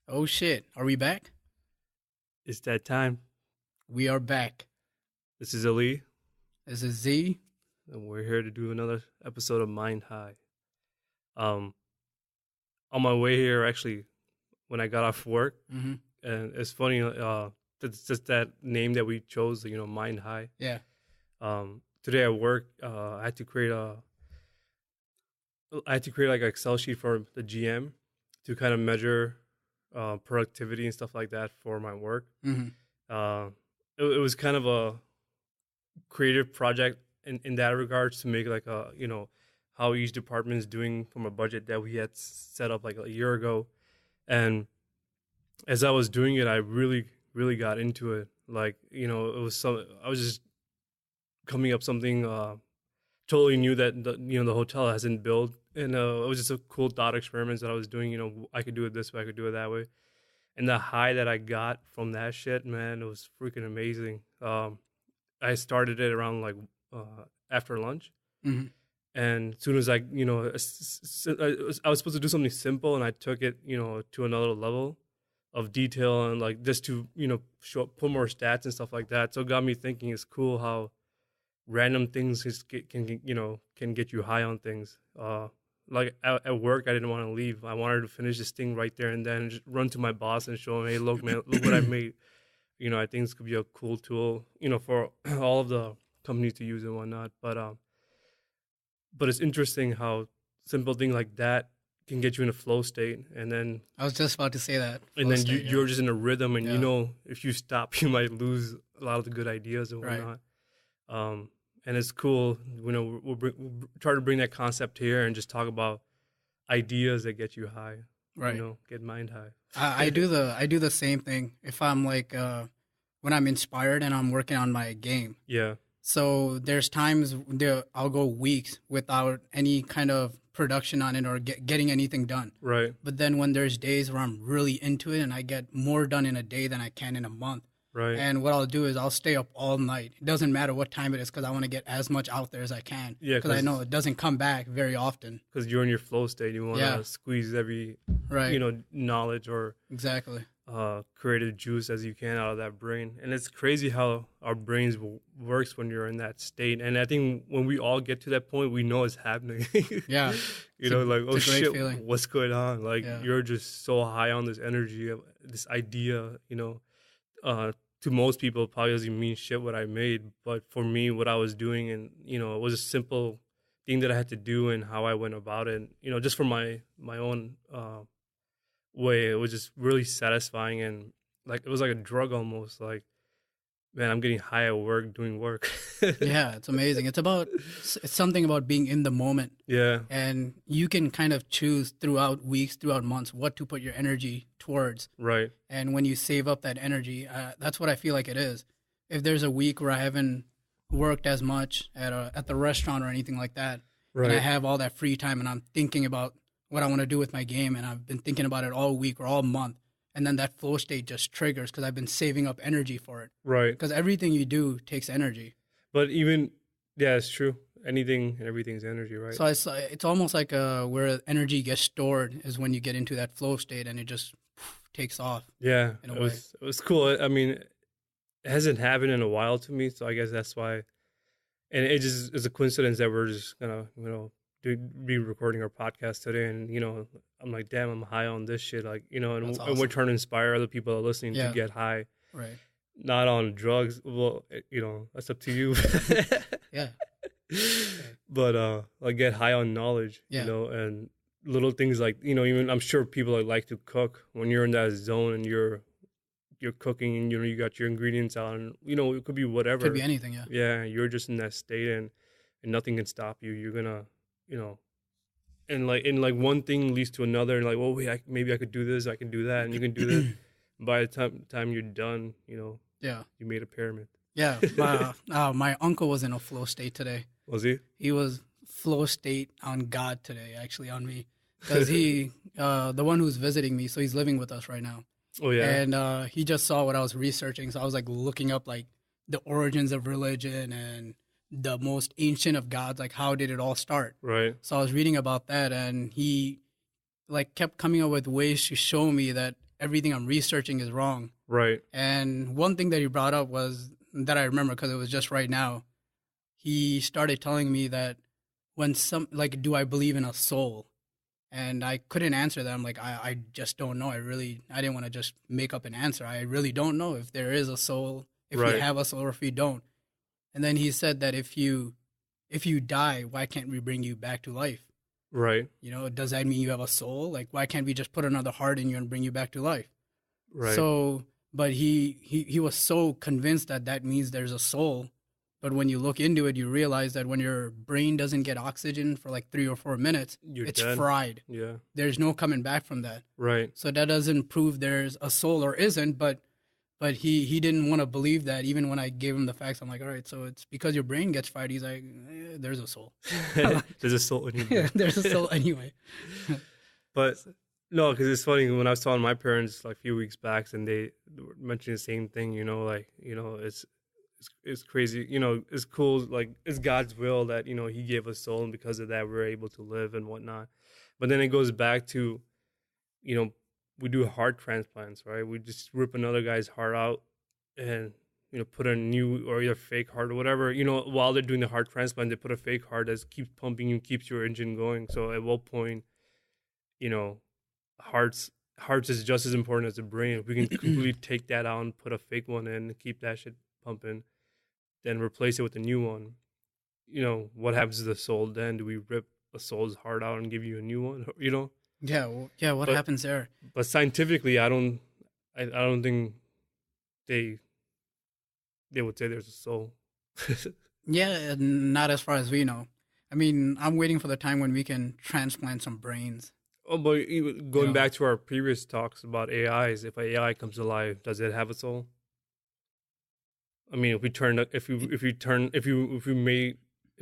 Oh shit, are we back? It's that time. We are back. This is Ali, This is Z. and we're here to do another episode of Mind High. Um, on my way here, actually, when I got off work, Mm-hmm. and it's funny, it's just that name that we chose, Mind High. Yeah. Today at work, I had to create like an Excel sheet for the GM to kind of measure productivity and stuff like that for my work. Mm-hmm. It was kind of a creative project in that regards to make like how each department is doing from a budget that we had set up like a year ago. And as I was doing it, I really got into it. Like, it was I was just coming up something totally new that the hotel hasn't built. And it was just a cool thought experiments that I was doing. I could do it this way, I could do it that way. And the high that I got from that shit, man, it was freaking amazing. I started it around like after lunch, Mm-hmm. and as soon as I was supposed to do something simple, and I took it to another level of detail, and like just to put more stats and stuff like that. So it got me thinking. It's cool how random things can get you high on things. Like at work, I didn't want to leave. I wanted to finish this thing right there and then, and just run to my boss and show him, hey, look, man, look what I made. I think this could be a cool tool, for all of the companies to use and whatnot. But it's interesting how simple thing like that can get you in a flow state, and then I was just about to say that. and then you're just in a rhythm, and Yeah. if you stop, you might lose a lot of the good ideas and Right. whatnot. And it's cool, we'll try to bring that concept here and just talk about ideas that get you high, Right. Get mind high. I do the same thing if I'm like when I'm inspired and I'm working on my game. Yeah, So there's times there I'll go weeks without any kind of production on it or getting anything done. right, But then when there's days where I'm really into it and I get more done in a day than I can in a month. right. And what I'll do is I'll stay up all night. It doesn't matter what time it is because I want to get as much out there as I can. Yeah, Because I know it doesn't come back very often. Because you're in your flow state, you want to Yeah. squeeze every Right. knowledge or Exactly. creative juice as you can out of that brain. And it's crazy how our brains works when you're in that state. And I think when we all get to that point, we know it's happening. Yeah. Like, oh it's a great shit, feeling. what's going on? Like, Yeah. you're just so high on this energy, this idea, to most people, it probably doesn't mean shit what I made. But for me, what I was doing, and, it was a simple thing that I had to do and how I went about it, just for my own way. It was just really satisfying, and like it was like a drug almost. Like, man, I'm getting high at work doing work. Yeah, it's amazing. It's something about being in the moment. Yeah, And you can kind of choose throughout weeks, throughout months, what to put your energy towards. right, And when you save up that energy, that's what I feel like it is. If there's a week where I haven't worked as much at the restaurant or anything like that, and I right, have all that free time and I'm thinking about what I want to do with my game, and I've been thinking about it all week or all month, and then that flow state just triggers because I've been saving up energy for it. right. Because everything you do takes energy. But even, yeah, it's true. Anything and everything's energy, right? So it's almost like where energy gets stored is when you get into that flow state and it just takes off. Yeah, in a it was cool. I mean, it hasn't happened in a while to me, so I guess that's why. And it just is a coincidence that we're just gonna, be recording our podcast today, and I'm like, damn, I'm high on this shit, like, and That's and we're awesome. trying to inspire other people that are listening Yeah. to get high, Right. not on drugs. Well, that's up to you. Yeah. But like get high on knowledge, Yeah. and little things like, even I'm sure people that like to cook, when you're in that zone and you're cooking, and you got your ingredients out, and it could be whatever. Could be anything. Yeah. Yeah, you're just in that state, and nothing can stop you. You're gonna, and like one thing leads to another, and like, well, wait, maybe I could do this, I can do that, and you can do this. By the time you're done, Yeah. you made a pyramid. Yeah. My uncle was in a flow state today. Was he? He was flow state on God today, actually, on me. Because he, the one who's visiting me, so he's living with us right now. Oh yeah. And he just saw what I was researching. So I was like looking up like the origins of religion and the most ancient of gods, like how did it all start? Right. So I was reading about that, and he like kept coming up with ways to show me that everything I'm researching is wrong. Right. And one thing that he brought up was that I remember because it was just right now. He started telling me that when do I believe in a soul? And I couldn't answer that. I'm like, I just don't know. I didn't want to just make up an answer. I really don't know if there is a soul, if we Right. have a soul, or if we don't. And then he said that if you die, why can't we bring you back to life? Right. You know, does that mean you have a soul? Like, why can't we just put another heart in you and bring you back to life? Right. So, but he was so convinced that that means there's a soul. But when you look into it, you realize that when your brain doesn't get oxygen for like 3 or 4 minutes, You're it's dead. fried. Yeah. There's no coming back from that. Right. So that doesn't prove there's a soul or isn't, but he didn't want to believe that. Even when I gave him the facts, I'm like, all right, so it's because your brain gets fried. He's like, there's a soul. There's a soul in you. Yeah, there's a soul anyway. But no, because it's funny when I was telling my parents like a few weeks back, and they were mentioning the same thing. You know, like it's crazy. You know, it's cool. Like it's God's will that He gave us soul, and because of that, we're able to live and whatnot. But then it goes back to, we do heart transplants, right? We just rip another guy's heart out and put a new or either fake heart or whatever. While they're doing the heart transplant, they put a fake heart that keeps pumping and keeps your engine going. So at what point, hearts is just as important as the brain. If we can completely take that out and put a fake one in and keep that shit pumping, then replace it with a new one. What happens to the soul then? Do we rip a soul's heart out and give you a new one? Yeah, what happens there? But scientifically, I don't think they would say there's a soul. Yeah, not as far as we know. I mean, I'm waiting for the time when we can transplant some brains. Oh, but going back to our previous talks about AIs, if an AI comes alive, does it have a soul? I mean, if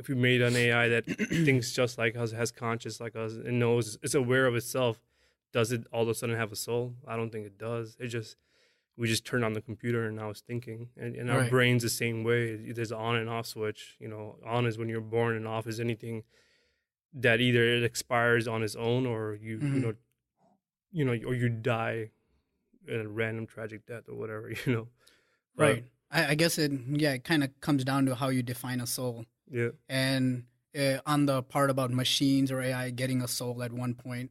we made an AI that thinks just like us, has conscious like us, and knows, it's aware of itself, does it all of a sudden have a soul? I don't think it does. We just turn on the computer and now it's thinking, and our brain's the same way. There's an on and off switch. On is when you're born, and off is anything that either it expires on its own, or or you die a random tragic death or whatever. Right. I guess it kind of comes down to how you define a soul. Yeah. And on the part about machines or AI getting a soul at one point,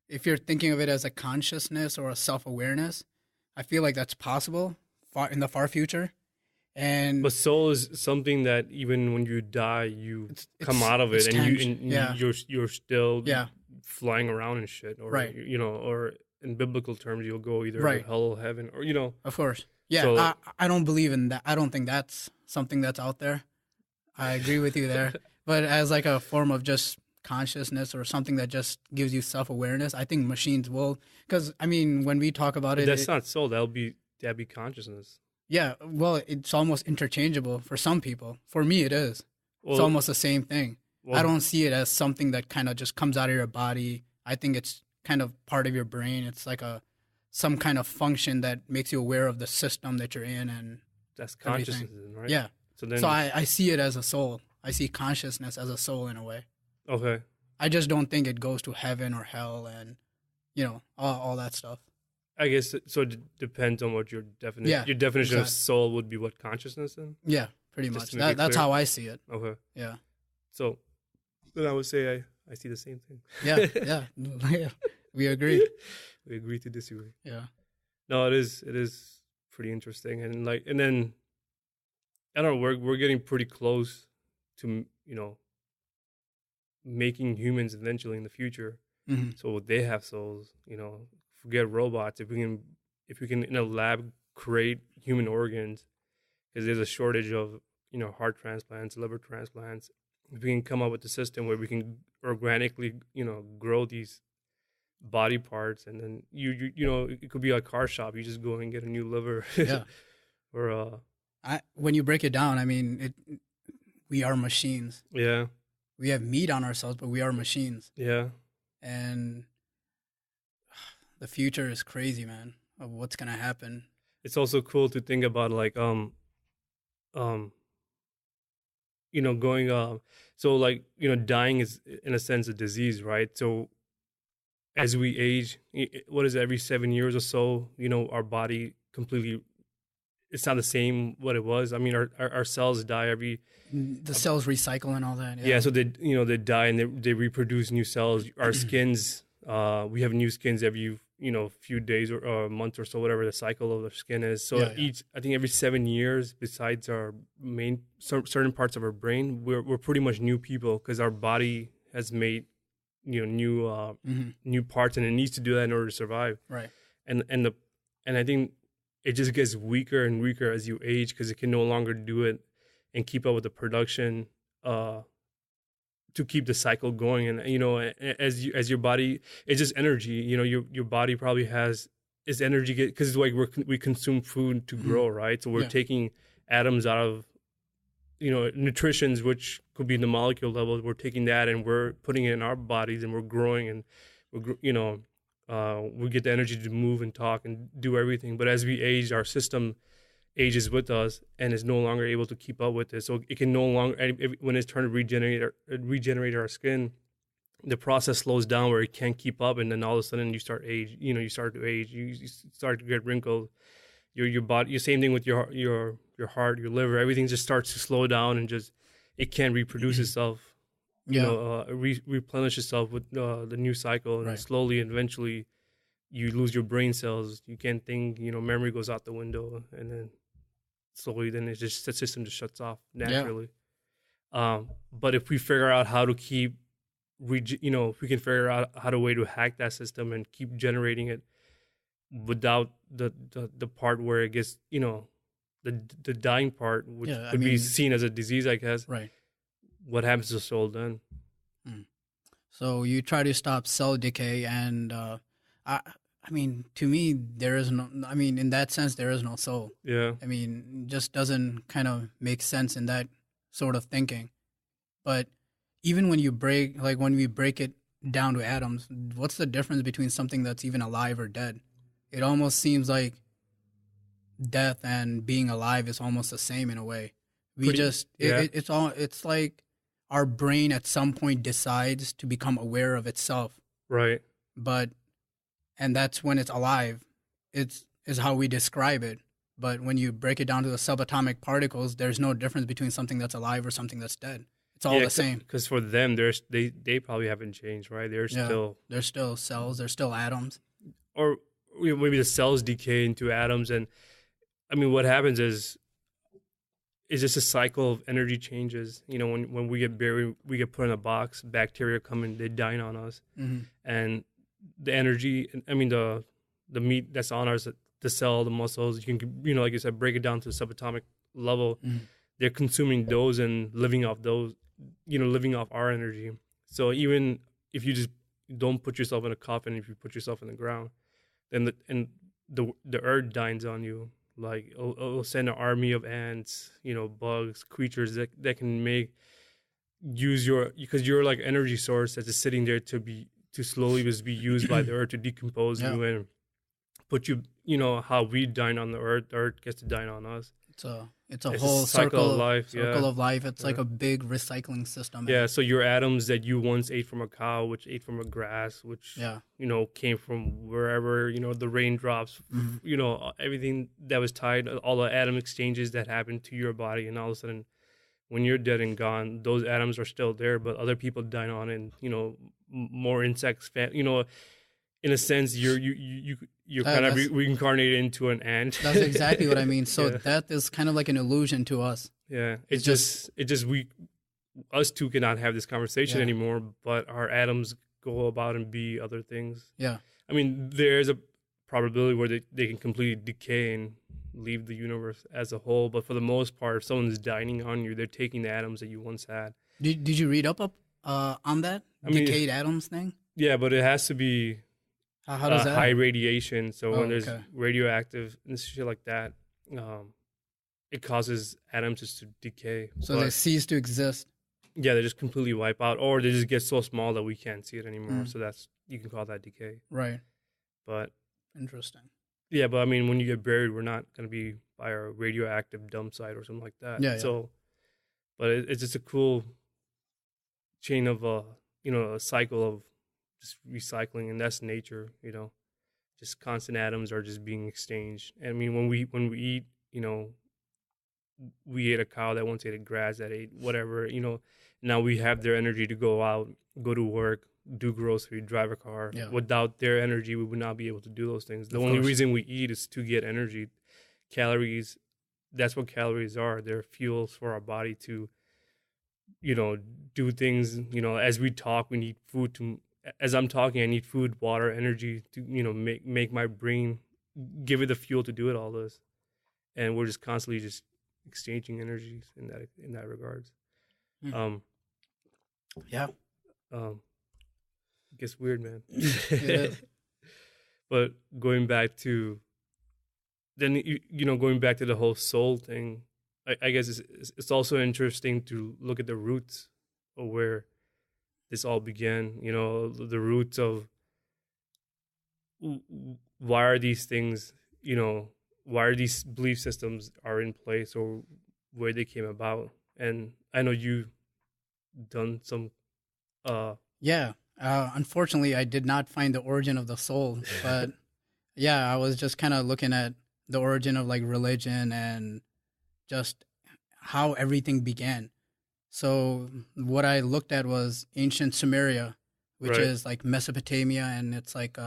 if you're thinking of it as a consciousness or a self-awareness, I feel like that's possible in the far future. But soul is something that even when you die, you come out of it, and you're still flying around and shit, or or in biblical terms, you'll go either to hell or heaven, or Of course, yeah. So, I don't believe in that. I don't think that's something that's out there. I agree with you there. But as like a form of just consciousness or something that just gives you self-awareness, I think machines will. Because I mean, when we talk about that's not soul. That'd be consciousness. Yeah, well, it's almost interchangeable for some people. For me, it is. Well, it's almost the same thing. Well, I don't see it as something that kind of just comes out of your body. I think it's kind of part of your brain. It's like some kind of function that makes you aware of the system that you're in, and that's consciousness, right? Yeah. So I see it as a soul. I see consciousness as a soul in a way. Okay. I just don't think it goes to heaven or hell and all that stuff. I guess so. It depends on what your definition. Yeah, your definition of soul would be what consciousness then. Yeah, pretty much. That's how I see it. Okay. Yeah. So then I would say I see the same thing. Yeah. We agree. We agree to disagree. Yeah. No, it is pretty interesting, and then I don't know. We're getting pretty close to making humans eventually in the future. Mm-hmm. So they have souls. Forget robots. If we can in a lab create human organs, because there's a shortage of heart transplants, liver transplants. If we can come up with a system where we can organically grow these body parts, and then it could be a car shop. You just go and get a new liver. Yeah. Or when you break it down, I mean, we are machines. Yeah. We have meat on ourselves, but we are machines. Yeah. And the future is crazy, man, of what's gonna happen. It's also cool to think about, like, going, so like, dying is in a sense a disease, right? So as we age, what is it, every 7 years or so, our body completely, it's not the same what it was. I mean, our cells die every, The cells recycle and all that. yeah. Yeah. So they die and they reproduce new cells. Our skins, we have new skins every, few days or a month or so, whatever the cycle of the skin is. So Yeah, yeah. I think every 7 years, besides our certain parts of our brain, we're pretty much new people because our body has made, new parts, and it needs to do that in order to survive. Right. And I think it just gets weaker and weaker as you age because it can no longer do it and keep up with the production to keep the cycle going. And as your body, it's just energy. Your body probably has its energy because it's like we consume food to grow, right? So we're taking atoms out of nutritions, which could be in the molecule level. We're taking that and we're putting it in our bodies, and we're growing, and we get the energy to move and talk and do everything. But as we age, our system ages with us and is no longer able to keep up with it. So it can no longer, when it's trying to regenerate our skin, the process slows down where it can't keep up, and then all of a sudden you start to age. You start to get wrinkled. Your body, the same thing with your heart, your liver, everything just starts to slow down and just it can't reproduce itself. Replenish itself with the new cycle, and Right. slowly and eventually you lose your brain cells. You can't think. Memory goes out the window, and then slowly, then it's just the system just shuts off naturally. But if we figure out how to keep, if we can figure out how to hack that system and keep generating it without the part where it gets, the dying part, which could be seen as a disease, I guess. Right. What happens to the soul then? So you try to stop cell decay, and I mean, to me, there is no. I mean, in that sense, there is no soul. Yeah. I mean, it just doesn't kind of make sense in that sort of thinking. But even when when we break it down to atoms, what's the difference between something that's even alive or dead? It almost seems like death and being alive is almost the same in a way. It's like our brain at some point decides to become aware of itself. Right. And that's when it's alive. Is how we describe it. But when you break it down to the subatomic particles, there's no difference between something that's alive or something that's dead. It's all the same. Because for them, they probably haven't changed, right? They're still cells. They're still atoms. Or maybe the cells decay into atoms, and I mean, what happens is just a cycle of energy changes. When we get buried, we get put in a box. Bacteria come in, they dine on us, and the energy. I mean, the meat that's on us, the cell, the muscles. You can, like you said, break it down to the subatomic level. They're consuming those and living off those. Living off our energy. So even if you just don't put yourself in a coffin, if you put yourself in the ground, then the earth dines on you. Like it'll send an army of ants, bugs, creatures that can because you're like energy source that's just sitting there to slowly just be used by the earth to decompose you and put you. How we dine on the earth gets to dine on us. It's a whole circle of life. Circle of life. It's like a big recycling system. Yeah. So your atoms that you once ate from a cow, which ate from a grass, which came from wherever, the raindrops, everything that was tied, all the atom exchanges that happened to your body, and all of a sudden, when you're dead and gone, those atoms are still there, but other people dine on it. And, more insects, in a sense, you're kind of reincarnated into an ant. That's exactly what I mean. So death is kind of like an illusion to us. Yeah, us two cannot have this conversation anymore. But our atoms go about and be other things. Yeah, I mean, there's a probability where they can completely decay and leave the universe as a whole. But for the most part, if someone's dining on you, they're taking the atoms that you once had. Did you read up on that decayed atoms thing? Yeah, but it has to be. How does that? High radiation. So when there's radioactive and shit like that, it causes atoms just to decay. So they cease to exist. Yeah, they just completely wipe out, or they just get so small that we can't see it anymore. So you can call that decay. Right. But interesting. Yeah, but I mean, when you get buried, we're not going to be by a radioactive dump site or something like that. Yeah. So, but it's just a cool chain of a cycle of just recycling, and that's nature. Just constant atoms are just being exchanged. I mean, when we eat, we ate a cow that once ate grass that ate whatever. Now we have their energy to go out, go to work, do grocery, drive a car. Yeah. Without their energy, we would not be able to do those things. The Of only course. reason we eat is to get energy. Calories, that's what calories are. They're fuels for our body to, do things. As we talk, we need food to. As I'm talking, I need food, water, energy to, make my brain, give it the fuel to do it all this. And we're just constantly just exchanging energies in that regards. Yeah. It gets weird, man. It is. But going back to going back to the whole soul thing, I guess it's also interesting to look at the roots of where this all began. The roots of why are these things, why are these belief systems are in place, or where they came about. And I know you've done some. Yeah. Unfortunately, I did not find the origin of the soul, but yeah, I was just kind of looking at the origin of like religion and just how everything began. So what I looked at was ancient Sumeria, which Right. is like Mesopotamia, and it's like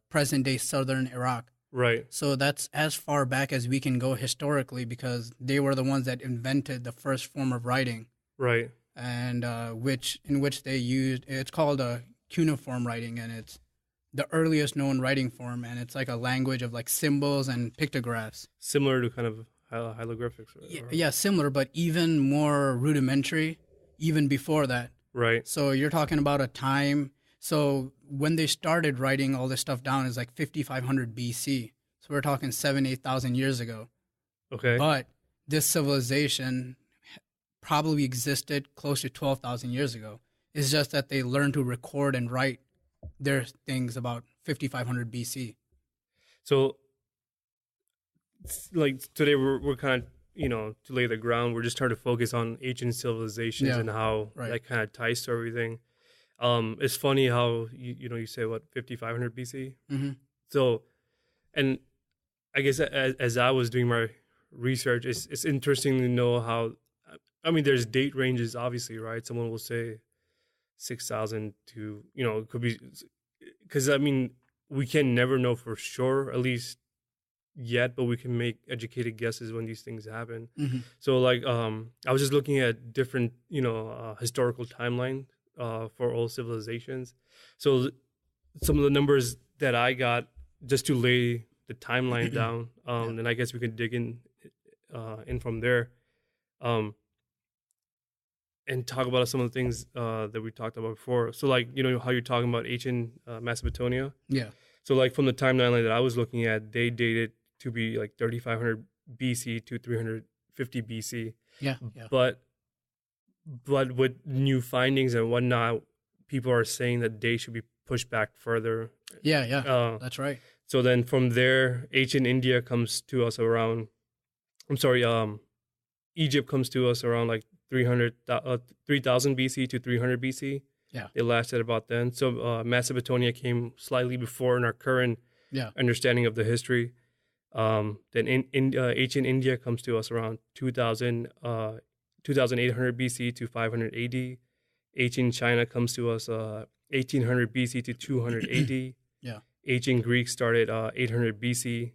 present day southern Iraq. Right. So that's as far back as we can go historically, because they were the ones that invented the first form of writing, Right. and in which they used, it's called a cuneiform writing, and it's the earliest known writing form, and it's like a language of like symbols and pictographs. Similar to kind of hieroglyphics. Yeah, similar, but even more rudimentary, even before that. Right. So you're talking about a time. So when they started writing all this stuff down is like 5,500 BC. So we're talking 8,000 years ago. Okay. But this civilization probably existed close to 12,000 years ago. It's just that they learned to record and write their things about 5,500 BC. So, like today, we're kind of to lay the ground. We're just trying to focus on ancient civilizations and how that kind of ties to everything. It's funny how you say what 5,500 BC. Mm-hmm. So, and I guess as I was doing my research, it's interesting to know how. I mean, there's date ranges, obviously, right? Someone will say 6,000 to it could be, because I mean we can never know for sure, at least yet, but we can make educated guesses when these things happen. Mm-hmm. So like I was just looking at different historical timeline for all civilizations. So some of the numbers that I got just to lay the timeline down, and I guess we can dig in from there, and talk about some of the things that we talked about before. So like how you're talking about ancient Mesopotamia. Yeah. So like from the timeline that I was looking at, they dated to be like 3,500 BC to 350 BC. Yeah. But with new findings and whatnot, people are saying that they should be pushed back further. Yeah. That's right. So then from there, ancient India comes to us around. Egypt comes to us around like 3,000 BC to 300 BC. Yeah. It lasted about then. So Mesopotamia came slightly before in our current understanding of the history. Then ancient India comes to us around 2,800 BC to 500 AD. Ancient China comes to us 1,800 BC to 200 AD. Yeah. Ancient Greek started 800 BC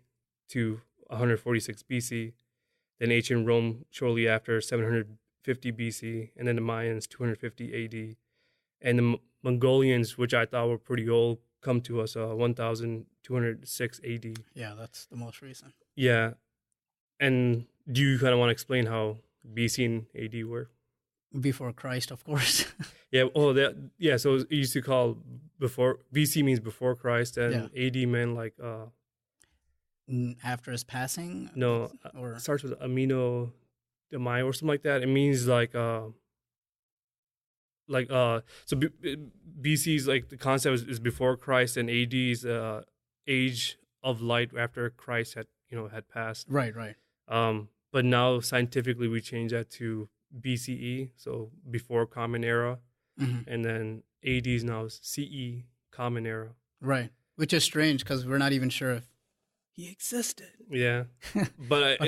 to 146 BC. Then ancient Rome shortly after 750 BC. And then the Mayans 250 AD. And the Mongolians, which I thought were pretty old, come to us 1,206 AD. Yeah, that's the most recent. Yeah. And do you kind of want to explain how BC and AD were? Before Christ, of course. Yeah. Oh, yeah. So it used to call before. BC means before Christ, and AD meant like after his passing. No, or it starts with amino, demai or something like that. It means like so BC is like the concept is before Christ, and AD is age of light after Christ had passed. Right. But now scientifically we change that to BCE, so before Common Era, and then AD is now CE, Common Era. Right. Which is strange because we're not even sure if he existed. Yeah, but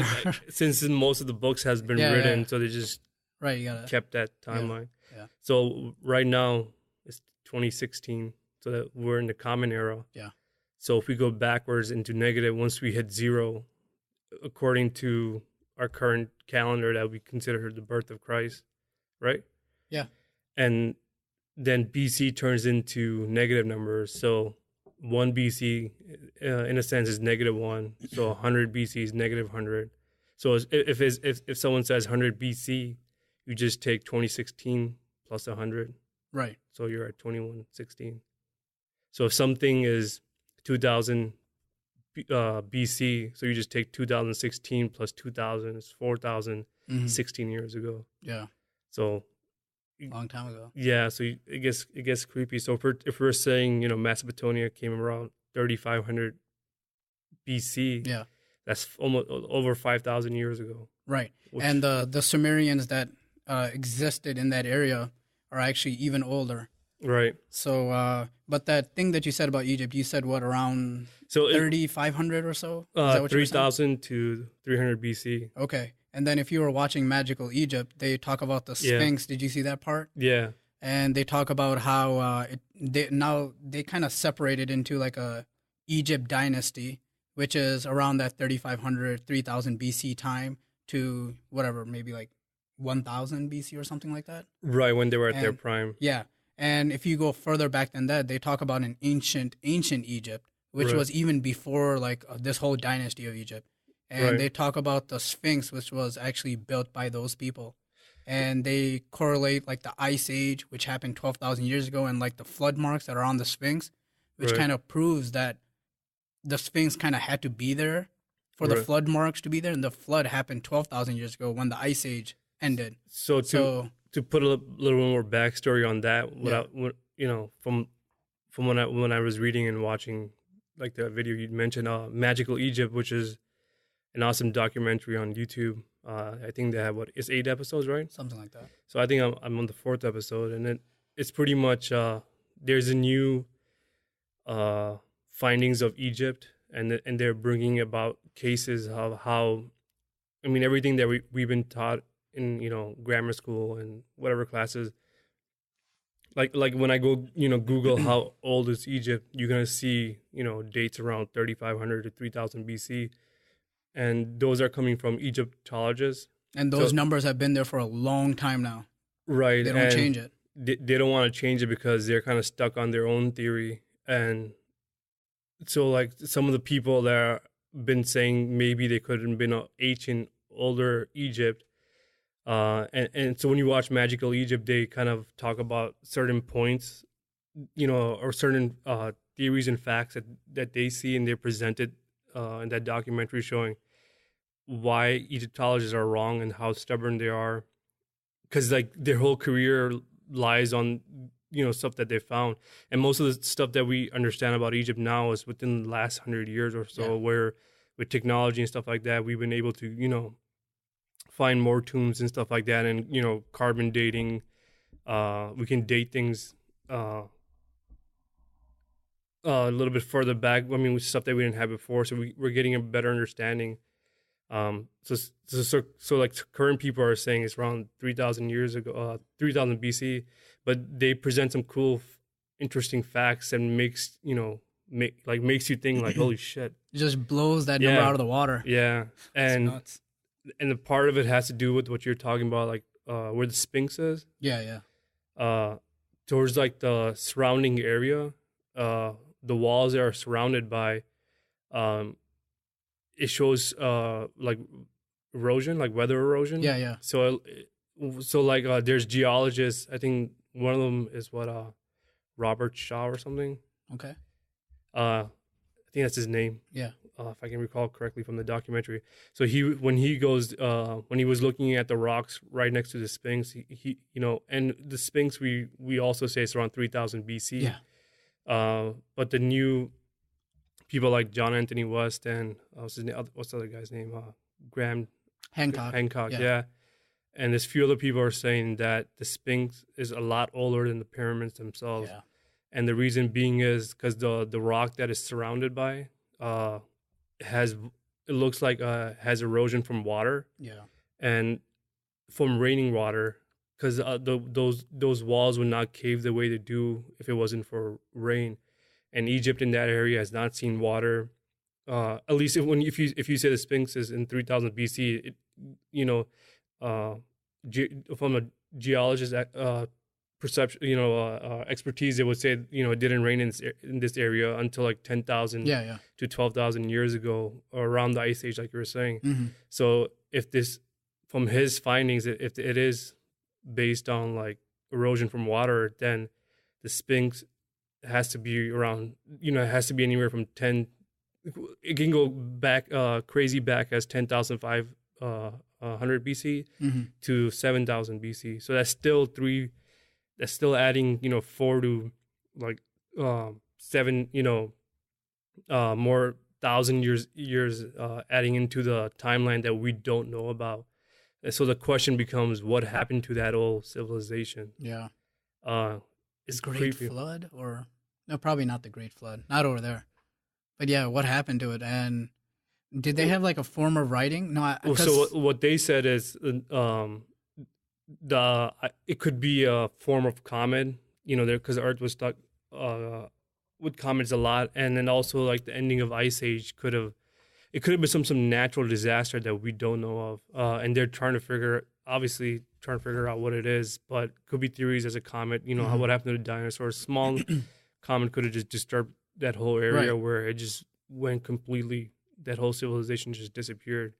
since most of the books has been written, so they just right, you gotta kept that timeline. Yeah. So right now it's 2016, so that we're in the Common Era. Yeah. So if we go backwards into negative, once we hit 0, according to our current calendar, that we consider the birth of Christ, right? Yeah. And then BC turns into negative numbers. So 1 BC, in a sense, is -1. So 100 BC is -100. So if someone says 100 BC, you just take 2016 plus 100. Right. So you're at 2116. So if something is 2000 BC, so you just take 2016 plus 2000, it's 4016 years ago. Yeah. So long time ago. Yeah, so it gets creepy. So if we're saying, Mesopotamia came around 3500 BC, yeah, that's almost over 5,000 years ago. Right. And the Sumerians that existed in that area are actually even older. Right. So, but that thing that you said about Egypt, you said what, around 3,500 or so? 3,000 to 300 BC. Okay. And then if you were watching Magical Egypt, they talk about the Sphinx. Yeah. Did you see that part? Yeah. And they talk about how they kind of separated into like a Egypt dynasty, which is around that 3,500, 3,000 BC time to whatever, maybe like 1,000 BC or something like that. Right, when they were at their prime. Yeah. And if you go further back than that, they talk about an ancient Egypt, which was even before like this whole dynasty of Egypt. And they talk about the Sphinx, which was actually built by those people. And they correlate like the Ice Age, which happened 12,000 years ago, and like the flood marks that are on the Sphinx, which kind of proves that the Sphinx kind of had to be there for the flood marks to be there. And the flood happened 12,000 years ago when the Ice Age ended. So to put a little more backstory on that, from when I was reading and watching like the video you mentioned, Magical Egypt, which is an awesome documentary on YouTube. I think they have it's 8 episodes, right? Something like that. So I think I'm on the 4th episode, and it's pretty much there's a new findings of Egypt, and they're bringing about cases of how, everything that we've been taught in grammar school and whatever classes. Like when I go Google how old is Egypt, you're gonna see dates around 3,500 to 3,000 BC. And those are coming from Egyptologists. And those numbers have been there for a long time now. Right. They don't change it. They don't want to change it because they're kind of stuck on their own theory. And so, like, some of the people that have been saying maybe they could have been an ancient, older Egypt. And so when you watch Magical Egypt, they kind of talk about certain points, or certain theories and facts that they see, and they're presented in that documentary showing why Egyptologists are wrong and how stubborn they are, because like their whole career lies on stuff that they found, and most of the stuff that we understand about Egypt now is within the last 100 years or so, where with technology and stuff like that, we've been able to find more tombs and stuff like that, and carbon dating, we can date things a little bit further back. With stuff that we didn't have before, so we're getting a better understanding. So like current people are saying it's around 3,000 years ago, 3,000 BC, but they present some cool, interesting facts and makes you think like, holy shit! It just blows that number out of the water. Yeah, and the part of it has to do with what you're talking about, like where the Sphinx is. Yeah. Towards like the surrounding area, the walls are surrounded by, it shows like erosion, like weather erosion. Yeah. So like there's geologists. I think one of them is Robert Shaw or something. Okay. I think that's his name. Yeah. If I can recall correctly from the documentary. So when he was looking at the rocks right next to the Sphinx, he and the Sphinx we also say it's around 3,000 BC. Yeah. But the new people like John Anthony West and what's the other guy's name? Graham Hancock. Yeah. And there's few other people are saying that the Sphinx is a lot older than the pyramids themselves. Yeah. and the reason being is because the rock that is surrounded by has it looks like has erosion from water Yeah. and from raining water, because those walls would not cave the way they do if it wasn't for rain. And Egypt in that area has not seen water. At least if you say the Sphinx is in 3000 BC, it, you know, uh, from a geologist perception, expertise, it would say it didn't rain in this area until like 10,000 Yeah. to 12,000 years ago, or around the ice age, like you were saying. Mm-hmm. So if this, from his findings, if it is based on like erosion from water, then the Sphinx has to be around, it has to be anywhere from 10. It can go back crazy back as 10,500 BC Mm-hmm. to 7,000 BC. So that's still that's still adding 4 to like 7 more thousand years adding into the timeline that we don't know about. And so the question becomes, what happened to that old civilization? Yeah. It's Great creepy. Flood, or no, probably not the Great Flood, not over there. But yeah, what happened to it? And did they have like a form of writing? No, So what they said is it could be a form of comet, there, because the Earth was stuck with comets a lot, and then also like the ending of Ice Age could have been some natural disaster that we don't know of, and they're trying to figure out what it is, but could be theories as a comet. How what happened to the dinosaurs? Small comet could have just disturbed that whole area, Right. where it just went completely. That whole civilization just disappeared.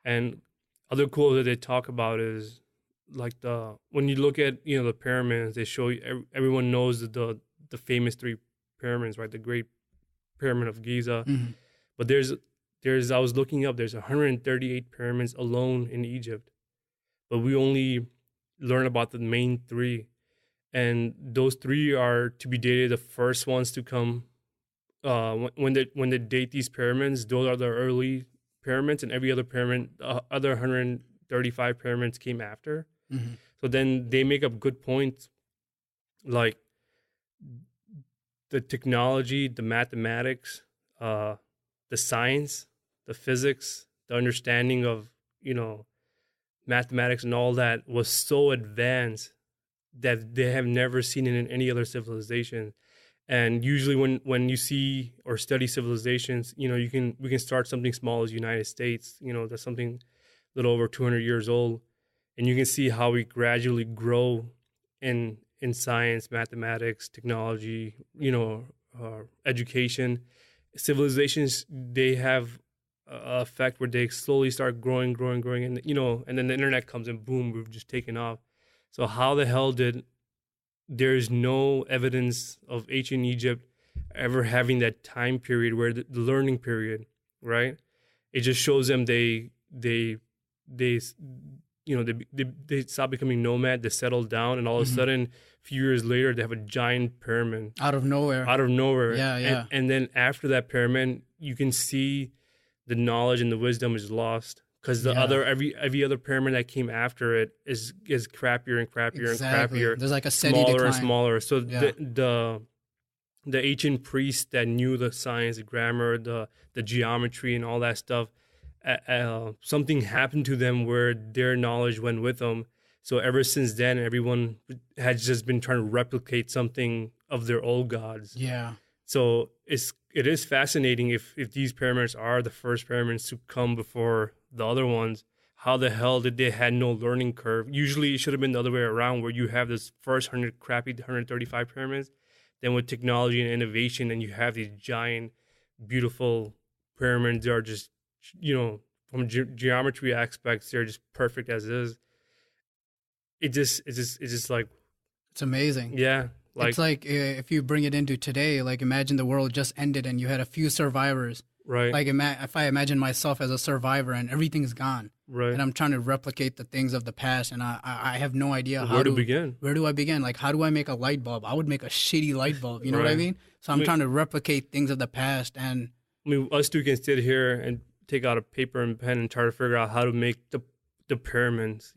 And other cool that they talk about is like when you look at the pyramids, they show you, everyone knows the famous 3 pyramids, right? The Great Pyramid of Giza, Mm-hmm. but there's I was looking up, there's 138 pyramids alone in Egypt, but we only learn about the main 3, and those 3 are to be dated the first ones to come. When they date these pyramids, those are the early pyramids, and every other pyramid, other 135 pyramids came after. Mm-hmm. So then they make up good points, like the technology, the mathematics, the science, the physics, the understanding of mathematics and all that was so advanced that they have never seen it in any other civilization. And usually when you see or study civilizations, we can start something small as United States, that's something a little over 200 years old, and you can see how we gradually grow in science, mathematics, technology, education. Civilizations, they have a effect where they slowly start growing, and and then the internet comes and boom, we've just taken off. So how the hell did there's no evidence of ancient Egypt ever having that time period where the learning period, right? It just shows them they stop becoming nomad, they settle down, and all of a sudden, a few years later, they have a giant pyramid Out of nowhere. Yeah. And then after that pyramid, you can see the knowledge and the wisdom is lost. Because every other pyramid that came after it is crappier and crappier and crappier. There's like a steady smaller decline. and smaller. So the ancient priests that knew the science, the grammar, the geometry, and all that stuff, something happened to them where their knowledge went with them. So ever since then, everyone has just been trying to replicate something of their old gods. Yeah. So it is fascinating if these pyramids are the first pyramids to come before the other ones. How the hell did they had no learning curve? Usually it should have been the other way around, where you have this first 135 pyramids, then with technology and innovation, and you have these giant, beautiful pyramids. They are just, from geometry aspects, they're just perfect as is. It's just like, it's amazing. Yeah. It's like if you bring it into today, like imagine the world just ended and you had a few survivors. Right. Like if I imagine myself as a survivor and everything's gone, right, and I'm trying to replicate the things of the past, and I have no idea where to begin. Where do I begin? Like, how do I make a light bulb? I would make a shitty light bulb. You know what I mean? So I'm trying to replicate things of the past, and us two can sit here and take out a paper and pen and try to figure out how to make the pyramids.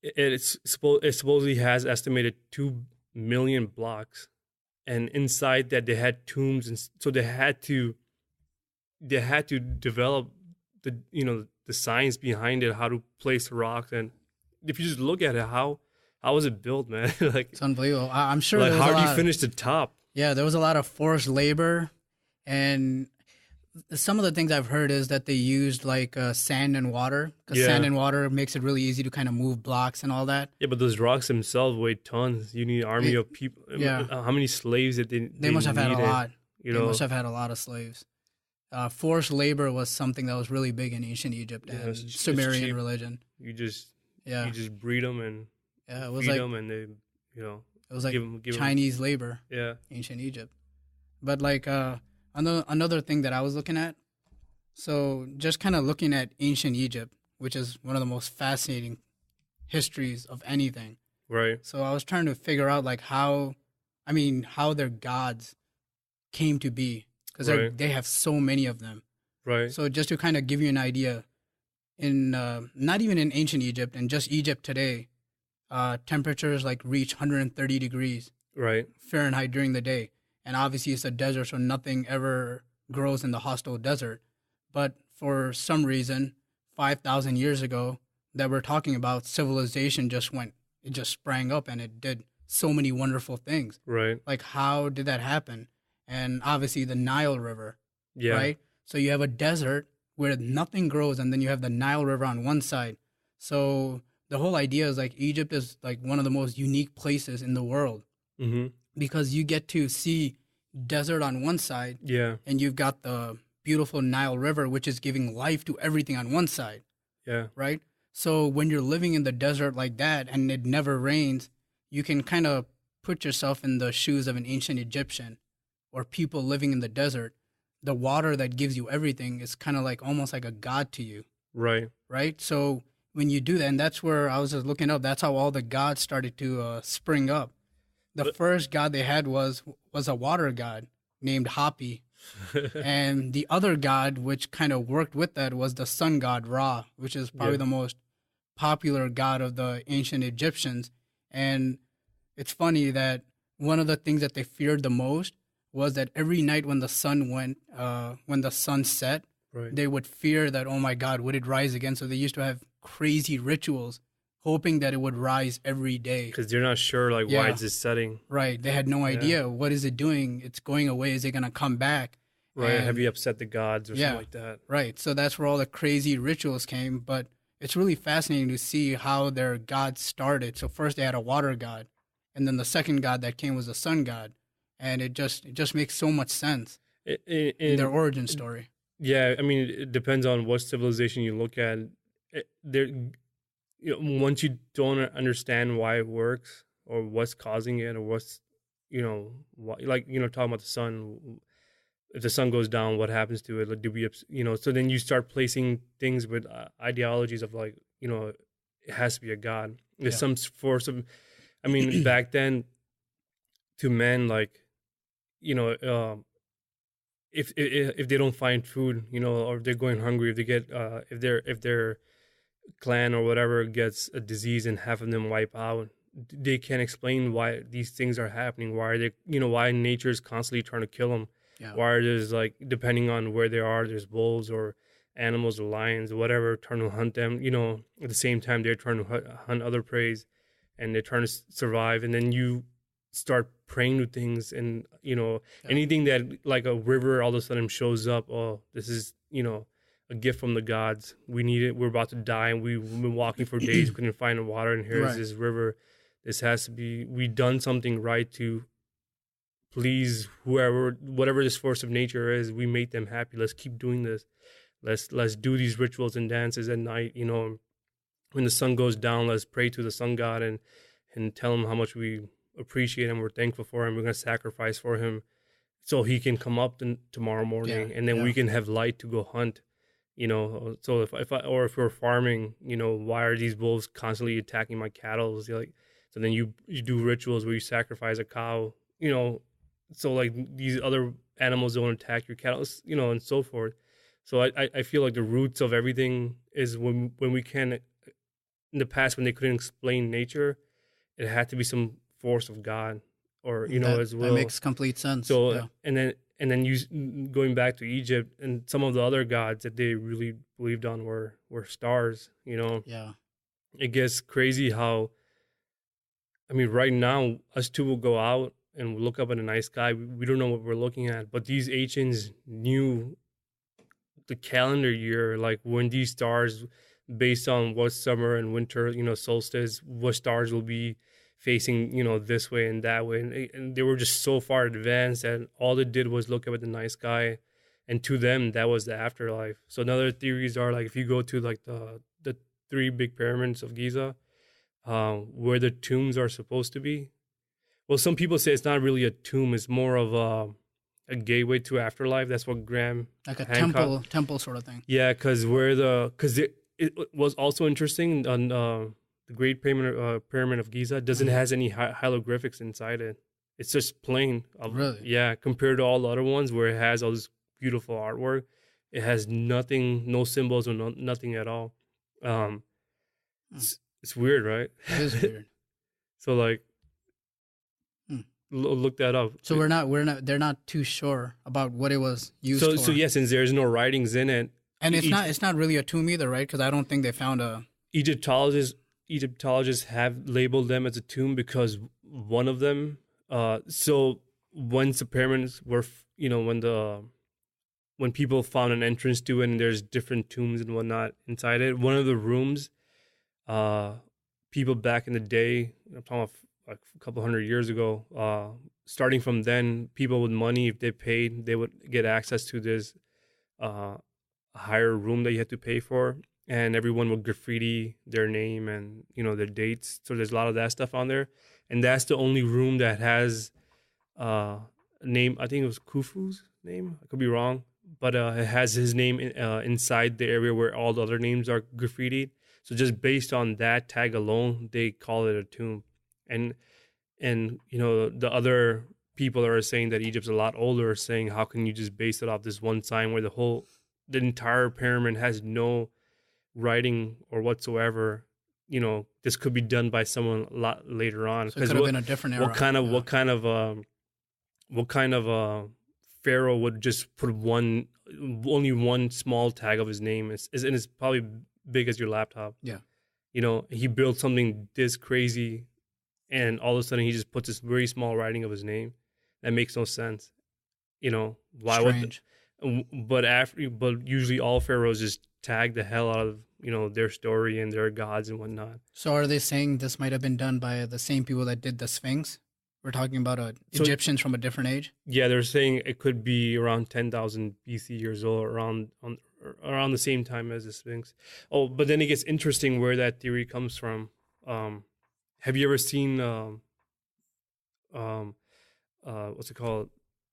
It supposedly has estimated million blocks, and inside that they had tombs, and so they had to develop the the science behind it, how to place rocks. And if you just look at it, how was it built, man? Like, It's unbelievable. I'm sure like there was how a do you lot. finish the top? Yeah, there was a lot of forced labor, and some of the things I've heard is that they used like sand and water, because sand Yeah, and water makes it really easy to kind of move blocks and all that. yeah, but those rocks themselves weigh tons. You need an army It, of people. yeah, How many slaves did they they must have had a needed? lot. You They must know, have had a lot of slaves. Forced labor was something that was really big in ancient Egypt yeah, and it's Sumerian cheap. religion. You just Yeah, breed them and yeah, feed them, and they, it was like give them. Chinese labor, Yeah, ancient Egypt. But like another thing that I was looking at, so just kind of looking at ancient Egypt, which is one of the most fascinating histories of anything. right, So I was trying to figure out like how their gods came to be, because right, they have so many of them. right, So just to kind of give you an idea, in not even in ancient Egypt, and just Egypt today, temperatures like reach 130 degrees right. Fahrenheit during the day. And obviously it's a desert, so nothing ever grows in the hostile desert. But for some reason, 5,000 years ago, that we're talking about, civilization it just sprang up and it did so many wonderful things. Right. Like, how did that happen? And obviously the Nile River, Yeah. right? So you have a desert where nothing grows, and then you have the Nile River on one side. So the whole idea is like Egypt is like one of the most unique places in the world, Mm-hmm. because you get to see desert on one side, Yeah. and you've got the beautiful Nile River, which is giving life to everything on one side, Yeah. right? So when you're living in the desert like that and it never rains, you can kind of put yourself in the shoes of an ancient Egyptian or people living in the desert. The water that gives you everything is kind of like almost like a god to you, Right. right? So when you do that, and that's where I was just looking up, that's how all the gods started to spring up. The But first god they had was a water god named Hapi, and the other god which kind of worked with that was the sun god Ra, which is probably yeah. the most popular god of the ancient Egyptians. And it's funny that one of the things that they feared the most was that every night when when the sun set, Right. they would fear that, oh my God, would it rise again? So they used to have crazy rituals, hoping that it would rise every day. Because they're not sure like why Yeah. it's just setting. Right. They had no Yeah. idea. What is it doing? It's going away. Is it going to come back? Right. Have And you upset the gods or yeah, something like that? right. So that's where all the crazy rituals came. But it's really fascinating to see how their gods started. So first they had a water god, and then the second god that came was the sun god, and it just makes so much sense in their And origin story. yeah, I mean, it depends on what civilization you look at. There, once you don't understand why it works or what's causing it or what's, why, like, talking about the sun. If the sun goes down, what happens to it? Like, do we, so then you start placing things with ideologies of like, it has to be a god. There's Yeah. some force of, I mean, back then to men, like, if they don't find food, or if they're going hungry, if they get, if their clan or whatever gets a disease and half of them wipe out, they can't explain why these things are happening. Why are they, why nature is constantly trying to kill them. Yeah. Why there's like, depending on where they are, there's wolves or animals or lions or whatever trying to hunt them. At the same time they're trying to hunt other preys, and they're trying to survive. And then you start praying to things, and Yeah. anything that like a river all of a sudden shows up. Oh, this is a gift from the gods. We need it. We're about to die, and we've been walking for days. We couldn't find the water, and here's Right. this river. This has to be. We done something right to please whatever this force of nature is. We made them happy. Let's keep doing this. Let's do these rituals and dances at night. When the sun goes down, let's pray to the sun god and tell him how much we appreciate him. We're thankful for him. We're gonna sacrifice for him, so he can come up tomorrow morning, Yeah. and then Yeah. we can have light to go hunt. So if we're farming, why are these wolves constantly attacking my cattle? It's like, so then you do rituals where you sacrifice a cow, so like these other animals don't attack your cattle, and so forth. So I feel like the roots of everything is when we can, in the past when they couldn't explain nature, it had to be some force of God, or His that will. makes complete sense. So Yeah. and then you going back to Egypt and some of the other gods that they really believed on were stars. Yeah. It gets crazy how, I mean, right now us two will go out and we'll look up at a night sky. We don't know what we're looking at, but these ancients knew the calendar year, like when these stars, based on what summer and winter, solstice, what stars will be facing, this way and that way. And they were just so far advanced that all they did was look up at the night sky. And to them, that was the afterlife. So another theories are like, if you go to like the three big pyramids of Giza, where the tombs are supposed to be. Well, some people say it's not really a tomb; it's more of a gateway to afterlife. That's what Graham, Like a Hancock, temple sort of thing. yeah, because it was also interesting on the Great Pyramid of Giza doesn't has any hieroglyphics inside it. It's just plain. Really? Yeah, compared to all the other ones where it has all this beautiful artwork, it has nothing, no symbols or nothing at all. It's weird, right? It is weird. So like, look that up. So they're not too sure about what it was used for. So yeah, since there's no writings in it, and it's not really a tomb either, right? Because I don't think they found a. Egyptologists have labeled them as a tomb because one of them. So once the pyramids were, when people found an entrance to it and there's different tombs and whatnot inside it, one of the rooms, people back in the day, I'm talking about like a couple hundred years ago, starting from then, people with money, if they paid, they would get access to this higher room that you had to pay for, and everyone would graffiti their name and their dates. So there's a lot of that stuff on there, and that's the only room that has a name. I think it was Khufu's name. I could be wrong, but it has his name inside the area where all the other names are graffitied. So just based on that tag alone, they call it a tomb. And the other people that are saying that Egypt's a lot older are saying, how can you just base it off this one sign where the entire pyramid has no writing or whatsoever? This could be done by someone a lot later on. So it could have been a different era. What kind of pharaoh would just put only one small tag of his name? And it's probably big as your laptop. Yeah. He built something this crazy, and all of a sudden he just puts this very small writing of his name. That makes no sense. Why Strange. But usually all pharaohs just tag the hell out of their story and their gods and whatnot. So are they saying this might have been done by the same people that did the Sphinx? We're talking about Egyptians from a different age. Yeah, they're saying it could be around 10,000 BC years old, around the same time as the Sphinx. Oh, but then it gets interesting where that theory comes from. Have you ever seen what's it called?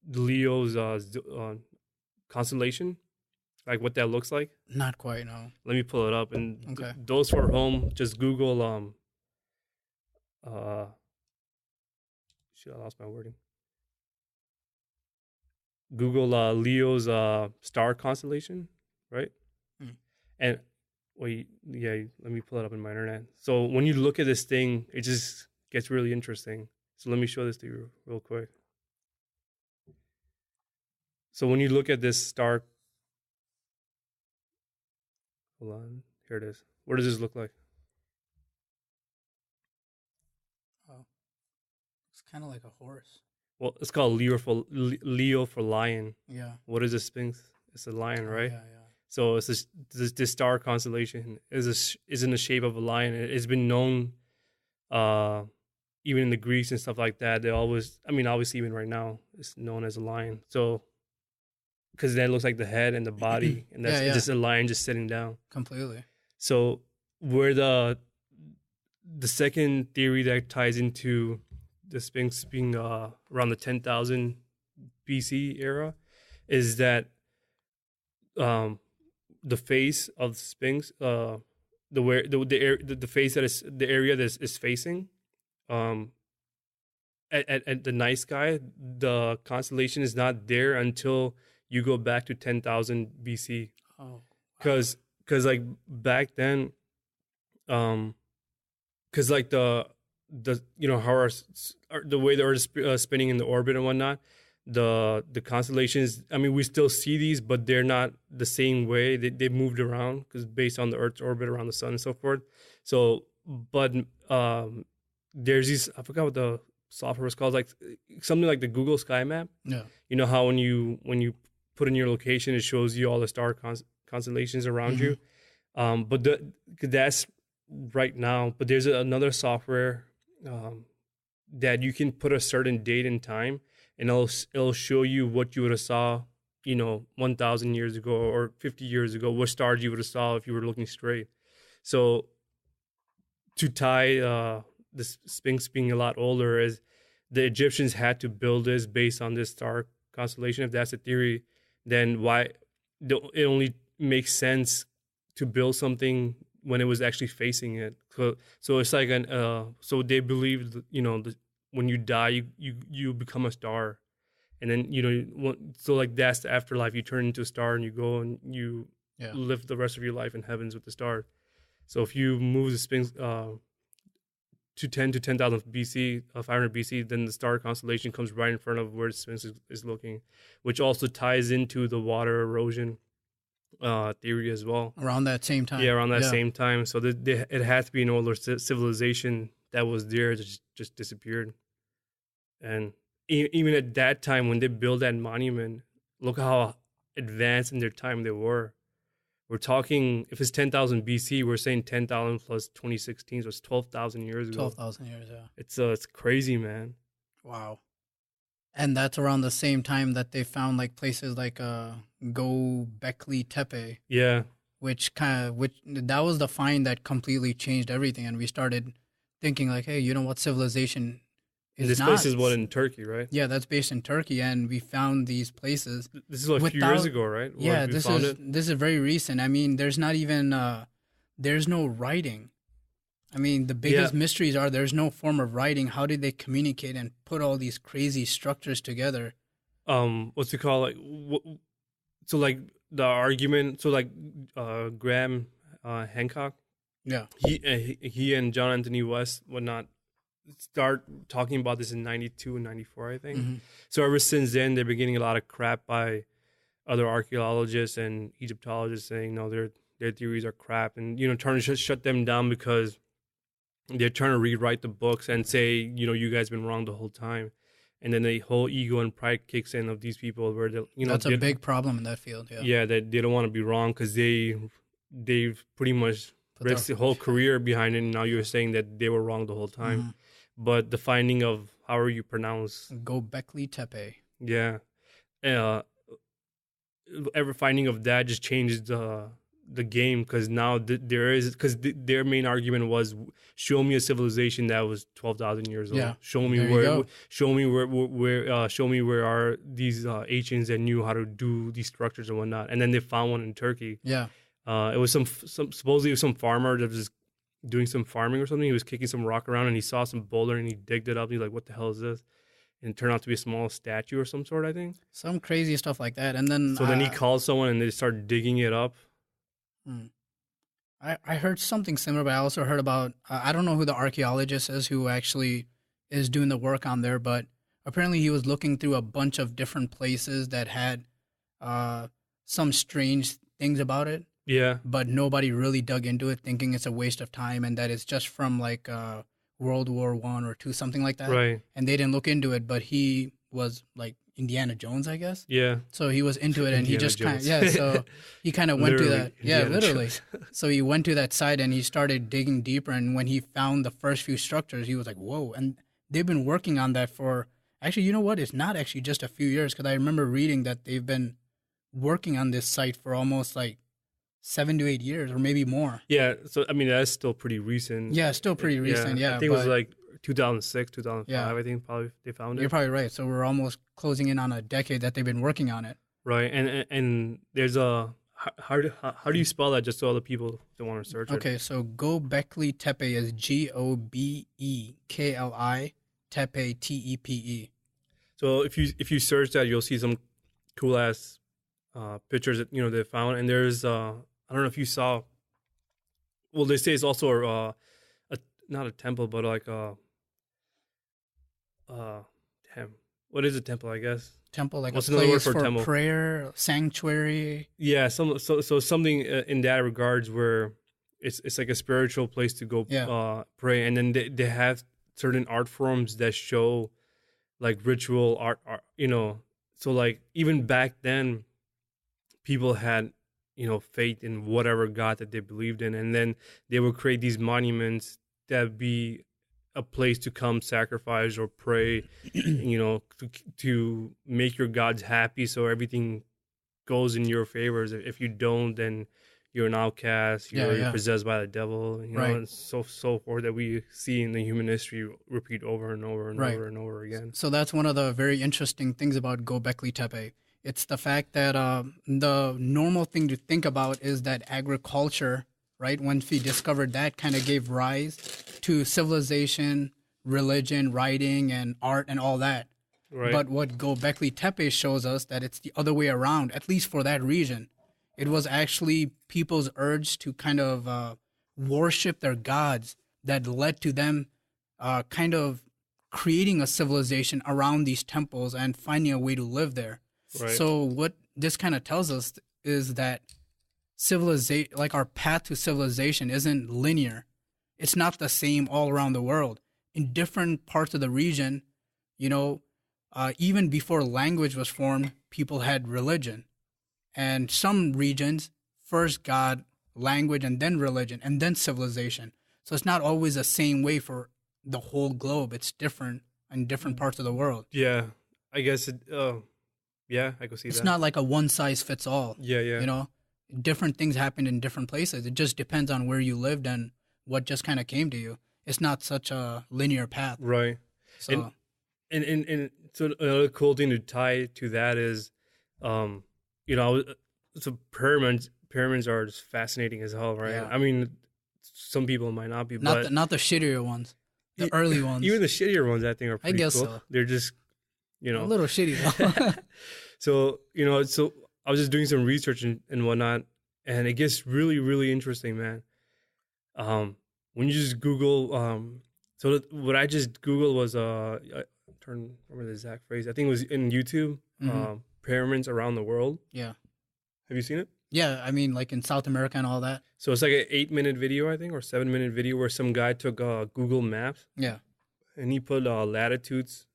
Leo's constellation? Like what that looks like? Not quite, no. Let me pull it up. And okay. Those for home, just Google shit, I lost my wording. Google Leo's star constellation, right? And wait, yeah, let me pull it up in my internet. So when you look at this thing, it just gets really interesting. So let me show this to you real quick. So when you look at this star, hold on, here it is. What does this look like? Oh, it's kind of like a horse. Well, it's called Leo for lion. Yeah. What is a Sphinx? It's a lion, right? Yeah. So it's this star constellation is in the shape of a lion. It's been known, even in the Greeks and stuff like that. They always, I mean, obviously even right now, it's known as a lion. So, because that looks like the head and the body, and that's just a lion just sitting down. Completely. So where the second theory that ties into the Sphinx being around the 10,000 BC era is that the face of the Sphinx, the face that is the area that is facing, at the night sky, the constellation is not there until you go back to 10,000 BC. Oh, because like back then, because like the how the way the Earth is spinning in the orbit and whatnot. The constellations. I mean, we still see these, but they're not the same way. They moved around because based on the Earth's orbit around the sun and so forth. So, but there's these. I forgot what the software was called. Like something like the Google Sky Map. Yeah. You know how when you put in your location, it shows you all the star constellations around you. But that's right now. But there's another software that you can put a certain date and time, and it'll show you what you would have saw, 1,000 years ago or 50 years ago, what stars you would have saw if you were looking straight. So to tie the Sphinx being a lot older, is the Egyptians had to build this based on this star constellation. If that's the theory, then why it only makes sense to build something when it was actually facing it. So it's like so they believe when you die you become a star, and then so like that's the afterlife. You turn into a star and you go and you live the rest of your life in heavens with the stars. So if you move the Sphinx to 10,000 BC, 500 BC, then the star constellation comes right in front of where the Sphinx is looking, which also ties into the water erosion theory as well. Around that same time. Yeah, around that same time. So it has to be an older civilization that was there that just disappeared. And even at that time, when they built that monument, look how advanced in their time they were. We're talking, if it's 10,000 BC, we're saying 10,000 plus 2016, so it's 12,000 years ago. 12,000 years, yeah. It's crazy, man. Wow. And that's around the same time that they found like places like Gobekli Tepe. Yeah. Which that was the find that completely changed everything, and we started thinking like, hey, you know what civilization is this place is in Turkey, right? Yeah, that's based in Turkey, and we found these places. This is like a few years ago, right? Yeah, this is very recent. I mean, there's not even there's no writing. I mean, the biggest mysteries are there's no form of writing. How did they communicate and put all these crazy structures together? What's it called? Like, so like the argument. So like Graham Hancock. Yeah. He and John Anthony West whatnot start talking about this in 92 and 94, I think. Mm-hmm. So ever since then, they've been getting a lot of crap by other archaeologists and Egyptologists saying, no, their theories are crap, and trying to shut them down because they're trying to rewrite the books and say, you guys been wrong the whole time. And then the whole ego and pride kicks in of these people where that's a big problem in that field. Yeah, that they don't want to be wrong because they've pretty much risked the whole career behind it. And now you're saying that they were wrong the whole time. Mm-hmm. But the finding of however you pronounce Gobekli Tepe. Yeah. Every finding of that just changes the game, because now their main argument was, show me a civilization that was 12,000 years old. Yeah. Show me where are these ancients that knew how to do these structures and whatnot. And then they found one in Turkey. Yeah. It was supposedly some farmer that was doing some farming or something. He was kicking some rock around and he saw some boulder and he digged it up. And he's like, what the hell is this? And it turned out to be a small statue or some sort, I think. Some crazy stuff like that. And then then he called someone and they started digging it up. I heard something similar, but I also heard about, I don't know who the archaeologist is who actually is doing the work on there, but apparently he was looking through a bunch of different places that had some strange things about it. Yeah. But nobody really dug into it, thinking it's a waste of time and that it's just from like World War I or II, something like that. Right. And they didn't look into it, but he was like Indiana Jones, I guess. Yeah. So he was into it and he just kind of, so he kind of went to that. Yeah, literally. So he went to that site and he started digging deeper. And when he found the first few structures, he was like, whoa. And they've been working on that for, actually, you know what? It's not actually just a few years, because I remember reading that they've been working on this site for almost like 7 to 8 years or maybe more. Yeah. So, I mean, that's still pretty recent. Yeah, still pretty recent. Yeah. I think it was like 2006, 2005, I think probably they found it. You're probably right. So we're almost closing in on a decade that they've been working on it. Right. And there's how do you spell that, just so other people don't want to search it? Okay, so Gobekli Tepe is Gobekli Tepe Tepe. So if you search that, you'll see some cool ass pictures that they found, and there's I don't know if you saw. Well, they say it's also not a temple, but like uh, damn, what is a temple? I guess Temple, like a what's another word place for for temple? prayer, sanctuary. Yeah, so something in that regards where it's like a spiritual place to go Yeah, pray, and then they have certain art forms that show like ritual art, you know. So like even back then, people had faith in whatever god that they believed in, and then they would create these monuments that be a place to come sacrifice or pray, to make your gods happy, so everything goes in your favors. If you don't, then you're an outcast, yeah, you're yeah. possessed by the devil, Right, and so forth, that we see in the human history repeat over and over and right. over and over again. So that's one of the very interesting things about Gobekli Tepe. It's the fact that the normal thing to think about is that agriculture, right? Once we discovered that, kind of gave rise to civilization, religion, writing, and art, and all that. Right. But what Gobekli Tepe shows us that it's the other way around, at least for that region. It was actually people's urge to kind of worship their gods that led to them kind of creating a civilization around these temples and finding a way to live there. Right. So what this kind of tells us is that civilization, like our path to civilization, isn't linear. It's not the same all around the world. In different parts of the region, you know, even before language was formed, people had religion. And some regions, first God, language, and then religion, and then civilization. So it's not always the same way for the whole globe. It's different in different parts of the world. Yeah, I guess it. Yeah, I could see It's that. not like a one size fits all. Yeah, yeah. You know, different things happen in different places. It just depends on where you lived and what just kind of came to you. It's not such a linear path. Right. So, And so another cool thing to tie to that is, um, so pyramids are just fascinating as hell, right? yeah. I mean, some people might not be, Not but not the shittier ones, the early ones. even the shittier ones, I think, are I pretty guess cool. so. They're just, A little shitty though. so so I was just doing some research and whatnot, and it gets really, really interesting, man. When you just Google, what I just Googled was I don't remember the exact phrase. I think it was in YouTube. Mhm. Pyramids around the world. Yeah. Have you seen it? Yeah, I mean, like in South America and all that. So it's like an 8-minute video, I think, or 7-minute video where some guy took Google Maps Yeah. and he put latitudes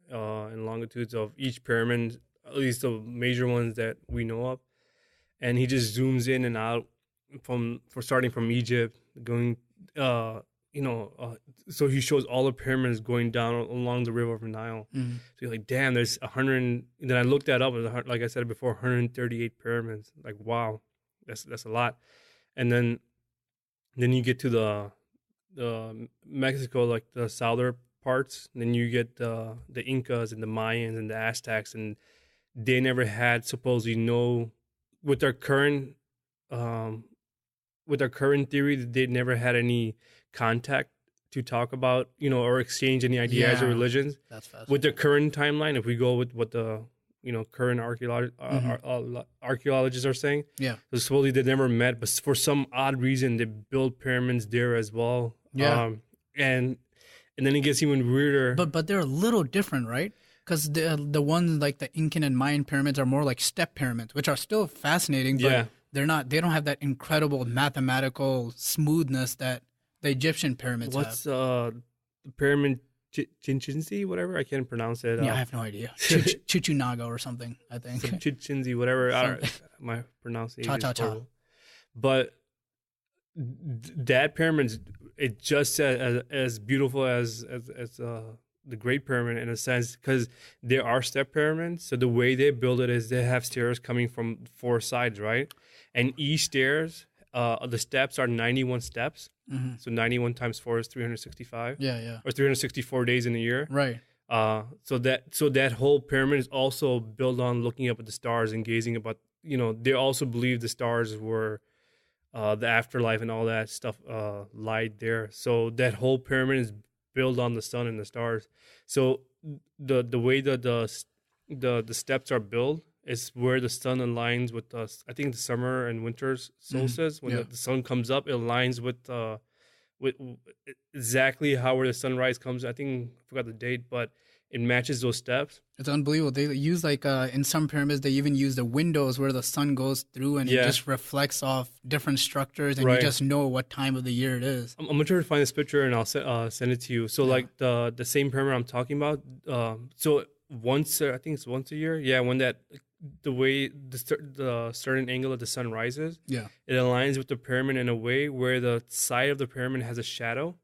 and longitudes of each pyramid, at least the major ones that we know of, and he just zooms in and out starting from Egypt, going, so he shows all the pyramids going down along the river of Nile. Mhm. So you're like, damn, there's 100. And then I looked that up, and like I said before, 138 pyramids. Like, wow, that's a lot. And then you get to the Mexico, like the southern parts. And then you get the Incas and the Mayans and the Aztecs, and they never had supposedly with their current theory, they never had any contact to talk about, or exchange any ideas or Yeah. religions. That's fast. With the current timeline, if we go with what the current archaeologists are saying, Yeah. so supposedly they never met, but for some odd reason they built pyramids there as well. Yeah. And then it gets even weirder. But they're a little different, right? Because the ones like the Incan and Mayan pyramids are more like step pyramids, which are still fascinating, but Yeah. they don't have that incredible mathematical smoothness that the Egyptian pyramids What's have. the pyramid Chinchinzi, whatever, I can't pronounce it. Yeah, I have no idea. Chuchunaga or something, I think. Chinchinzi, whatever. Something. My pronunciation Cha cha is cha. horrible. But that pyramid, it just as beautiful as the Great Pyramid in a sense, because there are step pyramids. So the way they build it is they have stairs coming from 4 sides, right? And each stairs, the steps are 91 steps. Mhm. So 91 times 4 is 365, Yeah, yeah. or 364 days in a year. Right. So that whole pyramid is also built on looking up at the stars and gazing about. They also believe the stars were the afterlife and all that stuff lied there. So that whole pyramid is built on the sun and the stars. So the way that the steps are built is where the sun aligns with I think the summer and winter's solstice. When Yeah. the sun comes up, it aligns with exactly how where the sunrise comes. I think I forgot the date, but it matches those steps. It's unbelievable. They use like in some pyramids, they even use the windows where the sun goes through and it just reflects off different structures, and you just know what time of the year it is. I'm gonna try to find this picture and I'll send it to you. So like the same pyramid I'm talking about. So once I think it's once a year. Yeah, when the way the certain angle that the sun rises, it aligns with the pyramid in a way where the side of the pyramid has a shadow.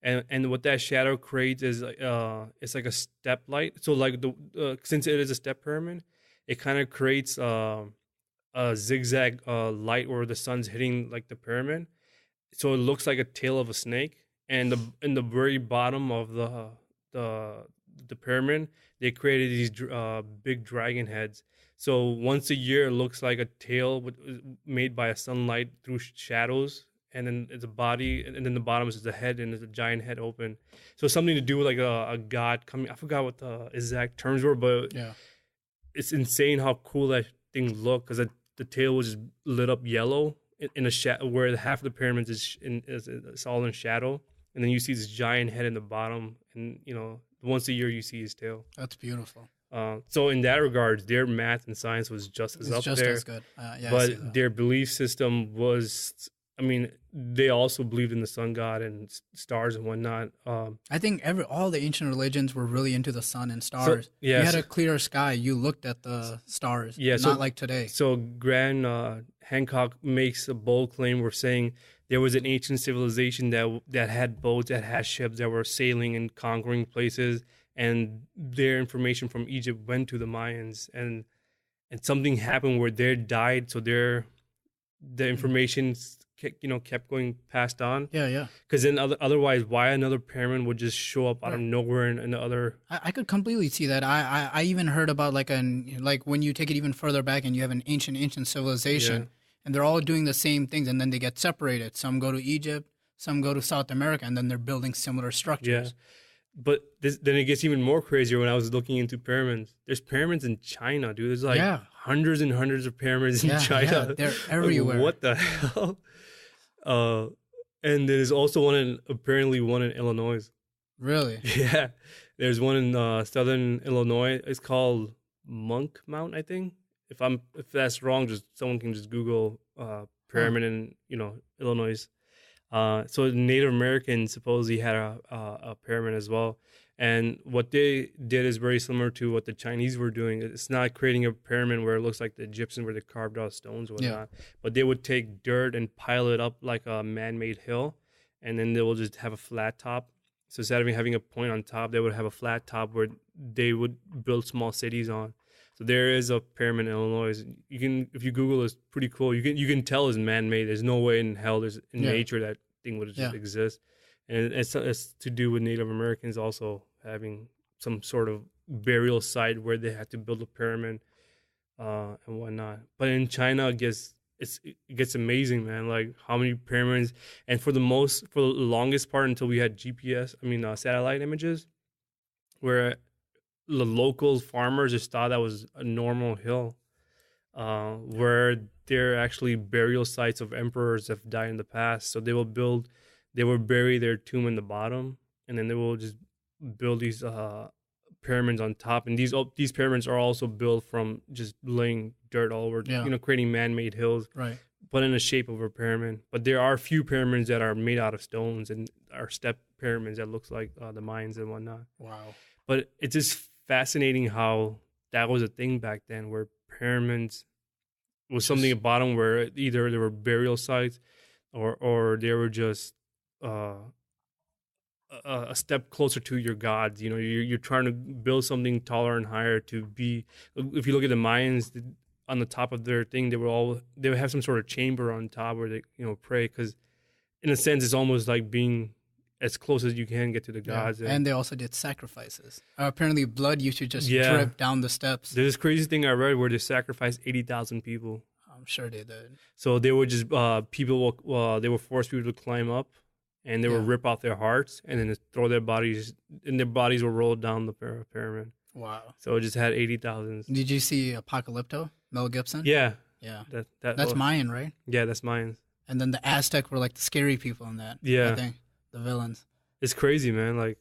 And what that shadow creates is it's like a step light. So like since it is a step pyramid, it kind of creates a zigzag light where the sun's hitting like the pyramid. So it looks like a tail of a snake. And in the very bottom of the pyramid, they created these big dragon heads. So once a year, it looks like a tail made by a sunlight through shadows. And then it's a body, and then the bottom is the head, and there's a giant head open. So something to do with like a god coming. I forgot what the exact terms were, but it's insane how cool that thing looked, because the tail was just lit up yellow in a shadow, where half of the pyramid is all in shadow, and then you see this giant head in the bottom, and once a year you see his tail. That's beautiful. So in that regard, their math and science was just as good. But their belief system was. I mean, they also believed in the sun god and stars and whatnot. I think all the ancient religions were really into the sun and stars. You had a clear sky, you looked at the stars. Not like today. So Grand Hancock makes a bold claim. We're saying there was an ancient civilization that had boats, that had ships, that were sailing and conquering places, and their information from Egypt went to the Mayans, and something happened where they died, so the information kept going passed on. Because then otherwise, why another pyramid would just show up out of nowhere and the other. I could completely see that. I even heard about like when you take it even further back and you have an ancient civilization, and they're all doing the same things, and then they get separated. Some go to Egypt, some go to South America, and then they're building similar structures. But then it gets even more crazier when I was looking into pyramids. There's pyramids in China, dude. There's like hundreds and hundreds of pyramids in China. They're everywhere. Like, what the hell? And there's also one in Illinois. Really? Yeah. There's one in southern Illinois. It's called Monk Mount, I think. If that's wrong, someone can just Google pyramid in Illinois. So Native Americans supposedly had a pyramid as well. And what they did is very similar to what the Chinese were doing. It's not creating a pyramid where it looks like the Egyptians, where they carved out stones or whatnot. But they would take dirt and pile it up like a man-made hill, and then they will just have a flat top. So instead of having a point on top, they would have a flat top where they would build small cities on. So there is a pyramid in Illinois. If you Google, it's pretty cool. You can tell it's man-made. There's no way in hell in nature that thing would just exist. And it's to do with Native Americans also having some sort of burial site where they had to build a pyramid and whatnot. But in China, I guess it gets amazing, man. Like how many pyramids, and for the longest part until we had satellite images, where the local farmers just thought that was a normal hill, where they're actually burial sites of emperors that have died in the past. So they will bury their tomb in the bottom, and then they will just build these pyramids on top. And these pyramids are also built from just laying dirt all over, creating man-made hills, but in the shape of a pyramid. But there are a few pyramids that are made out of stones and are step pyramids that looks like the Mayans and whatnot. Wow. But it's just fascinating how that was a thing back then, where pyramids was something at bottom where either there were burial sites or they were just a step closer to your gods. You're trying to build something taller and higher to be. If you look at the Mayans, on the top of their thing, they would have some sort of chamber on top where they pray, because in a sense it's almost like being as close as you can get to the gods. And they also did sacrifices. Apparently blood used to just drip down the steps. There's this crazy thing I read where they sacrificed 80,000 people. I'm sure they did. So they would just they would force people to climb up, and they would rip out their hearts and then just throw their bodies, and their bodies were rolled down the pyramid. Wow. So it just had 80,000. Did you see Apocalypto, Mel Gibson? Yeah. Yeah. That's Mayan, right? Yeah, that's Mayan. And then the Aztec were like the scary people in that. Yeah. I think the villains. It's crazy, man. Like,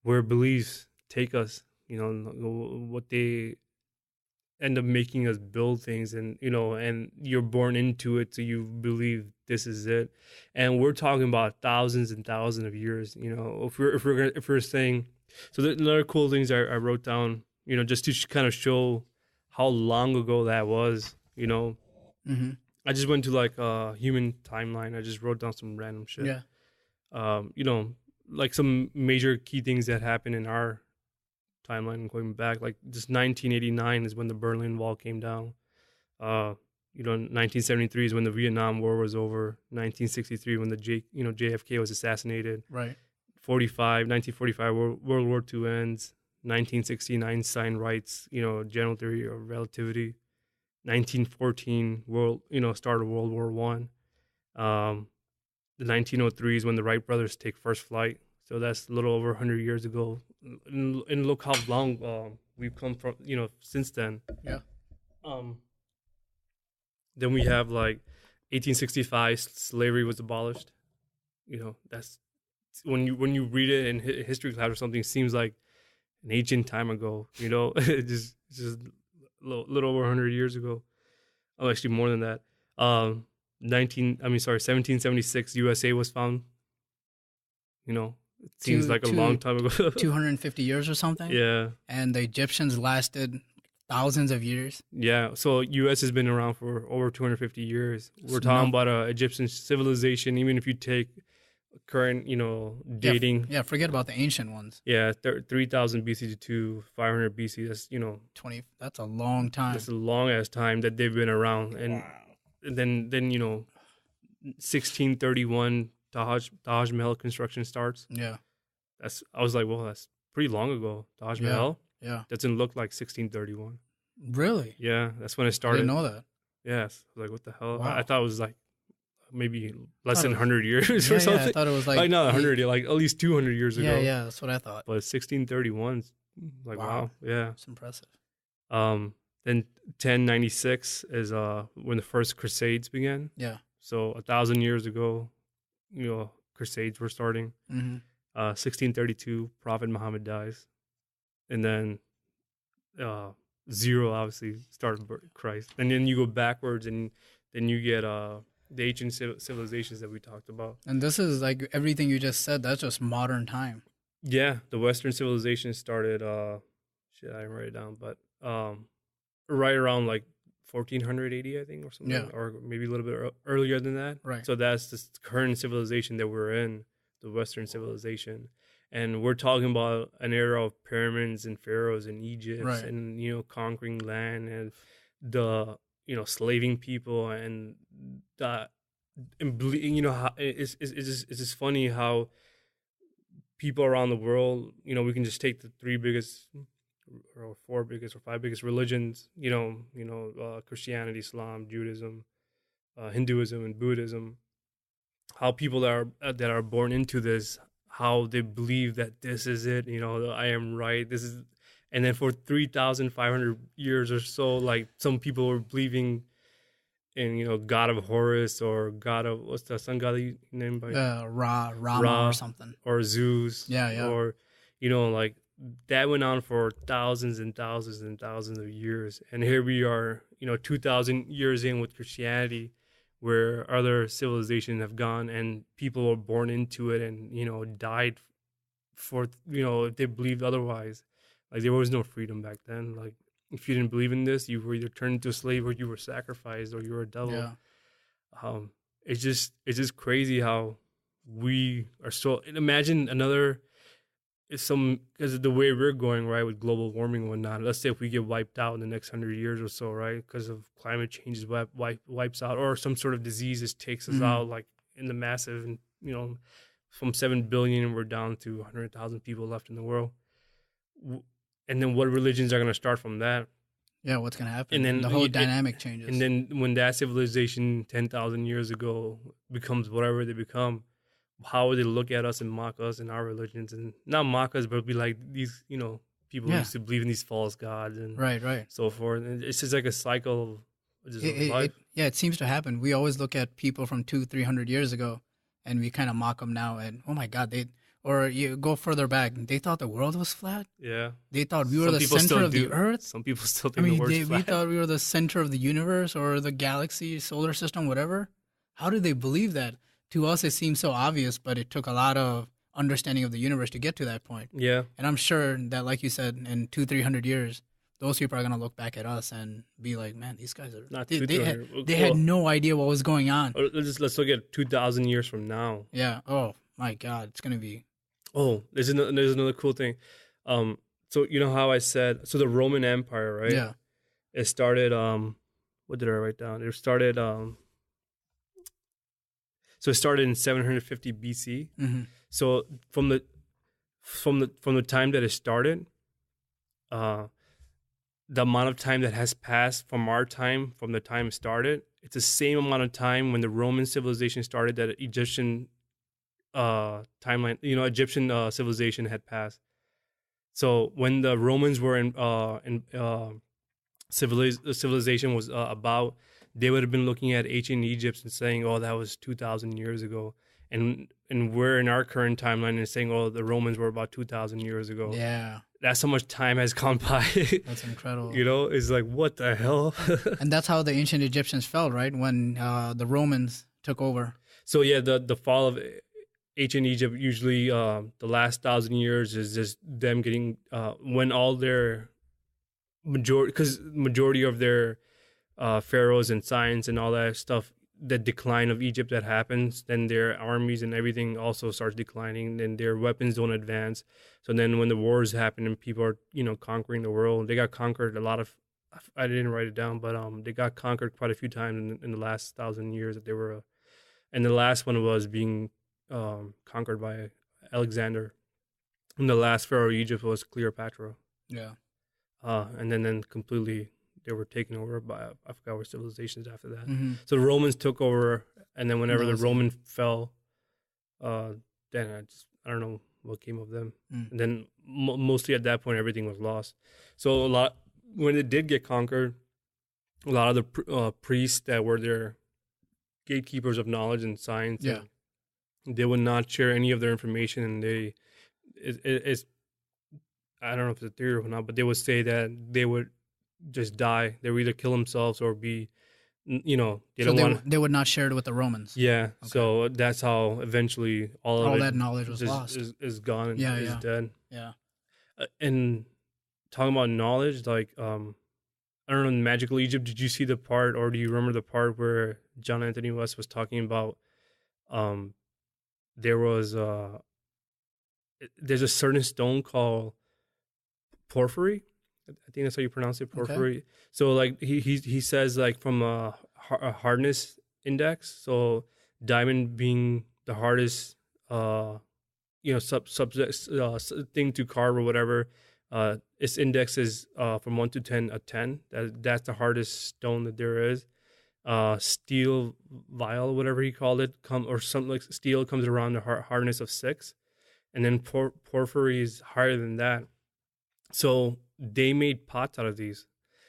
where beliefs take us, what they end up making us build things, and and you're born into it, so you believe this is it. And we're talking about thousands and thousands of years. If we're saying, so another cool things I wrote down, just to kind of show how long ago that was. Mm-hmm. I just went to like a human timeline. I just wrote down some random shit. Yeah. Like some major key things that happened in our timeline going back, like just 1989 is when the Berlin Wall came down. 1973 is when the Vietnam War was over. 1963 when the JFK was assassinated. Right. 1945 World War II ends. 1969 Einstein writes, general theory of relativity. 1914 start of World War One. The 1903 is when the Wright brothers take first flight. So that's a little over 100 years ago. And look how long we've come from, since then. Yeah. Then we have like 1865, slavery was abolished. That's when you read it in history class or something, it seems like an ancient time ago. It's just a little over 100 years ago. Oh, actually more than that. 1776, USA was found. It seems like a long time ago. 250 years or something. Yeah. And the Egyptians lasted thousands of years. Yeah. So US has been around for over 250 years. We're talking about Egyptian civilization. Even if you take current, dating. Yeah. Forget about the ancient ones. Yeah. 3000 BC to 500 BC. That's, 20. That's a long time. That's a long ass time that they've been around. And wow. then 1631 Taj Mahal construction starts. Yeah. I was like, well, that's pretty long ago. Taj Mahal. Yeah. Doesn't look like 1631. Really? Yeah, that's when it started. I didn't know that. Yes. I was like, what the hell? Wow. I thought it was like maybe less than 100 years or something. Yeah, I thought it was like not 100, like at least 200 years ago. Yeah, that's what I thought. But 1631, like wow. Yeah. It's impressive. Then 1096 is when the first Crusades began. Yeah. So 1,000 years ago, Crusades were starting. Mm-hmm. 1632, Prophet Muhammad dies. And then 0 obviously started Christ. And then you go backwards and then you get the ancient civilizations that we talked about. And this is like everything you just said, that's just modern time. Yeah, the Western civilization started, I didn't write it down, but right around like 1480, I think, or something. Yeah. Or maybe a little bit earlier than that. Right. So that's the current civilization that we're in, the Western civilization. And we're talking about an era of pyramids and pharaohs in Egypt, right. and, conquering land and the, slaving people and that, and, how it's just funny how people around the world, we can just take the 3 biggest or 4 biggest or 5 biggest religions, Christianity, Islam, Judaism, Hinduism, and Buddhism. How people that are born into this, how they believe that this is it, I am right. This is, and then for 3,500 years or so, like some people were believing in, God of Horus or God of, what's the sun god named by? Rama or something. Or Zeus. Yeah. Or, like that went on for thousands and thousands and thousands of years. And here we are, 2,000 years in with Christianity, where other civilizations have gone and people were born into it and, died for, if they believed otherwise. Like there was no freedom back then. Like if you didn't believe in this, you were either turned into a slave or you were sacrificed or you were a devil. Yeah. It's just crazy how we are so, imagine another, because of the way we're going, right, with global warming and whatnot. Let's say if we get wiped out in the next 100 years or so, right, because of climate changes wipes out, or some sort of disease takes us out, like in the massive, and from 7 billion, we're down to 100,000 people left in the world. And then what religions are going to start from that? Yeah, what's going to happen? And then the whole dynamic changes. And then when that civilization 10,000 years ago becomes whatever they become, how would they look at us and mock us and our religions, and not mock us, but be like, these, people used to believe in these false gods and right, so forth. And it's just like a cycle of just life. It seems to happen. We always look at people from 200-300 years ago, and we kind of mock them now. And oh my God, Or you go further back, they thought the world was flat. Yeah. They thought we were Some the people center still of the do. earth. Some people still I think the mean, world's we flat. thought we were the center of the universe or the galaxy, solar system, whatever. How did they believe that? To us, it seems so obvious, but it took a lot of understanding of the universe to get to that point. Yeah. And I'm sure that, like you said, in 200-300 years, those people are gonna look back at us and be like, "Man, these guys are Not they had no idea what was going on." Let's look at 2,000 years from now. Yeah. Oh my God, it's gonna be. Oh, there's another cool thing. So you know how I said so the Roman Empire, right? Yeah. It started. What did I write down? It started. So it started in 750 BC. Mm-hmm. So from the time that it started, the amount of time that has passed from our time, from the time it started, it's the same amount of time when the Roman civilization started that Egyptian timeline, Egyptian civilization had passed. So when the Romans were in civilization was about, they would have been looking at ancient Egypt and saying, "Oh, that was 2,000 years ago," and we're in our current timeline and saying, "Oh, the Romans were about 2,000 years ago." Yeah. That's how much time has gone by. That's incredible. It's like, what the hell? And that's how the ancient Egyptians felt, right? When the Romans took over. So yeah, the fall of ancient Egypt, usually the last 1,000 years is just them getting when all their majority of their pharaohs and science and all that stuff, the decline of Egypt that happens, then their armies and everything also starts declining, then their weapons don't advance. So then when the wars happen and people are, conquering the world, they got conquered a lot of, I didn't write it down, but they got conquered quite a few times in the last 1,000 years that they were, and the last one was being conquered by Alexander. And the last pharaoh of Egypt was Cleopatra. Yeah. And then completely they were taken over by, I forgot what civilizations after that. Mm-hmm. So the Romans took over, and then whenever the Roman fell, then I don't know what came of them. Mm. And then mostly at that point, everything was lost. So when it did get conquered, a lot of the priests that were their gatekeepers of knowledge and science, yeah, they would not share any of their information, and it's I don't know if it's a theory or not, but they would say that they would just die. They would either kill themselves or be, they would not share it with the Romans. Yeah. Okay. So that's how eventually all of that knowledge was lost. Is gone and is dead. Yeah. And talking about knowledge, like, I don't know, in Magical Egypt, did you see the part, or do you remember the part where John Anthony West was talking about, there was, there's a certain stone called porphyry. I think that's how you pronounce it, porphyry. Okay. So like he says, like, from a hardness index. So diamond being the hardest, subject thing to carve or whatever. Its index is from 1 to 10 a 10. That's the hardest stone that there is. Steel vial, whatever he called it, or something like steel comes around the hardness of 6, and then porphyry is higher than that. So they made pots out of these.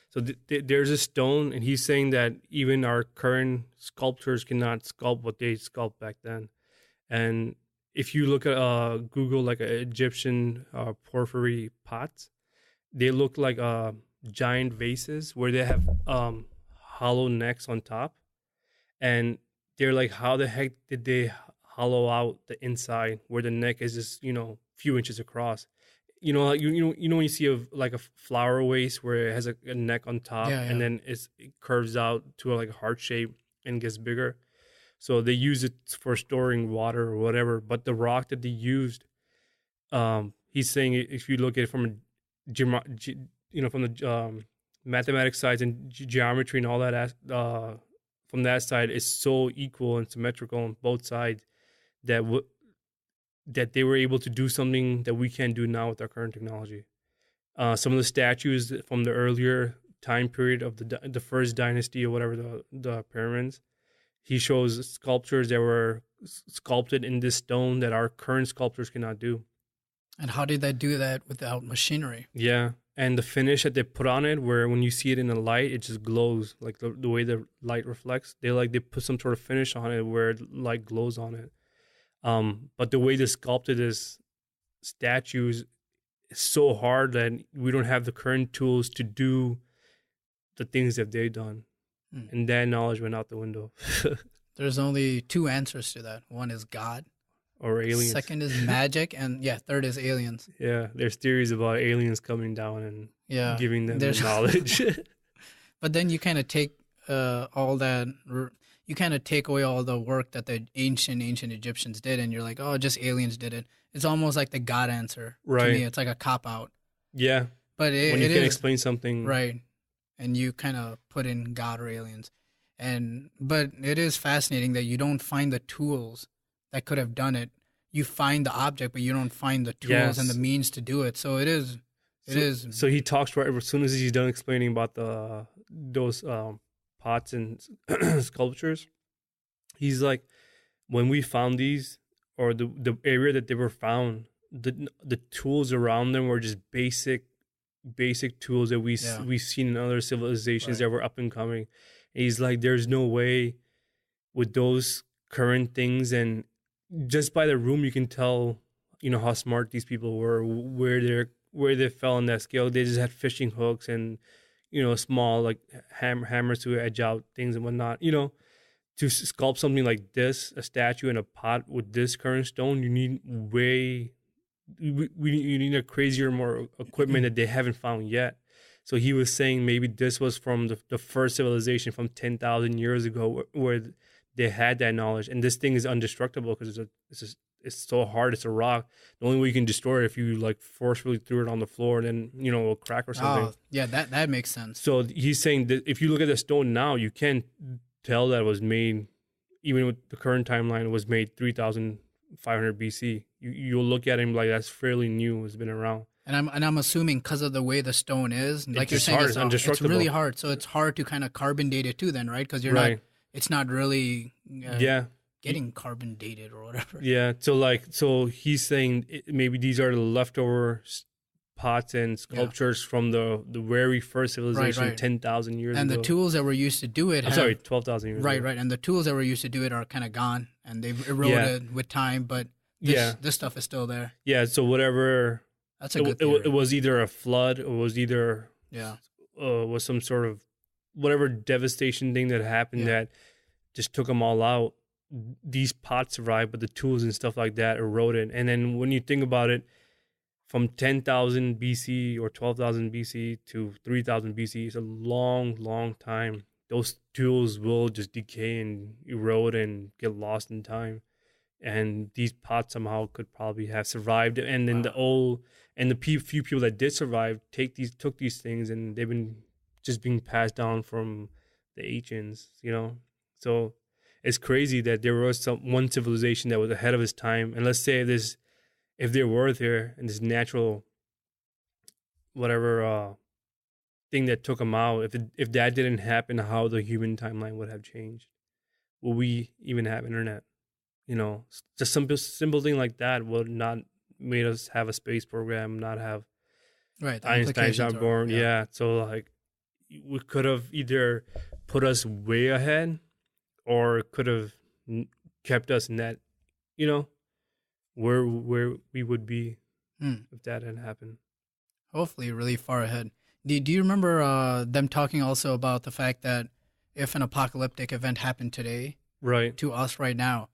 So there's a stone, and he's saying that even our current sculptors cannot sculpt what they sculpt back then. And if you look at Google, like, Egyptian porphyry pots, they look like giant vases where they have hollow necks on top, and they're like, how the heck did they hollow out the inside where the neck is just few inches across? You know when you see a flower vase where it has a neck on top, and then it curves out to a heart shape and gets bigger. So they use it for storing water or whatever. But the rock that they used, he's saying, if you look at it from from the mathematics side and geometry and all that, from that side, it's so equal and symmetrical on both sides that they were able to do something that we can't do now with our current technology. Some of the statues from the earlier time period of the first dynasty or whatever, the pyramids, he shows sculptures that were sculpted in this stone that our current sculptors cannot do. And how did they do that without machinery? Yeah, and the finish that they put on it, where when you see it in the light, it just glows, like the way the light reflects. They put some sort of finish on it where it glows on it. But the way they sculpted is statues is so hard that we don't have the current tools to do the things that they've done. And that knowledge went out the window. There's only two answers to that. One is God. Or aliens. Second is magic. And third is aliens. Yeah, there's theories about aliens coming down and giving them the knowledge. But then you kind of take all that, you kind of take away all the work that the ancient Egyptians did, and you're like, oh, just aliens did it. It's almost like the God answer to me. It's like a cop-out. Yeah. But when you can't explain something. Right. And you kind of put in God or aliens. But it is fascinating that you don't find the tools that could have done it. You find the object, but you don't find the tools and the means to do it. So it is. So he talks right as soon as he's done explaining about those pots and sculptures. He's like, when we found these, or the area that they were found, the tools around them were just basic tools that we've seen in other civilizations that were up and coming. And he's like, there's no way with those current things, and just by the room you can tell, how smart these people were, where they fell on that scale. They just had fishing hooks and small like hammers to edge out things and whatnot. To sculpt something like this, a statue in a pot with this current stone, you need you need a crazier, more equipment that they haven't found yet. So he was saying maybe this was from the first civilization from 10,000 years ago where they had that knowledge. And this thing is indestructible because it's so hard. It's a rock. The only way you can destroy it if you like forcefully threw it on the floor and then, it'll crack or something. Oh, yeah, that makes sense. So he's saying that if you look at the stone now, you can't tell that it was made, even with the current timeline, it was made 3,500 BC. You'll look at him like that's fairly new. It's been around. And I'm assuming because of the way the stone is, like you're saying, it's really hard. So it's hard to kind of carbon date it too, then, right? Because it's not really getting carbon dated or whatever. Yeah. So he's saying maybe these are the leftover pots and sculptures from the very first civilization 10,000 years ago. And the tools that were used to do it 12,000 years ago. Right. And the tools that were used to do it are kind of gone and they've eroded with time, but this stuff is still there. Yeah. So whatever. That's a good theory. It was either a flood or was either was some sort of whatever devastation thing that happened that just took them all out. These pots survived, but the tools and stuff like that eroded. And then when you think about it, from 10,000 BC or 12,000 BC to 3,000 BC, it's a long, long time. Those tools will just decay and erode and get lost in time. And these pots somehow could probably have survived. And then the few people that did survive took these things, and they've been just being passed down from the ancients, So it's crazy that there was one civilization that was ahead of its time. And let's say if they were there and this natural whatever thing that took them out, if that didn't happen, how the human timeline would have changed. Will we even have internet? Just simple thing like that would not made us have a space program, not have Einstein's not born. So like we could have either put us way ahead or could have kept us in that, where we would be if that hadn't happened. Hopefully really far ahead. Do you remember them talking also about the fact that if an apocalyptic event happened today, to us right now,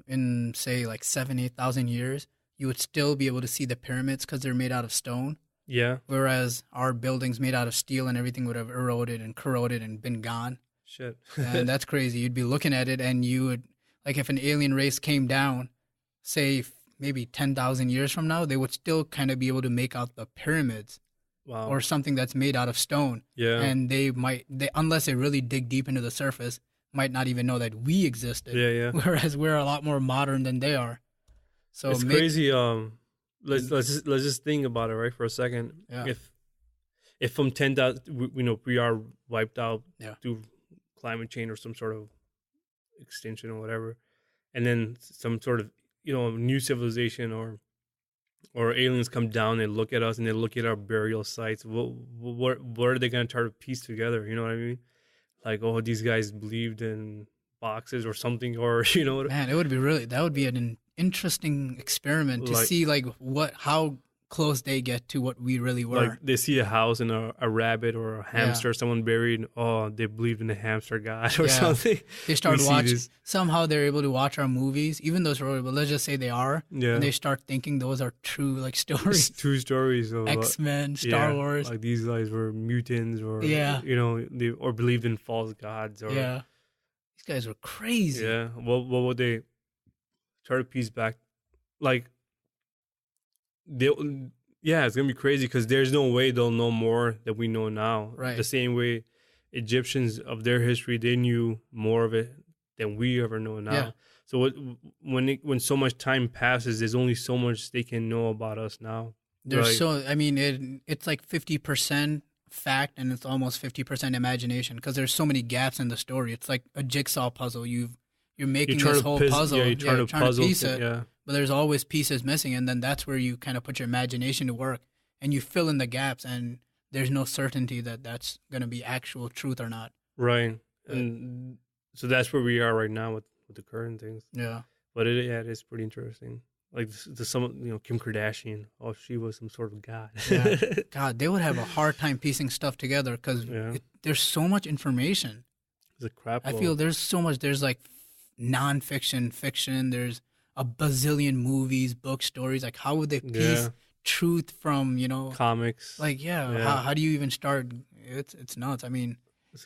in say like 8,000 years, you would still be able to see the pyramids because they're made out of stone. Yeah. Whereas our buildings made out of steel and everything would have eroded and corroded and been gone. Shit. And that's crazy. You'd be looking at it and you would, like if an alien race came down, say maybe 10,000 years from now, they would still kind of be able to make out the pyramids. Wow. Or something that's made out of stone. Yeah. And they unless they really dig deep into the surface, might not even know that we existed. Yeah. Whereas we're a lot more modern than they are. So it's crazy. Let's just think about it for a second. Yeah. If from 10,000, we are wiped out through climate change or some sort of extinction or whatever, and then some sort of new civilization or aliens come down and look at us and they look at our burial sites. What are they going to try to piece together? You know what I mean? Like, these guys believed in boxes or something, or Man, that would be an interesting experiment to Like see like how close they get to what we really were. like they see a house and a rabbit or a Yeah. hamster, someone buried. Oh, they believe in the hamster god or Yeah. something. They start We see watching. this. Somehow they're able to watch our movies, even those are. But let's just say they are, Yeah, and they start thinking those are true like it's stories. two stories of X-Men, Star yeah, Wars. like these guys were mutants or Yeah. they or believed in false gods or Yeah, these guys were crazy. yeah. What would they try to piece back? Like they yeah, it's gonna be crazy because there's no way they'll know more than we know now. Right. The same way Egyptians of their history, they knew more of it than we ever know now. Yeah. So when so much time passes, there's only so much they can know about us now. There's Like, I mean, it's like 50% fact and it's almost 50% imagination because there's so many gaps in the story. It's like a jigsaw puzzle. You're making this whole puzzle. Yeah, you're trying to puzzle piece it, yeah. but there's always pieces missing, and then that's where you kind of put your imagination to work and you fill in the gaps, and there's no certainty that that's going to be actual truth or not. Right. And so that's where we are right now with the current things. Yeah. But it is pretty interesting. Like some Kim Kardashian, oh, she was some sort of god. Yeah. God, they would have a hard time piecing stuff together because Yeah. there's so much information. It's a crap I load. feel there's so much. There's like nonfiction, fiction. There's a bazillion movies, book stories. Like, how would they piece Yeah. truth from Comics. like Yeah. How do you even start? It's nuts. I mean,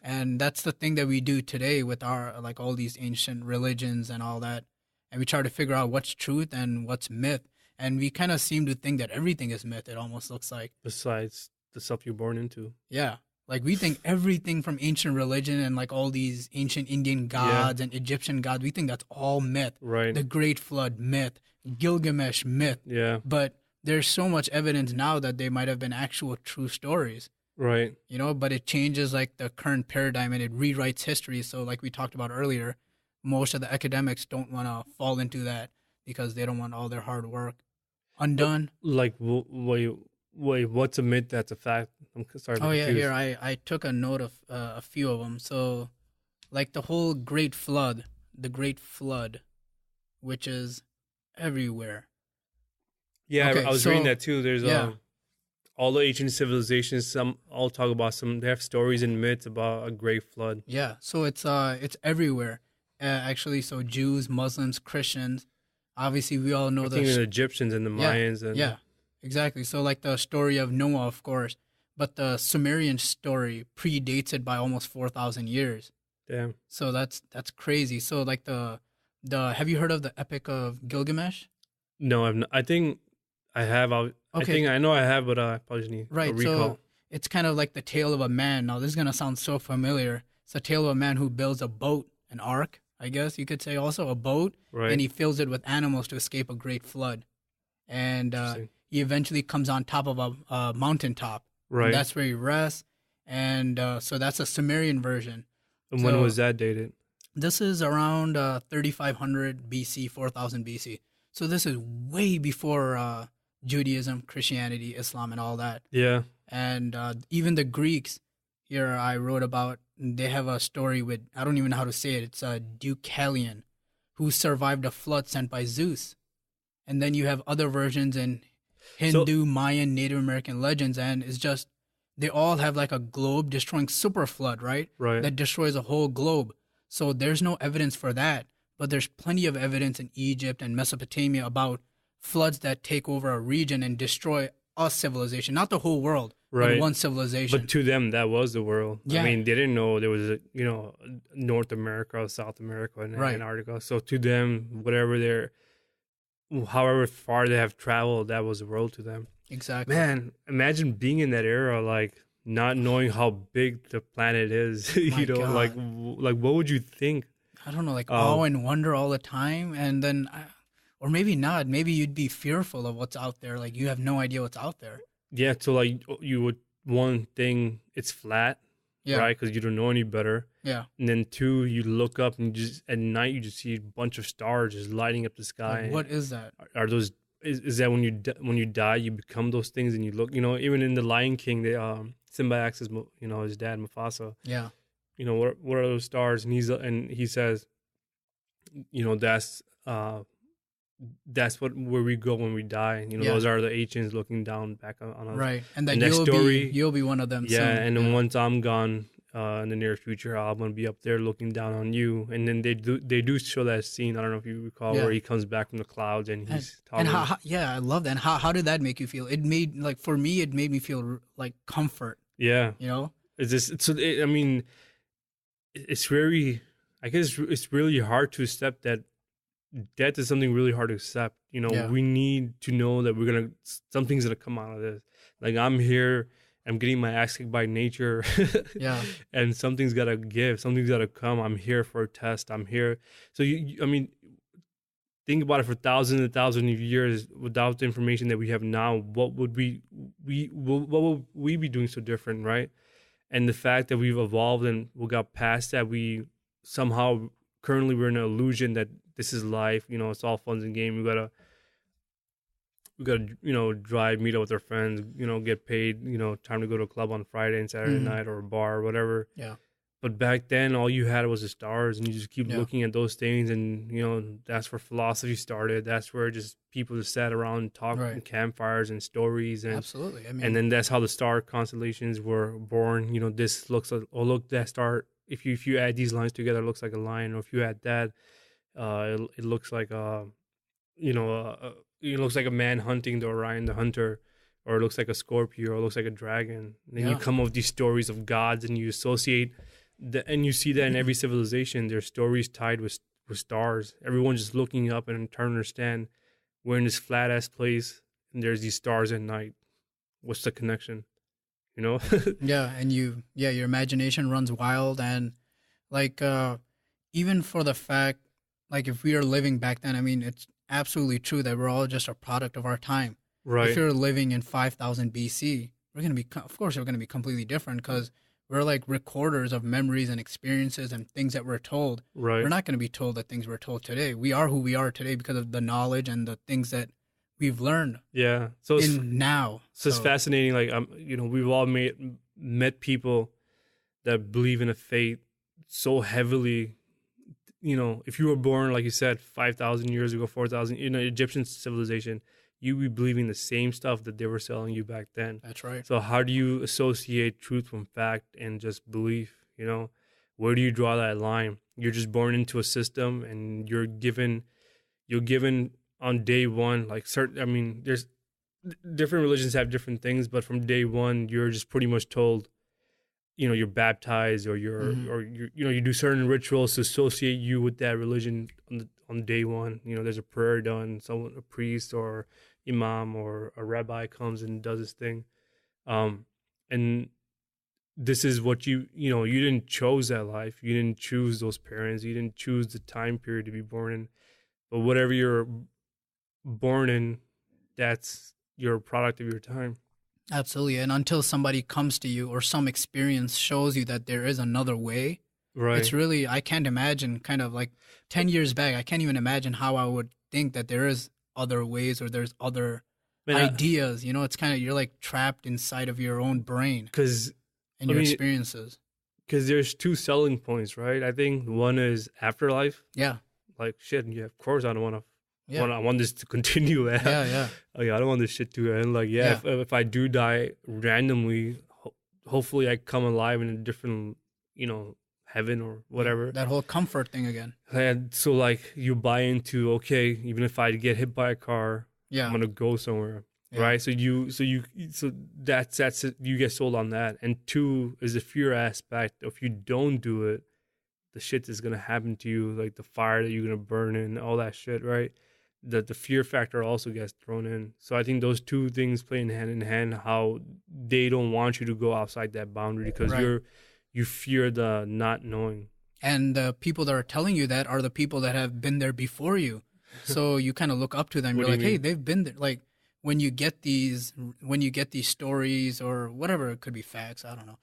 and that's the thing that we do today with our like all these ancient religions and all that, and we try to figure out what's truth and what's myth, and we kind of seem to think that everything is myth. It almost looks like. Besides the stuff you're born into. Yeah. Like we think everything from ancient religion and like all these ancient Indian gods and Egyptian gods, we think that's all myth. Right. The Great Flood myth, Gilgamesh myth. Yeah. But there's so much evidence now that they might have been actual true stories, Right. but it changes like the current paradigm and it rewrites history. So like we talked about earlier, most of the academics don't want to fall into that because they don't want all their hard work undone. Like, wait, what's a myth that's a fact? I'm sorry. Oh yeah, here I took a note of a few of them. So, like the whole the Great Flood, which is everywhere. Yeah, Okay, I was reading so- that too. There's yeah. all the ancient civilizations. Some all talk about they have stories and myths about a great flood. Yeah, so it's everywhere. Actually, so Jews, Muslims, Christians. Obviously, we all know I think the the Egyptians and the Mayans and yeah, exactly. So like the story of Noah, of course, but the Sumerian story predates it by almost 4,000 years. damn. So that's crazy. So like the have you heard of the Epic of Gilgamesh? No, I've not, I think I have. I Okay. think I know I have, but I probably just need a Right. recall. So it's kind of like the tale of a man. Now this is gonna sound so familiar. It's a tale of a man who builds a boat, an ark, I guess you could say, also a boat, Right. and he fills it with animals to escape a great flood. And Interesting. he eventually comes on top of a mountaintop. Right. And that's where he rests. And so that's a Sumerian version. And when so- was that dated? This is around 3,500 BC, 4,000 BC. So this is way before Judaism, Christianity, Islam, and all that. Yeah. And even the Greeks, here I wrote about, they have a story with, I don't even know how to say it. It's Deucalion, who survived a flood sent by Zeus. And then you have other versions in Hindu, Mayan, Native American legends, and it's just, they all have like a globe destroying super flood, right? Right. That destroys a whole globe. So there's no evidence for that, but there's plenty of evidence in Egypt and Mesopotamia about floods that take over a region and destroy a civilization, not the whole world, Right. but one civilization. But to them, that was the world. Yeah. I mean, they didn't know there was North America, South America, and Right. Antarctica. So to them, however far they have traveled, that was the world to them. Exactly. Man, imagine being in that era, like not knowing how big the planet is. My God. like what would you think? I don't know, like awe and wonder all the time, and then, or maybe not. Maybe you'd be fearful of what's out there. Like you have no idea what's out there. Yeah, so like you would one thing, it's flat, Yeah. right? Because you don't know any better. Yeah. And then two, you look up and just at night you just see a bunch of stars just lighting up the sky. Like, what is that? Are those? Is that when you die you become those things and you look? Even in the Lion King, they Simba asks his his dad Mufasa. Yeah. What are those stars? And he says, that's that's where we go when we die. You know, Yeah. those are the ancients looking down back on us. Right. And that And that story, you'll be one of them yeah. soon. And then Yeah. once I'm gone in the near future, I'm gonna be up there looking down on you. And then they do show that scene. I don't know if you recall Yeah. where he comes back from the clouds and And, he's talking. yeah, I love that. And how did that make you feel? It made, like, for me, it made me feel like comfort, Yeah. you know? It's just so. I mean, it's very. I guess it's really hard to accept that death is something really hard to accept. You know, Yeah. we need to know that something's gonna come out of this. Like, I'm here, I'm getting my ass kicked by nature. Yeah. And something's gotta give, something's gotta come. I'm here for a test. I'm here. So I mean, think about it, for thousands and thousands of years, without the information that we have now, what would what would we be doing so different, right? And the fact that we've evolved and we got past that, we somehow currently we're in an illusion that this is life. You know, it's all fun and game. We gotta drive, meet up with our friends. You know, get paid. You know, time to go to a club on Friday and Saturday night, or a bar or whatever. Yeah. But back then, all you had was the stars, and you just keep Yeah. looking at those things, and you know, that's where philosophy started. That's where just people just sat around and talked, Right. and campfires and stories, and Absolutely. I mean, and then that's how the star constellations were born. You know, this looks like, oh look, that star. If you add these lines together, it looks like a lion. Or if you add that, it looks like it looks like a man hunting the Orion the hunter, or it looks like a Scorpio, or it looks like a dragon. And then you come up with these stories of gods, and you associate and you see that in every civilization. There's stories tied with stars. Everyone's just looking up and trying to understand, we're in this flat ass place, and there's these stars at night. What's the connection? You know? yeah, and your imagination runs wild, and like even for the fact, like, if we are living back then, I mean, it's absolutely true that we're all just a product of our time. Right. If you're living in 5000 BC, of course we're gonna be completely different, because we're like recorders of memories and experiences and things that we're told. Right. We're not going to be told the things we're told today. We are who we are today because of the knowledge and the things that we've learned. Yeah. So it's now. So it's fascinating. Like, you know, we've all met people that believe in a faith so heavily. You know, if you were born, like you said, 5,000 years ago, 4,000, you know, Egyptian civilization, you be believing the same stuff that they were selling you back then. That's right. So how do you associate truth from fact and just belief? You know, where do you draw that line? You're just born into a system, and you're given on day one, like certain. I mean, there's different religions have different things, but from day one, you're just pretty much told, you know, you're baptized, or you do certain rituals to associate you with that religion on day one. You know, there's a prayer done, a priest or imam or a rabbi comes and does his thing, and this is what you didn't choose that life, you didn't choose those parents, you didn't choose the time period to be born in, but whatever you're born in, you're a product of your time. Absolutely. And until somebody comes to you or some experience shows you that there is another way, Right. It's really, I can't imagine, kind of like 10 years back, I can't even imagine how I would think that there is other ways or there's other ideas. You know, it's kind of, you're like trapped inside of your own brain and your experiences. Because there's two selling points, right? I think one is afterlife. Yeah. Like, shit, yeah, of course I don't want to. Yeah. I want this to continue. Yeah. Like, I don't want this shit to end. Like, if I do die randomly, hopefully I come alive in a different, you know, heaven or whatever. That whole comfort thing again. And so, like, you buy into, okay, even if I get hit by a car, I'm gonna go somewhere, right? So that's it. You get sold on that. And two is the fear aspect. If you don't do it, the shit that's gonna happen to you, like the fire that you're gonna burn in, all that shit, right? The fear factor also gets thrown in. So I think those two things play in hand. How they don't want you to go outside that boundary because you fear the not knowing. And the people that are telling you that are the people that have been there before you. So you kind of look up to them. You're like, hey, they've been there. Like when you get these stories or whatever, it could be facts, I don't know,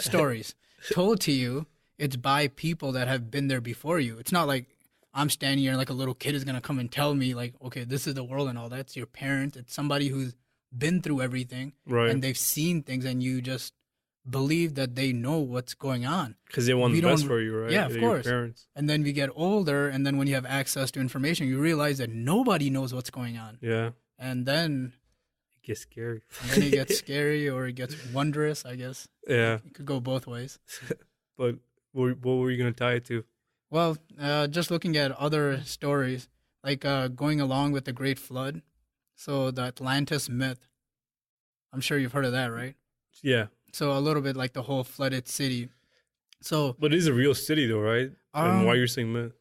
stories told to you, it's by people that have been there before you. It's not like I'm standing here and like a little kid is going to come and tell me like, okay, this is the world and all that. It's your parents. It's somebody who's been through everything. Right. And they've seen things and you just believe that they know what's going on. Because they want We the best don't- for you, right? Yeah, of They're course. Your parents. And then we get older, and then when you have access to information, you realize that nobody knows what's going on. Yeah. And then It gets scary. it gets scary or it gets wondrous, I guess. Yeah. It could go both ways. But what were you going to tie it to? Well, just looking at other stories, like going along with the Great Flood. So the Atlantis myth, I'm sure you've heard of that, right? Yeah. So a little bit like the whole flooded city. So, But it is a real city, though, right? And why you're saying myth?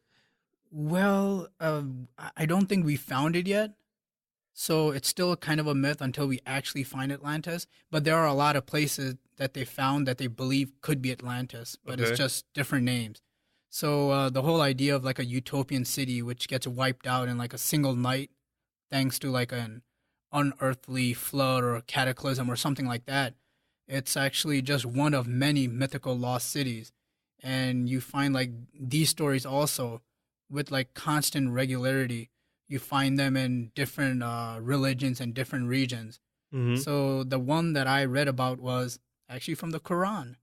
well, I don't think we found it yet. So it's still kind of a myth until we actually find Atlantis. But there are a lot of places that they found that they believe could be Atlantis, but Okay. it's just different names. So the whole idea of like a utopian city which gets wiped out in like a single night, thanks to like an unearthly flood or a cataclysm or something like that, it's actually just one of many mythical lost cities. And you find like these stories also with like constant regularity. You find them in different religions and different regions. Mm-hmm. So the one that I read about was actually from the Quran,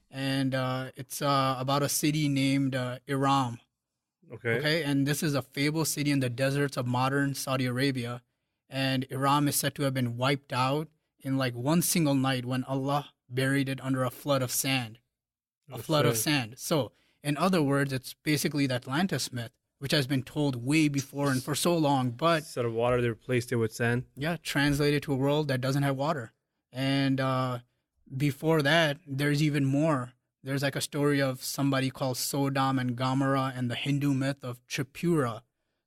and it's about a city named Iram. Okay. Okay, and this is a fabled city in the deserts of modern Saudi Arabia, and Iram is said to have been wiped out in like one single night when Allah buried it under a flood of sand. A flood of sand. So, in other words, it's basically the Atlantis myth, which has been told way before and for so long, but Instead of water, they replaced it with sand. yeah, translated to a world that doesn't have water. And before that, there's even more. There's like a story of somebody called Sodom and Gomorrah and the Hindu myth of Tripura,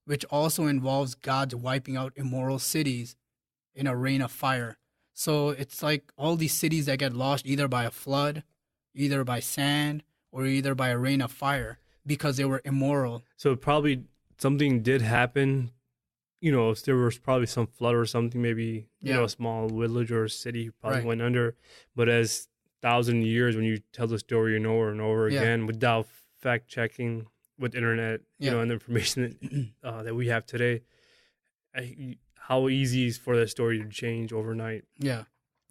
which also involves gods wiping out immoral cities in a rain of fire. So it's like all these cities that get lost either by a flood, either by sand, or either by a rain of fire because they were immoral. So probably something did happen. You know, there was probably some flood or something. Maybe you know, a small village or a city probably Right. went under. But as 1,000 years, when you tell the story over and over Yeah. again, without fact checking with internet, you Yeah. know, and the information that we have today, how easy is for that story to change overnight? Yeah.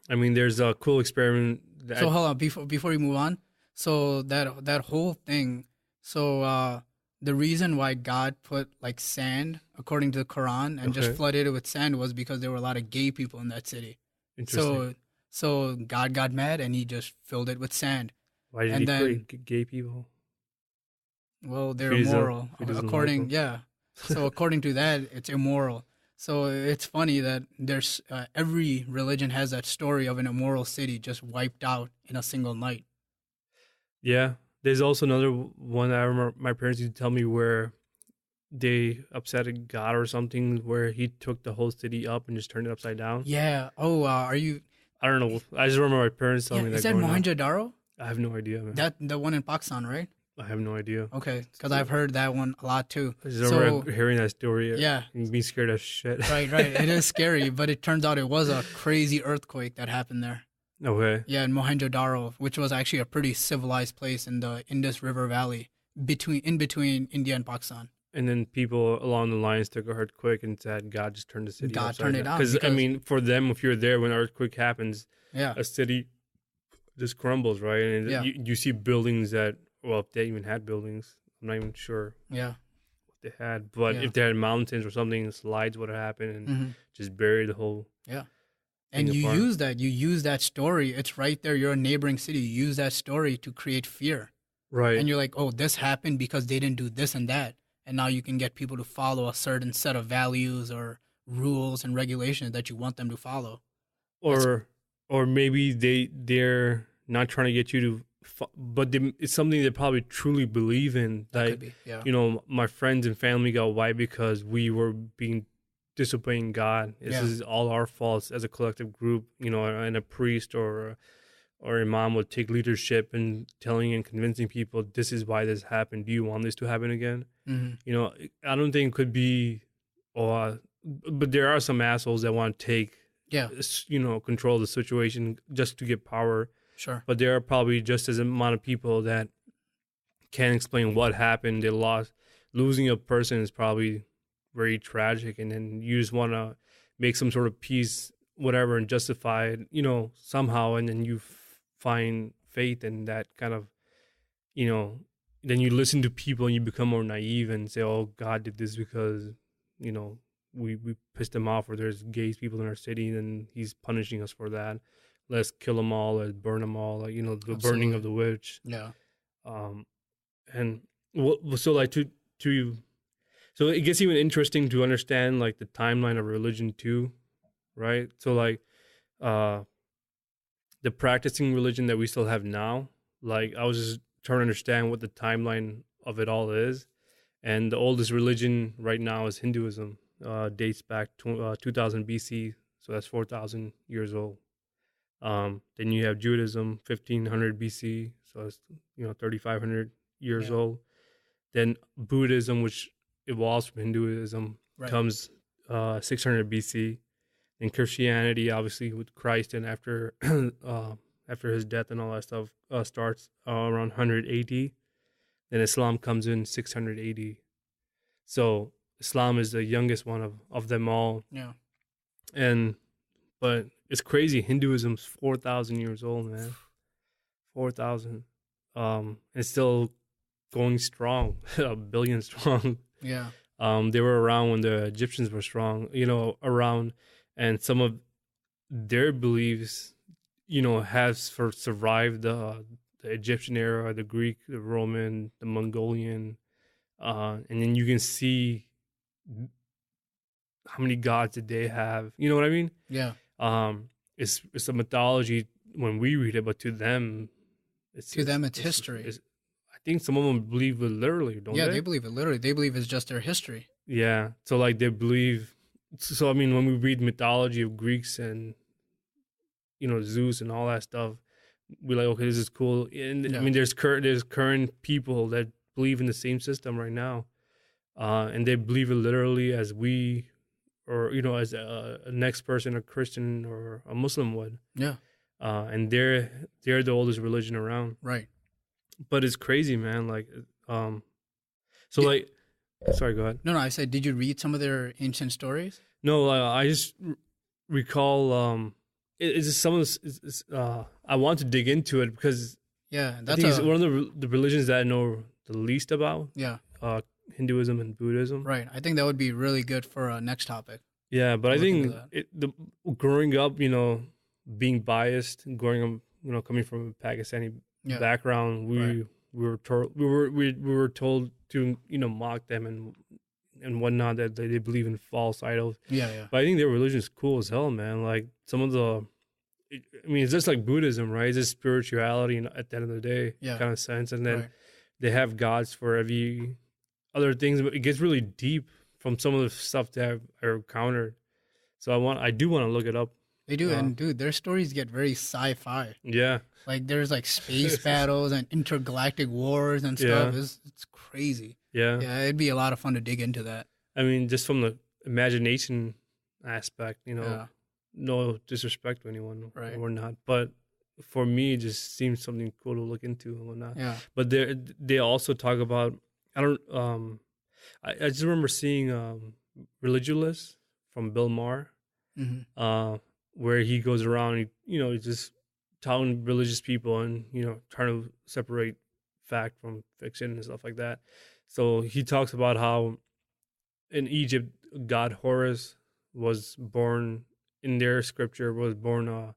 I mean, there's a cool experiment. That So hold on, before we move on. So that whole thing. So the reason why God put like sand, according to the Quran, and just Okay. flooded it with sand was because there were a lot of gay people in that city. Interesting. So God got mad and he just filled it with sand. Why did and he then- create gay people? Well, they're If immoral. he doesn't like According, them. yeah. So according to that, it's immoral. So it's funny that there's every religion has that story of an immoral city just wiped out in a single night. Yeah. There's also another one that I remember my parents used to tell me where they upset a god or something, where he took the whole city up and just turned it upside down. Yeah. Oh, are you? I don't know. I just remember my parents Yeah, telling me is that. that growing up. Mohenjo-daro? I have no idea, man. That the one in Pakistan, right? I have no idea. Okay, because I've heard that one a lot too. I just remember So hearing that story yeah, and being scared as shit. right. It is scary, but it turns out it was a crazy earthquake that happened there. Okay. Yeah, in Mohenjo-daro, which was actually a pretty civilized place in the Indus River Valley, between India and Pakistan. And then people along the lines took a earthquake and said, God just turned the city God upside turned it down. down I because- mean, for them, if you're there when an earthquake happens, Yeah, a city just crumbles, right? And Yeah. you see buildings that, well, if they even had buildings, I'm not even sure yeah. what they had. But Yeah. if they had mountains or something, slides would have happened and hmm just bury the whole And thing you apart. use that story. It's right there. You're a neighboring city. You use that story to create fear. Right. And you're like, oh, this happened because they didn't do this and that. And now you can get people to follow a certain set of values or rules and regulations that you want them to follow. or maybe they're not trying to get you to, but it's something they probably truly believe in. That Like, could be, yeah. you know, my friends and family got wiped because we were being disobeying God. This Yeah. is all our faults as a collective group, you know, and a priest or imam would take leadership and telling and convincing people this is why this happened. Do you want this to happen again? hmm You know, I don't think it could be, but there are some assholes that want to take, Yeah, you know, control the situation just to get power. sure. But there are probably just as amount of people that can't explain what happened. They lost. Losing a person is probably very tragic, and then you just want to make some sort of peace, whatever, and justify it, you know, somehow, and then you find faith, and that kind of, you know, then you listen to people and you become more naive and say, oh, God did this because, you know, we pissed him off, or there's gay people in our city and he's punishing us for that. Let's kill them all, let's burn them all, like, you know, the burning of the witch. Yeah. And so like to so it gets even interesting to understand like the timeline of religion too, right? So like the practicing religion that we still have now, like I was just trying to understand what the timeline of it all is. And the oldest religion right now is Hinduism. Dates back to 2000 BC, so that's 4,000 years old. Then you have Judaism, 1500 BC, so that's, you know, 3,500 years old. Then Buddhism, which evolves from Hinduism, comes 600 BC. And Christianity, obviously, with Christ and after after his death and all that stuff, starts around 100 AD. Then Islam comes in 600 AD. So Islam is the youngest one of them all. Yeah. But it's crazy. Hinduism's 4,000 years old, man. 4,000. It's still going strong, a billion strong. Yeah. They were around when the Egyptians were strong, you know, around, and some of their beliefs, you know, have survived the Egyptian era, the Greek, the Roman, the Mongolian, and then you can see how many gods did they have. You know what I mean? Yeah. It's a mythology when we read it, but to them, it's history. I think some of them believe it literally, don't they? Yeah, they believe it literally. They believe it's just their history. Yeah. So like they believe. So I mean, when we read mythology of Greeks and, you know, Zeus and all that stuff, we're like, okay, this is cool. And I mean, there's current people that believe in the same system right now, and they believe it literally as we, or, you know, as a next person, a Christian or a Muslim would. Yeah. And they're the oldest religion around. Right. But it's crazy, man. Like, sorry, go ahead. No, I said, did you read some of their ancient stories? No, I just recall. It's just some of this. I want to dig into it because that's it's one of the religions that I know the least about. Yeah. Hinduism and Buddhism. Right. I think that would be really good for our next topic. Yeah, but I think growing up, you know, being biased, growing up, you know, coming from a Pakistani background, we were told to, you know, mock them and whatnot, that they believe in false idols. Yeah. But I think their religion is cool as hell, man. Like some of I mean, it's just like Buddhism, right? It's just spirituality at the end of the day, kind of sense. And then they have gods for every other things, but it gets really deep from some of the stuff that I encountered. So I do want to look it up. They do, and dude, their stories get very sci-fi. Yeah. Like there's like space battles and intergalactic wars and stuff. It's crazy. Yeah. Yeah, it'd be a lot of fun to dig into that. I mean, just from the imagination aspect, you know, no disrespect to anyone or not, but for me, it just seems something cool to look into and whatnot. Yeah. But they also talk about, I just remember seeing Religulous from Bill Maher, where he goes around, he's just telling religious people and, trying to separate fact from fiction and stuff like that. So he talks about how in Egypt, God Horus was born, in their scripture, was born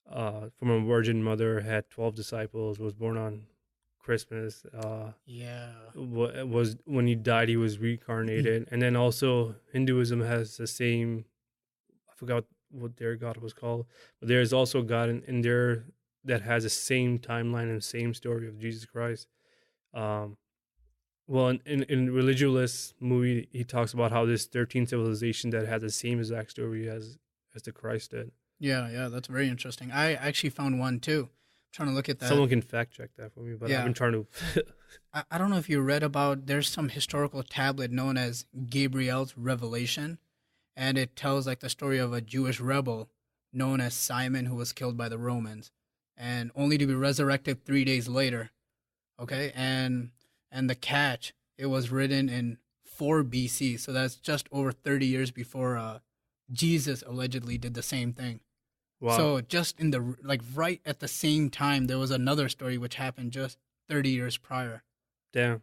from a virgin mother, had 12 disciples, was born on Christmas. Was when he died, he was reincarnated. And then also Hinduism has the same, I forgot what their god was called, but there's also a god in there that has the same timeline and same story of Jesus Christ. Well, in Religulous movie, he talks about how this 13th civilization that had the same exact story as the Christ did. Yeah, that's very interesting. I actually found one too. I'm trying to look at that. Someone can fact check that for me, but I've been trying to. I don't know if you read about, there's some historical tablet known as Gabriel's Revelation, and it tells like the story of a Jewish rebel known as Simon who was killed by the Romans, and only to be resurrected 3 days later. Okay, and the catch, it was written in 4 BC, so that's just over 30 years before Jesus allegedly did the same thing. Wow. So just in the like right at the same time, there was another story which happened just 30 years prior. Damn.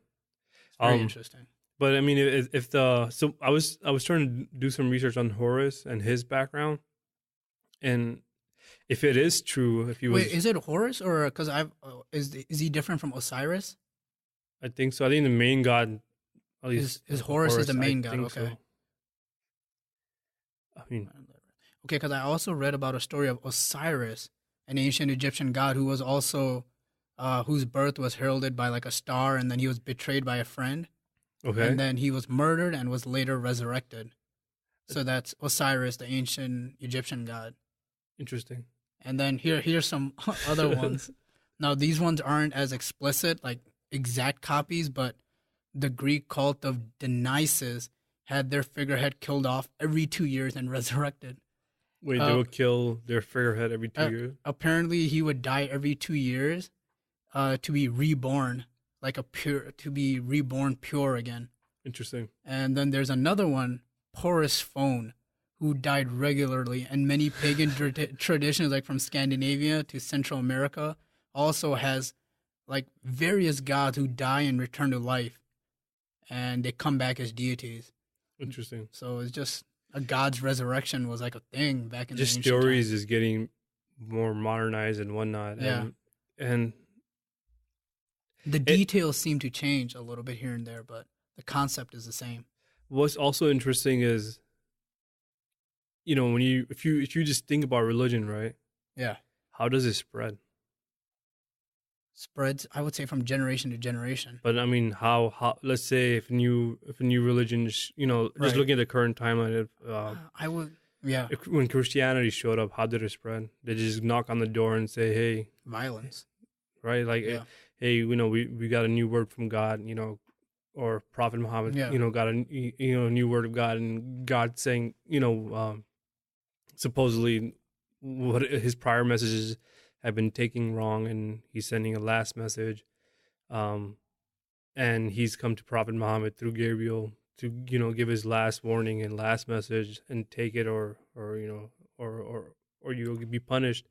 It's very Um, interesting. but I mean, if the so I was trying to do some research on Horus and his background, and if it is true, if he Wait, was, is it Horus or because I've is he different from Osiris? I think so. I think the main god, at least Is Horus is the I main god? think Okay. so. I mean, Okay, because I also read about a story of Osiris, an ancient Egyptian god who was also whose birth was heralded by like a star, and then he was betrayed by a friend, okay, and then he was murdered and was later resurrected. So that's Osiris, the ancient Egyptian god. interesting. And then here's some other ones. Now these ones aren't as explicit, like exact copies, but the Greek cult of Dionysus had their figurehead killed off every 2 years and resurrected. Wait, they will kill their figurehead every 2 years? Apparently, he would die every 2 years, to be reborn, to be reborn pure again. Interesting. And then there's another one, Porus Phone, who died regularly, and many pagan traditions, like from Scandinavia to Central America, also has like various gods who die and return to life, and they come back as deities. Interesting. So it's just a god's resurrection was like a thing back in Just the ancient stories times. is getting more modernized and whatnot. Yeah. And The details seem to change a little bit here and there, but the concept is the same. what's also interesting is, you know, when if you just think about religion, right? Yeah. How does it spread? Spreads, I would say, from generation to generation. But I mean, how let's say if a new religion, you know, just Right. looking at the current timeline of I would, yeah, when Christianity showed up, how did it spread? They just knock on the door and say, "Hey," violence. right? Like, Yeah. "Hey, you know, we got a new word from God," you know, or Prophet Muhammad, Yeah. you know, got a new word of God, and God saying, you know, supposedly what his prior messages have been taking wrong, and he's sending a last message, and he's come to Prophet Muhammad through Gabriel to, you know, give his last warning and last message, and take it or you know, or you'll be punished.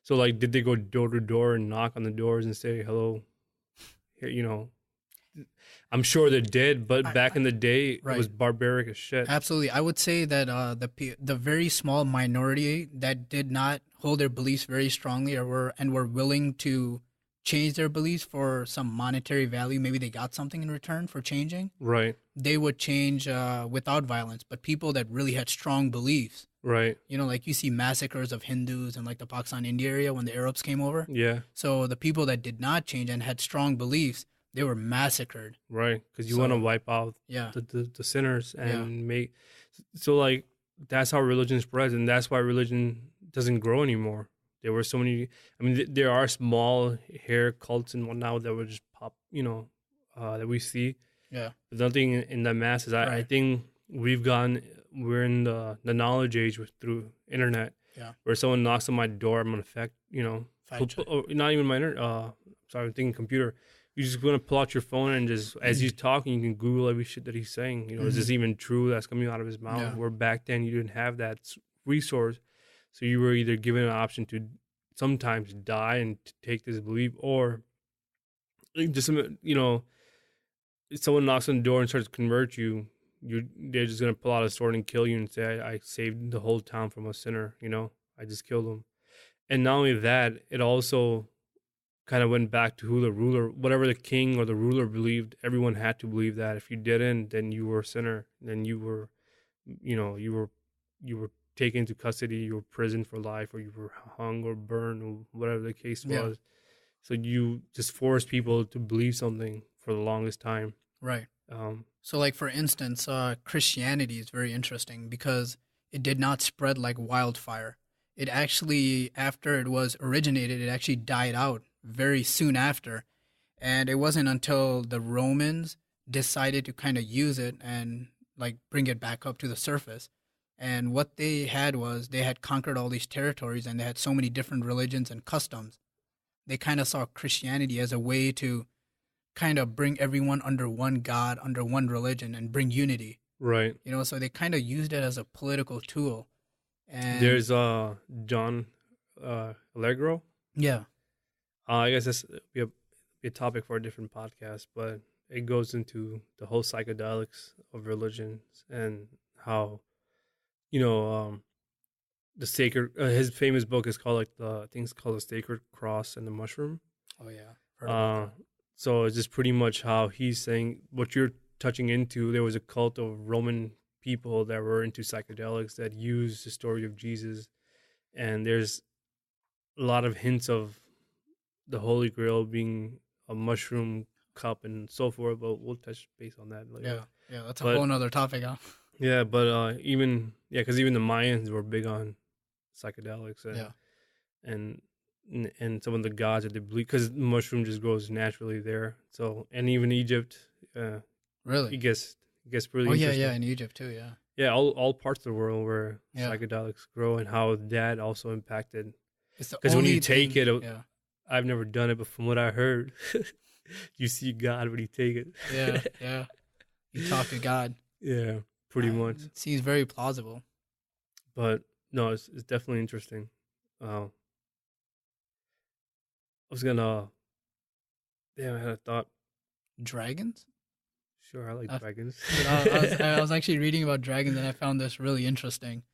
So like, did they go door to door and knock on the doors and say hello? Here, you know, I'm sure they did, but back in the day, it was barbaric as shit. Absolutely. I would say that the very small minority that did not hold their beliefs very strongly or were willing to change their beliefs for some monetary value, maybe they got something in return for changing, Right. they would change without violence. But people that really had strong beliefs, Right. you know, like you see massacres of Hindus in like the Pakistan India area when the Arabs came over. Yeah. So the people that did not change and had strong beliefs, they were massacred. Right. Because you want to wipe out Yeah. the sinners and make. So like, that's how religion spreads, and that's why religion doesn't grow anymore. There were so many. I mean, there are small hair cults and whatnot that would just pop, you know, that we see. Yeah. But nothing in the masses. I think we're in the knowledge age through internet. Yeah. Where someone knocks on my door, I'm gonna not even my internet. Sorry, I'm thinking computer. You're just gonna pull out your phone and just, as he's talking, you can Google every shit that he's saying. You know, is this even true? That's coming out of his mouth. Yeah. Where back then you didn't have that resource, so you were either given an option to sometimes die and take this belief, or just, you know, if someone knocks on the door and starts to convert you, they're just gonna pull out a sword and kill you and say, I saved the whole town from a sinner. You know, I just killed him. And not only that, it also kind of went back to who the ruler, whatever the king or the ruler believed, everyone had to believe that. If you didn't, then you were a sinner. Then you were, you know, you were taken into custody, you were imprisoned for life, or you were hung or burned, or whatever the case was. So you just forced people to believe something for the longest time. Right. So like, for instance, Christianity is very interesting because it did not spread like wildfire. It actually, after it was originated, it actually died out very soon after. And it wasn't until the Romans decided to kind of use it and like bring it back up to the surface. And what they had was they had conquered all these territories and they had so many different religions and customs. They kind of saw Christianity as a way to kind of bring everyone under one God, under one religion, and bring unity. Right. You know, so they kind of used it as a political tool. And there's John Allegro. Yeah. I guess that's be a topic for a different podcast, but it goes into the whole psychedelics of religions and how you know the sacred. His famous book is called like I think it's called the Sacred Cross and the Mushroom. Oh yeah. Heard about that. So it's just pretty much how he's saying what you're touching into. There was a cult of Roman people that were into psychedelics that used the story of Jesus, and there's a lot of hints of the Holy Grail being a mushroom cup and so forth. But we'll touch base on that later. Yeah. That's a whole nother topic, huh? Yeah, but because even the Mayans were big on psychedelics, and some of the gods that they believe, because mushroom just grows naturally there. So, and even Egypt, really, it gets really. Oh interesting. yeah, in Egypt too, yeah. Yeah, all parts of the world where psychedelics grow, and how that also impacted. Because when you take it, I've never done it, but from what I heard, you see God when you take it. Yeah. You talk to God. Yeah, pretty much. It seems very plausible. But no, it's definitely interesting. I was gonna. Damn, I had a thought. Dragons? Sure, I like dragons. I was actually reading about dragons, and I found this really interesting.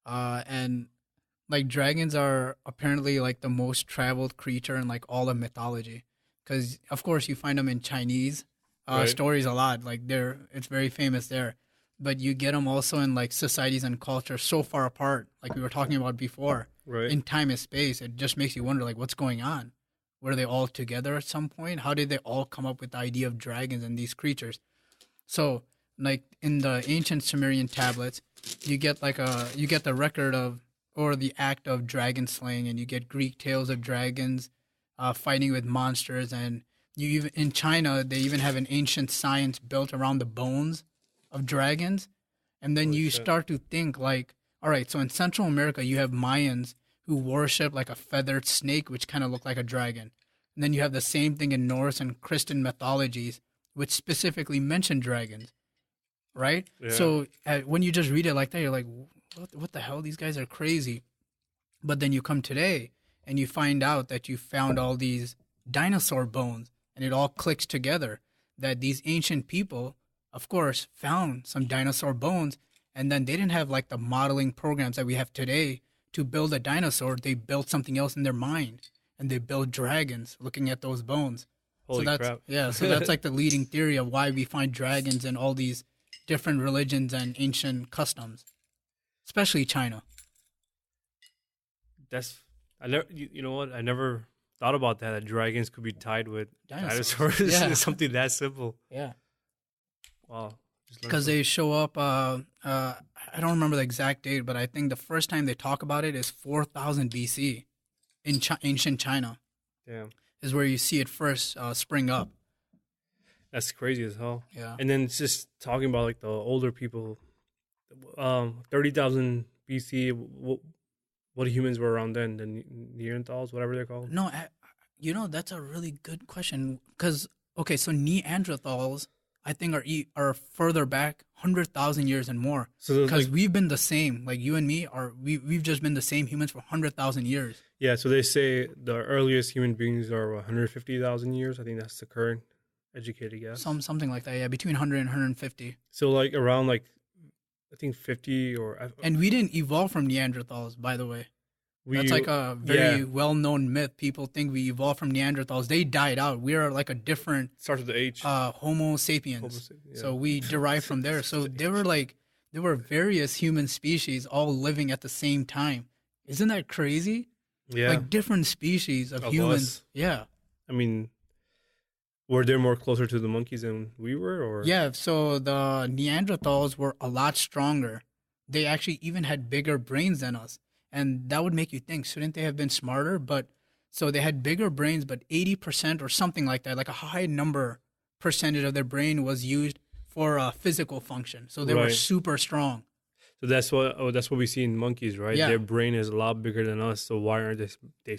And like dragons are apparently like the most traveled creature in like all of mythology, because of course you find them in Chinese stories a lot. Like it's very famous there, but you get them also in like societies and cultures so far apart, like we were talking about before, in time and space. It just makes you wonder, like, what's going on? Were they all together at some point? How did they all come up with the idea of dragons and these creatures? So, like in the ancient Sumerian tablets, you get the record of or the act of dragon slaying, and you get Greek tales of dragons fighting with monsters, and in China they even have an ancient science built around the bones of dragons, and then you start to think like, all right, so in Central America you have Mayans who worship like a feathered snake, which kind of look like a dragon, and then you have the same thing in Norse and Christian mythologies, which specifically mention dragons, right? Yeah. So when you just read it like that, you're like, what the hell? These guys are crazy. But then you come today and you find out that you found all these dinosaur bones, and it all clicks together that these ancient people, of course, found some dinosaur bones, and then they didn't have like the modeling programs that we have today to build a dinosaur. They built something else in their mind, and they built dragons looking at those bones. Holy crap. Yeah, so that's like the leading theory of why we find dragons in all these different religions and ancient customs, especially China. You know what? I never thought about that dragons could be tied with dinosaurs. Yeah. It's something that simple. Yeah. Wow. Because they show up, I don't remember the exact date, but I think the first time they talk about it is 4000 BC in ancient China. Damn. Is where you see it first spring up. That's crazy as hell. Yeah. And then it's just talking about like the older people, 30,000 BC. What humans were around then? The Neanderthals, whatever they're called. No, that's a really good question. Because so Neanderthals, I think are further back 100,000 years and more. So because we've been the same, like you and me we've just been the same humans for 100,000 years. Yeah, so they say the earliest human beings are 150,000 years. I think that's the current educated guess. Something like that, yeah, between 100 and 150. So like around like, I think 50 or... And we didn't evolve from Neanderthals, by the way. That's like a very well-known myth. People think we evolved from Neanderthals. They died out. We are like a different... Starts with the H. Homo sapiens. So we derived from there. So there were various human species all living at the same time. Isn't that crazy? Yeah. Like different species of humans. Us. Yeah. I mean, were they more closer to the monkeys than we were? Or yeah, so the Neanderthals were a lot stronger. They actually even had bigger brains than us. And that would make you think, shouldn't they have been smarter? But so they had bigger brains, but 80% or something like that, like a high percentage of their brain was used for physical function. So they were super strong. So that's what we see in monkeys, right? Yeah. Their brain is a lot bigger than us. So why aren't they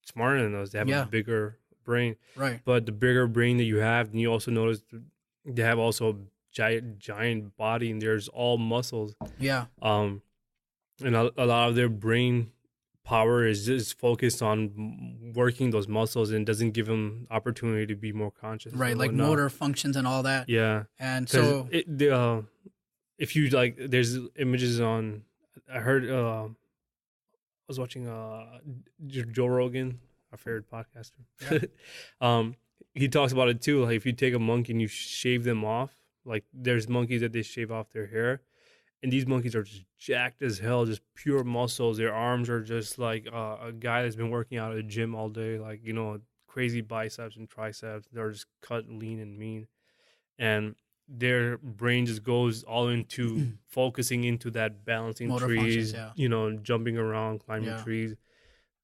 smarter than us? They have a bigger brain. Right. But the bigger brain that you have, and you also notice they have also a giant body, and there's all muscles. Yeah. And a lot of their brain power is just focused on working those muscles and doesn't give him opportunity to be more conscious. Right, like motor functions and all that. Yeah. And so if you like, there's images on, I heard, I was watching Joe Rogan, our favorite podcaster. Yeah. He talks about it too. Like if you take a monkey and you shave them off, like there's monkeys that they shave off their hair, and these monkeys are just jacked as hell, just pure muscles. Their arms are just like a guy that's been working out at the gym all day, like, you know, crazy biceps and triceps. They're just cut lean and mean. And their brain just goes all into focusing into that balancing motor trees, functions, you know, jumping around, climbing Yeah. trees.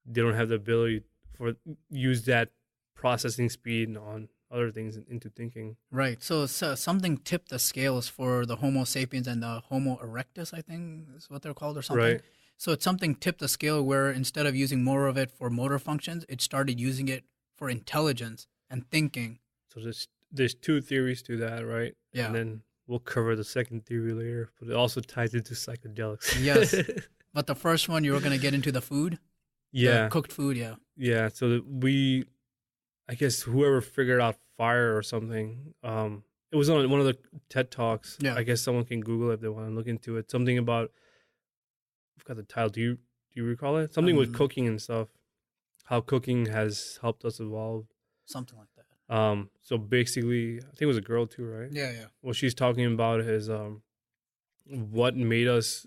They don't have the ability for use that processing speed on other things into thinking. Right. So something tipped the scales for the Homo sapiens and the Homo erectus, I think is what they're called, or something. Right. So it's something tipped the scale where instead of using more of it for motor functions, it started using it for intelligence and thinking. So there's two theories to that, right? Yeah. And then we'll cover the second theory later, but it also ties into psychedelics. Yes. But the first one, you were going to get into the food? Yeah. The cooked food, yeah. Yeah. So I guess whoever figured out fire or something, it was on one of the TED Talks. Yeah. I guess someone can Google it if they want to look into it. Something about, I forgot the title. Do you recall it? Something with cooking and stuff. How cooking has helped us evolve. Something like that. So basically, I think it was a girl too, right? Yeah, yeah. What she's talking about is what made us,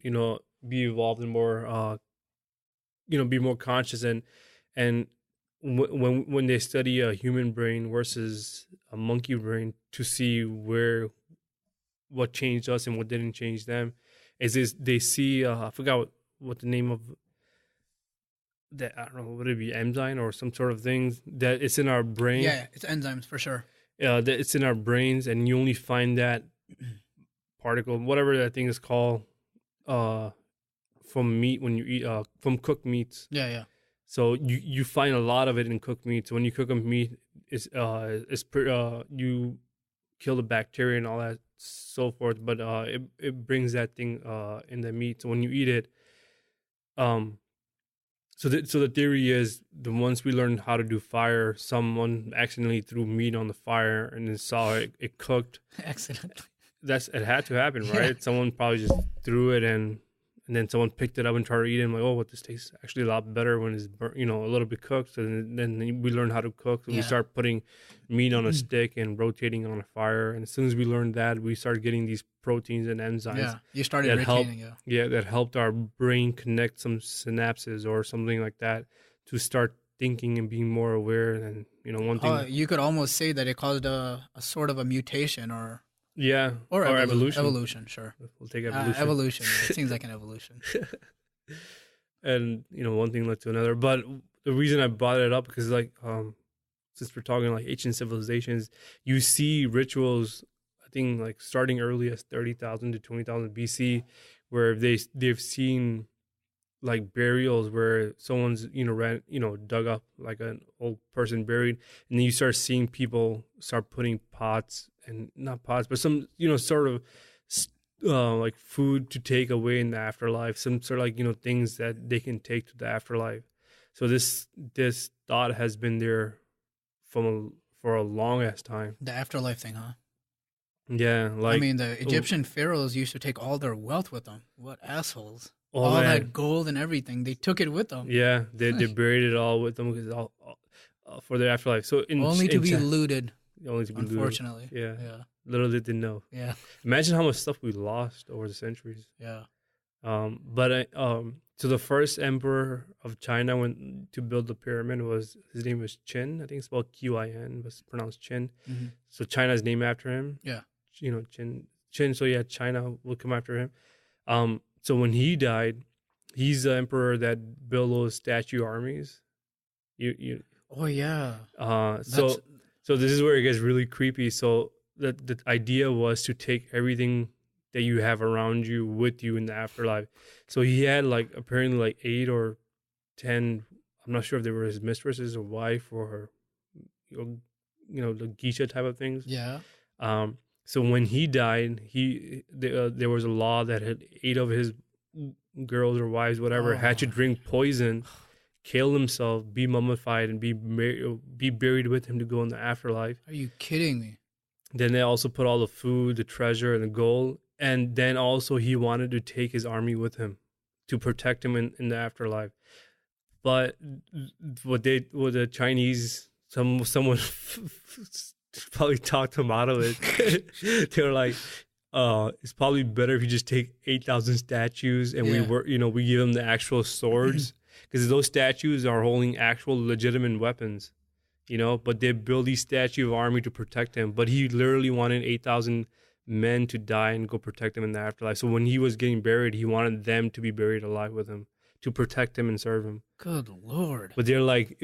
you know, be evolved and more, you know, be more conscious. And when they study a human brain versus a monkey brain to see what changed us and what didn't change them, is they see I forgot what the name of that, I don't know, would it be enzyme or some sort of thing that it's in our brain? Yeah, it's enzymes for sure. That it's in our brains, and you only find that particle, whatever that thing is called, from meat when you eat from cooked meats. Yeah, yeah. So you find a lot of it in cooked meat. So when you cook a meat, you kill the bacteria and all that, so forth. But it brings that thing in the meat. So when you eat it, so the theory is that once we learned how to do fire, someone accidentally threw meat on the fire and then saw it cooked. Accidentally. It had to happen, right? Yeah. Someone probably just threw it and then someone picked it up and tried to eat it. I'm like, oh, this tastes actually a lot better when it's you know, a little bit cooked. So then we learned how to cook. So we start putting meat on a stick and rotating on a fire. And as soon as we learned that, we started getting these proteins and enzymes. Yeah, you started retaining it. Yeah, that helped our brain connect some synapses or something like that to start thinking and being more aware. And, you know, one thing. You could almost say that it caused a sort of a mutation or... Yeah, or evolution. Evolution, sure. We'll take evolution. Evolution. It seems like an evolution. And, you know, one thing led to another. But the reason I brought it up because, like, since we're talking like ancient civilizations, you see rituals, I think, like starting early as 30,000 to 20,000 BC, where they've seen like burials where someone's, you know, dug up like an old person buried, and then you start seeing people start putting pots, and not pots, but some, you know, sort of like food to take away in the afterlife, some sort of like, you know, things that they can take to the afterlife. So this thought has been there for a long ass time. The afterlife thing, huh? Yeah, like I mean, the Egyptian pharaohs used to take all their wealth with them. What assholes! Oh, all man. that gold and everything, they took it with them. Yeah, they buried it all with them because all for their afterlife. So only to be looted. Only to be unfortunately. Looted. Yeah. Yeah. Little did they know. Yeah. Imagine how much stuff we lost over the centuries. Yeah. So the first emperor of China went to build the pyramid his name was Qin. I think it's spelled Qin, but it's pronounced Qin. Mm-hmm. So China is named after him. Yeah. You know, Qin. So yeah, China will come after him. So when he died, he's the emperor that built those statue armies. Oh yeah. So this is where it gets really creepy. So the idea was to take everything that you have around you with you in the afterlife. So he had like apparently like 8 or 10. I'm not sure if they were his mistresses or wife or you know the geisha type of things. Yeah. So when he died, there was a law that had 8 of his girls or wives, whatever, had to drink poison, kill himself, be mummified, and be buried with him to go in the afterlife. Are you kidding me? Then they also put all the food, the treasure, and the gold. And then also he wanted to take his army with him to protect him in the afterlife. But what the Chinese, someone probably talked him out of it. They were like, it's probably better if you just take 8,000 statues and we give them the actual swords, because those statues are holding actual legitimate weapons, but they build these statue of army to protect him. But he literally wanted 8,000 men to die and go protect him in the afterlife. So when he was getting buried, he wanted them to be buried alive with him to protect him and serve him. Good Lord. But they're like,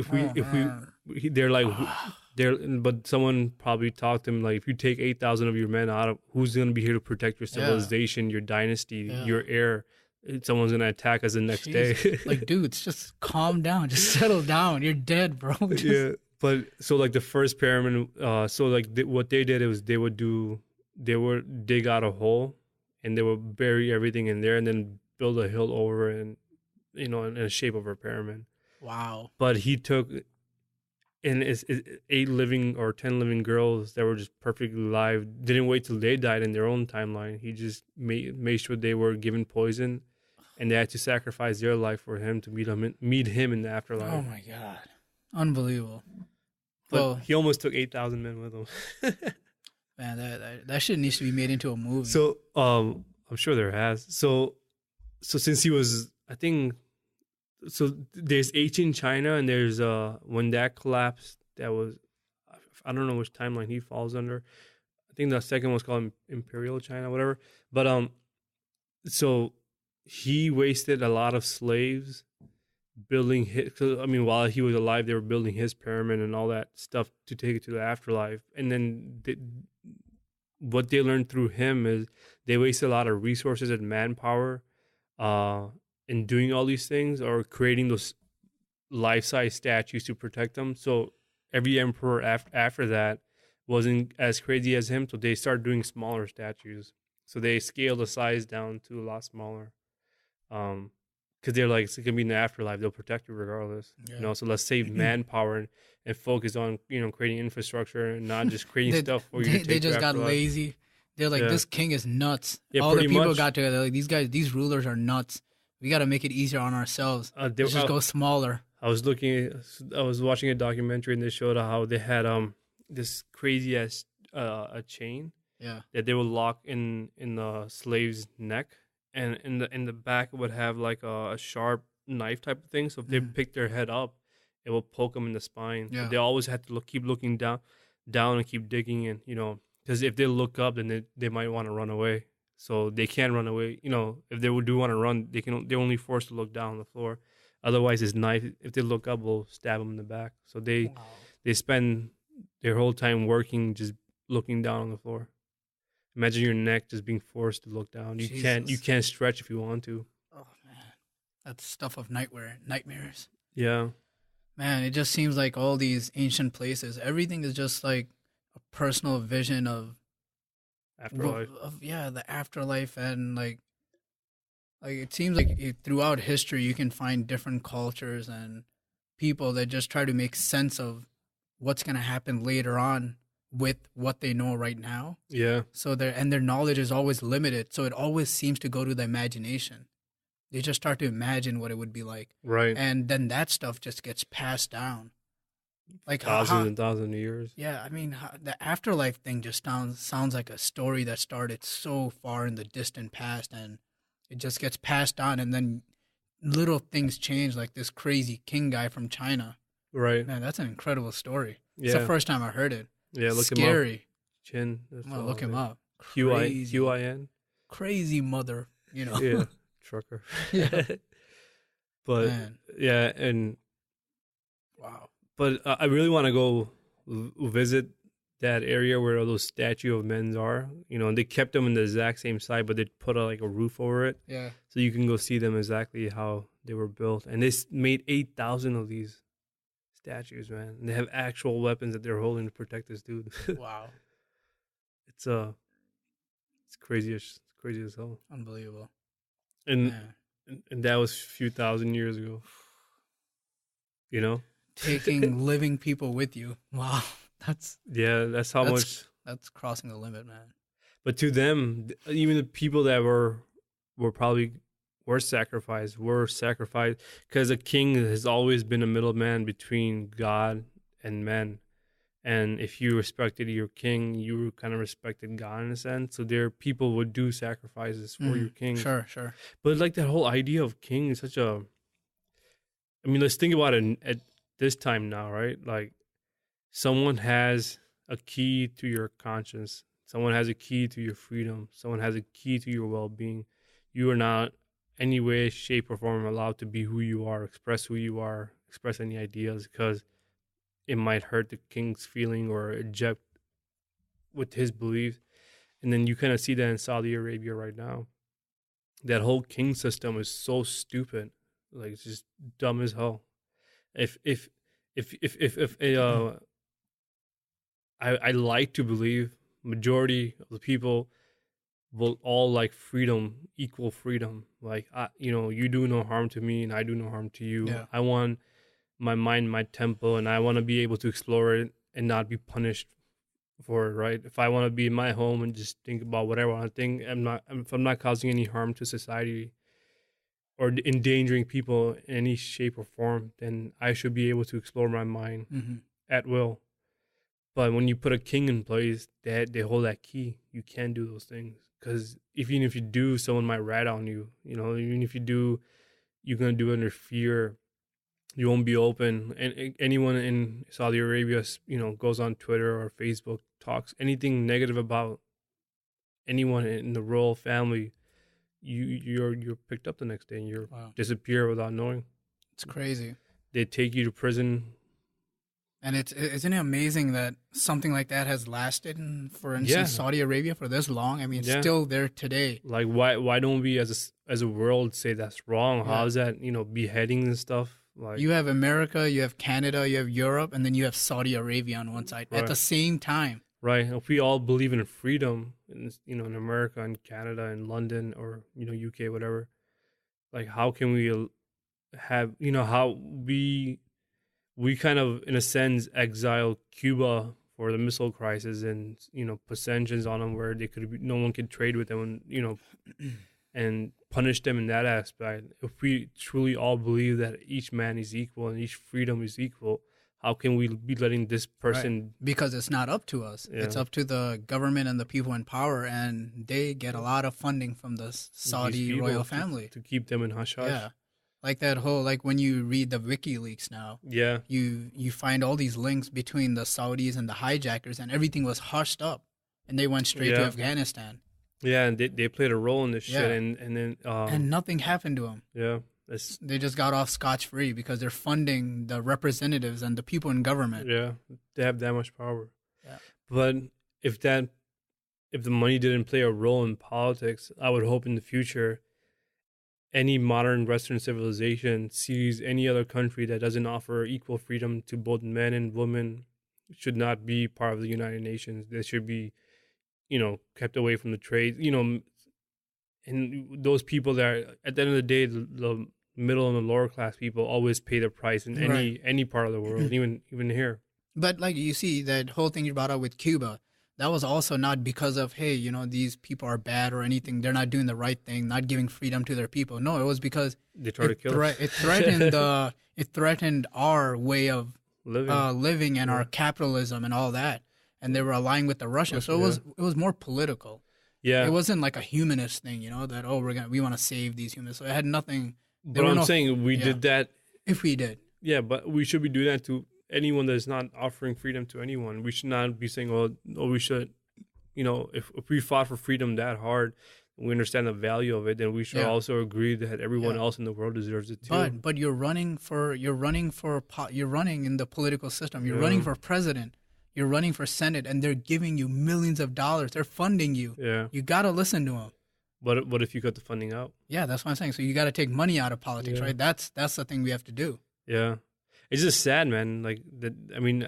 but someone probably talked to him, like, if you take 8,000 of your men out of, who's going to be here to protect your civilization, your dynasty, your heir? Someone's going to attack us the next day. Like, dudes, just calm down. Just settle down. You're dead, bro. Yeah. But so like the first pyramid, what they did was they would dig out a hole and they would bury everything in there and then build a hill over and, in the shape of a pyramid. Wow. But he took and it's 8 living or 10 living girls that were just perfectly alive. Didn't wait till they died in their own timeline. He just made sure they were given poison, and they had to sacrifice their life for him to meet him in the afterlife. Oh my God, unbelievable! But he almost took 8,000 men with him. Man, that shit needs to be made into a movie. So I'm sure there has. So since he was, I think. So there's ancient China, and there's when that collapsed, that was, I don't know which timeline he falls under. I think the second was called Imperial China, whatever. But so he wasted a lot of slaves building his. Cause, I mean, while he was alive, they were building his pyramid and all that stuff to take it to the afterlife. And then what they learned through him is they wasted a lot of resources and manpower. In doing all these things or creating those life-size statues to protect them. So every emperor after that wasn't as crazy as him, so they started doing smaller statues. So they scaled the size down to a lot smaller. Because they're like, it's going to be in the afterlife. They'll protect you regardless. Yeah. So let's save manpower and focus on, creating infrastructure and not just creating stuff for you to take. They just got lazy. They're like, this king is nuts. Yeah, all the people got together. Like, these rulers are nuts. We got to make it easier on ourselves. Let's just go smaller. I was watching a documentary, and they showed how they had this crazy ass a chain that they would lock in the slave's neck, and in the back it would have like a sharp knife type of thing. So if they pick their head up, it will poke them in the spine. Yeah. So they always had to keep looking down and keep digging, and because if they look up, then they might want to run away. So they can't run away. If they do want to run, they're only forced to look down on the floor. Otherwise, his knife, if they look up, will stab them in the back. So they spend their whole time working just looking down on the floor. Imagine your neck just being forced to look down. You can't stretch if you want to. Oh man, that's stuff of nightmares. Yeah, man, it just seems like all these ancient places, everything is just like a personal vision of afterlife. The afterlife, and like it seems like throughout history you can find different cultures and people that just try to make sense of what's going to happen later on with what they know right now. Yeah. So their knowledge is always limited, so it always seems to go to the imagination. They just start to imagine what it would be like. Right. And then that stuff just gets passed down. Like thousands and thousands of years. Yeah, I mean, the afterlife thing just sounds like a story that started so far in the distant past, and it just gets passed on, and then little things change, like this crazy king guy from China. Right. Man, that's an incredible story. Yeah. It's the first time I heard it. Yeah, look Scary. him up. Chin. I'm gonna look him up. Q-I-N. Crazy mother, Yeah, trucker. Yeah. But, man. Yeah, and... Wow. But I really want to go visit that area where all those statue of men are, and they kept them in the exact same site, but they put a roof over it. Yeah. So you can go see them exactly how they were built. And they made 8,000 of these statues, man. And they have actual weapons that they're holding to protect this dude. Wow. It's crazy as hell. Unbelievable. and Man. and that was a few thousand years ago. You know, Taking living people with you. Wow, that's yeah, that's how much. that's crossing the limit, man. But to them, even the people that were probably were sacrificed because a king has always been a middleman between God and men. And if you respected your king, you kind of respected God in a sense. So there, people would do sacrifices for your king. Sure, sure. But like that whole idea of king is such a. I mean, let's think about it at this time now, right? Like, someone has a key to your conscience. Someone has a key to your freedom. Someone has a key to your well-being. You are not any way, shape, or form allowed to be who you are, express who you are, express any ideas, because it might hurt the king's feeling or eject with his beliefs. And then you kind of see that in Saudi Arabia right now. That whole king system is so stupid, like it's just dumb as hell. If a I like to believe majority of the people will all like freedom, equal freedom. Like, you do no harm to me and I do no harm to you. Yeah. I want my mind, my temple, and I want to be able to explore it and not be punished for it, right? If I want to be in my home and just think about whatever I want to think, if I'm not causing any harm to society or endangering people in any shape or form, then I should be able to explore my mind at will. But when you put a king in place, they hold that key. You can't do those things because even if you do, someone might rat on you. Even if you do, you're gonna do it under fear. You won't be open. And anyone in Saudi Arabia, goes on Twitter or Facebook, talks anything negative about anyone in the royal family, you're picked up the next day and you're disappear without knowing. It's crazy. They take you to prison. And isn't it amazing that something like that has lasted, for instance, Saudi Arabia for this long? I mean, it's still there today. Like, why don't we as a world say that's wrong? Yeah. How is that, beheadings and stuff? Like, you have America, you have Canada, you have Europe, and then you have Saudi Arabia on one side at the same time. Right. If we all believe in freedom, in America and Canada and London or, UK, whatever, like, how can we have, how we kind of, in a sense, exiled Cuba for the missile crisis and, put sanctions on them where no one could trade with them and, and punish them in that aspect. If we truly all believe that each man is equal and each freedom is equal, how can we be letting this person... Right. Because it's not up to us. Yeah. It's up to the government and the people in power, and they get a lot of funding from the Saudi royal family. To keep them in hush-hush. Yeah. Like that whole, like when you read the WikiLeaks now, you find all these links between the Saudis and the hijackers, and everything was hushed up, and they went straight to Afghanistan. Yeah, and they played a role in this shit, and then and nothing happened to them. Yeah, they just got off scotch-free because they're funding the representatives and the people in government. Yeah, they have that much power. Yeah, but if the money didn't play a role in politics, I would hope in the future any modern Western civilization sees any other country that doesn't offer equal freedom to both men and women should not be part of the United Nations. They should be, kept away from the trade. And those people that, at the end of the day, the middle and the lower class people always pay the price in any part of the world, even here. But like you see that whole thing you brought up with Cuba. That was also not because of, hey, these people are bad or anything. They're not doing the right thing, not giving freedom to their people. No, it was because they tried to kill us. It threatened it threatened our way of living and our capitalism and all that. And they were aligning with the Russians. So it was more political. Yeah, it wasn't like a humanist thing, that we want to save these humans. So it had nothing. But I'm saying we did that. If we did, yeah, but we should be doing that to anyone that's not offering freedom to anyone. We should not be saying, we should, if we fought for freedom that hard, we understand the value of it, then we should also agree that everyone else in the world deserves it too. But you're running in the political system. You're running for president. You're running for Senate, and they're giving you millions of dollars. They're funding you. Yeah. You got to listen to them. But what if you cut the funding out? Yeah, that's what I'm saying. So you got to take money out of politics, right? That's the thing we have to do. Yeah. It's just sad, man. Like that. I mean,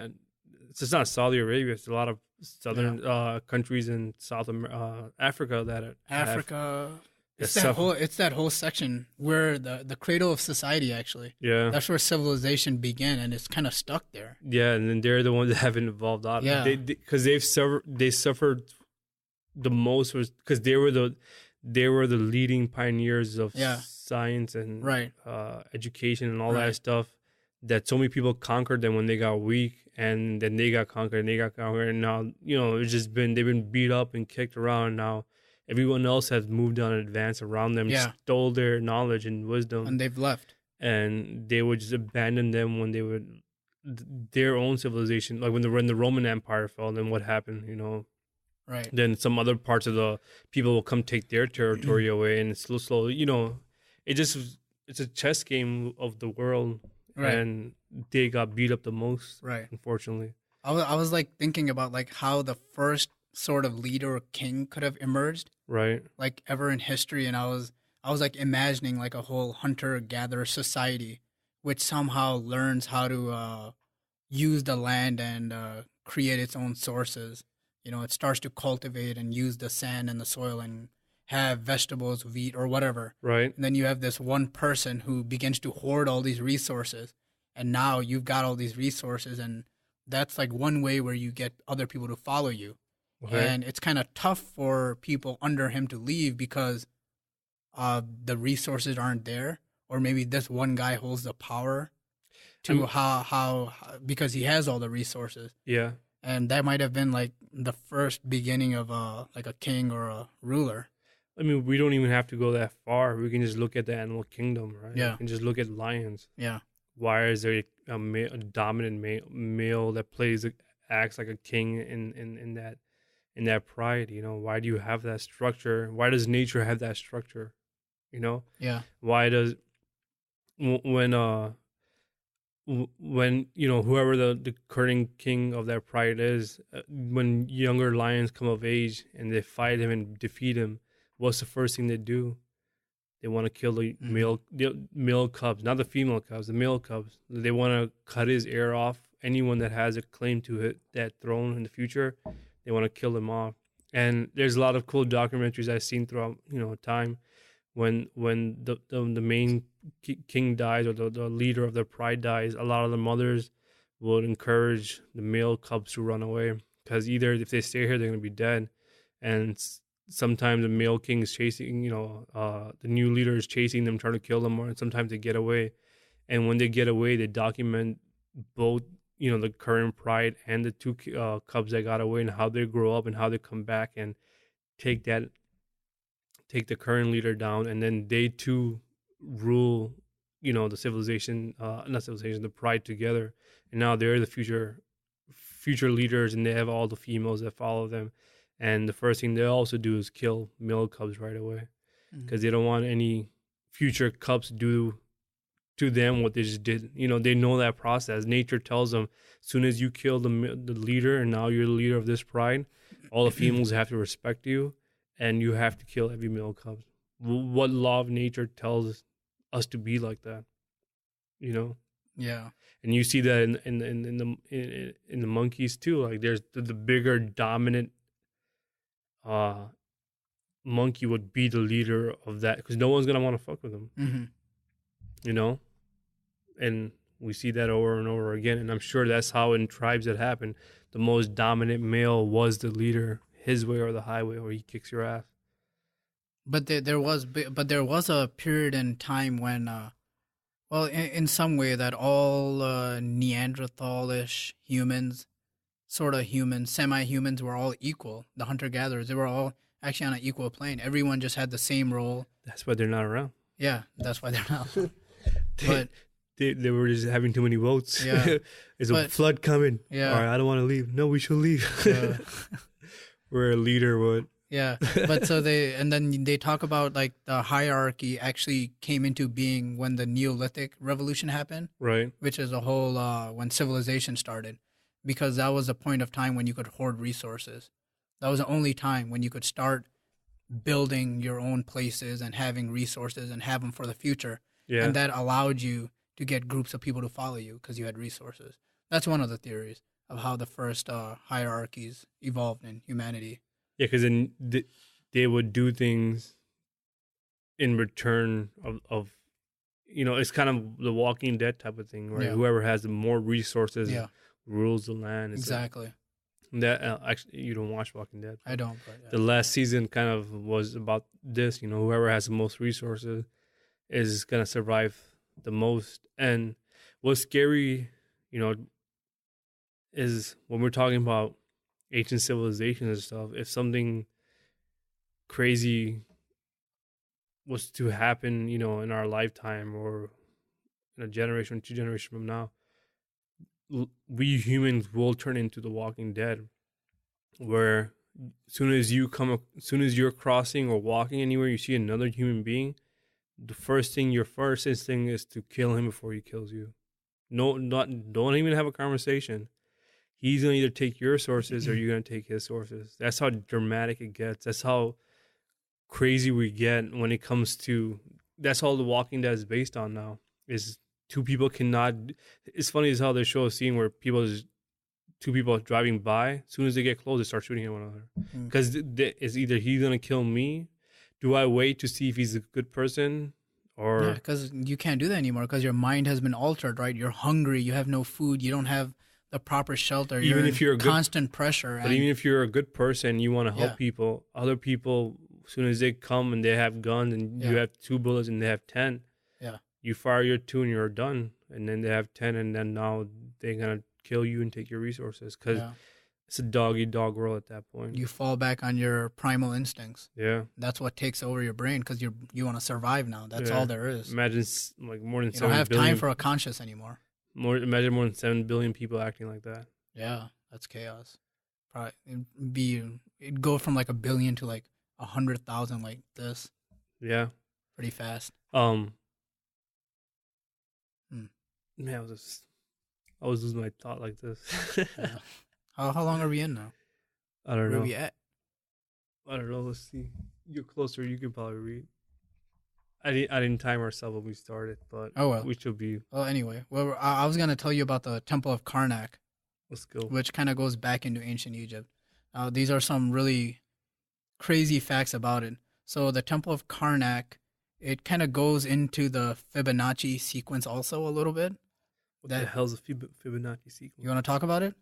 it's just not Saudi Arabia. It's a lot of southern countries in South Africa that Africa, It's that whole section where the cradle of society actually. Yeah. That's where civilization began, and it's kind of stuck there. Yeah, and then they're the ones that haven't evolved out. Yeah. Because they suffered the most was because they were the leading pioneers of science and right. Education and all that stuff. That so many people conquered them when they got weak, and then they got conquered, and now it's just they've been beat up and kicked around. Now everyone else has moved on and advanced around them, stole their knowledge and wisdom, and they've left. And they would just abandon them when they would their own civilization, like when the Roman Empire fell. Then what happened? Right. Then some other parts of the people will come take their territory away, and slowly, it's a chess game of the world. Right. And they got beat up the most, right? Unfortunately, I was like thinking about like how the first sort of leader or king could have emerged, right? Like ever in history, and I was like imagining like a whole hunter-gatherer society, which somehow learns how to use the land and create its own sources. It starts to cultivate and use the sand and the soil and have vegetables, wheat, or whatever. Right. And then you have this one person who begins to hoard all these resources. And now you've got all these resources, and that's like one way where you get other people to follow you. Okay. And it's kind of tough for people under him to leave because the resources aren't there, or maybe this one guy holds the power to how because he has all the resources. Yeah. And that might have been like the first beginning of like a king or a ruler. I mean, we don't even have to go that far. We can just look at the animal kingdom, right? Yeah. We can just look at lions. Yeah. Why is there a dominant male that acts like a king in that pride? Why do you have that structure? Why does nature have that structure? Yeah. Why does when whoever the current king of that pride is, when younger lions come of age and they fight him and defeat him, what's the first thing they do? They want to kill the male cubs, not the female cubs, the male cubs. They want to cut his ear off. Anyone that has a claim to that throne in the future, they want to kill them off. And there's a lot of cool documentaries I've seen throughout time when the main king dies, or the leader of the pride dies. A lot of the mothers will encourage the male cubs to run away, because either if they stay here, they're going to be dead. And sometimes the male king is chasing, the new leader is chasing them, trying to kill them, or sometimes they get away. And when they get away, they document both, the current pride and the two cubs that got away, and how they grow up and how they come back and take the current leader down. And then they too rule, the civilization, the pride together. And now they're the future leaders, and they have all the females that follow them. And the first thing they also do is kill male cubs right away, because they don't want any future cubs to do to them what they just did. They know that process. Nature tells them, as soon as you kill the leader, and now you're the leader of this pride, all the females have to respect you, and you have to kill every male cub. What law of nature tells us to be like that? Yeah. And you see that in the monkeys too. Like there's the bigger dominant monkey would be the leader of that, because no one's gonna want to fuck with him. And we see that over and over again. And I'm sure that's how in tribes that happened, the most dominant male was the leader, his way or the highway, or he kicks your ass. But there was a period in time when in some way that all Neanderthalish humans, sort of humans, semi-humans, were all equal. The hunter-gatherers, they were all actually on an equal plane. Everyone just had the same role. That's why they're not around. Yeah, that's why they're not around. But they were just having too many votes. Yeah. There's a flood coming. Yeah. All right, I don't want to leave. No, we should leave. Where a leader would. Yeah, but then they talk about like the hierarchy actually came into being when the Neolithic revolution happened. Right. Which is a whole, when civilization started, because that was a point of time when you could hoard resources. That was the only time when you could start building your own places and having resources and have them for the future. Yeah. And that allowed you to get groups of people to follow you because you had resources. That's one of the theories of how the first hierarchies evolved in humanity. Yeah, because then they would do things in return of it's kind of the Walking Dead type of thing, right? Yeah. Whoever has more resources Yeah. rules the land. Exactly. That actually, you don't watch Walking Dead. I don't, but The last season kind of was about this. Whoever has the most resources is gonna survive the most. And what's scary, is when we're talking about ancient civilizations and stuff. If something crazy was to happen, in our lifetime or in a generation, 2 generations from now, we humans will turn into the Walking Dead, where as soon as you're crossing or walking anywhere, you see another human being, your first instinct is to kill him before he kills you. No, don't even have a conversation. He's gonna either take your sources or you're gonna take his sources. That's how dramatic it gets. That's how crazy we get when it comes to. That's all The Walking Dead is based on now. Is two people cannot. It's funny as how they show a scene where two people are driving by. As soon as they get close, they start shooting at one another. Because it's either he's gonna kill me. Do I wait to see if he's a good person? Or because you can't do that anymore because your mind has been altered, right? You're hungry, you have no food, you don't have the proper shelter. Even if you're constant pressure. But even if you're a good person, you want to help people. Other people, as soon as they come and they have guns and you have 2 bullets and they have 10, you fire your 2 and you're done. And then they have 10 and then now they're gonna kill you and take your resources because it's a dog-eat-dog world at that point. You fall back on your primal instincts. Yeah. That's what takes over your brain because you want to survive now. That's all there is. Imagine like more than 7 billion. You don't have time for a conscience anymore. Imagine more than 7 billion people acting like that. Yeah, that's chaos. Probably it'd go from like 1 billion to like 100,000 like this. Yeah. Pretty fast. Man, I was losing my thought like this. Yeah. How long are we in now? I don't know. Where are we at? I don't know. Let's see. You're closer. You can probably read. I didn't time ourselves when we started, but we should be. Well, anyway, I was gonna tell you about the Temple of Karnak. Let's go. Which kind of goes back into ancient Egypt. These are some really crazy facts about it. So the Temple of Karnak, it kind of goes into the Fibonacci sequence also a little bit. What the hell's a Fibonacci sequence? You want to talk about it?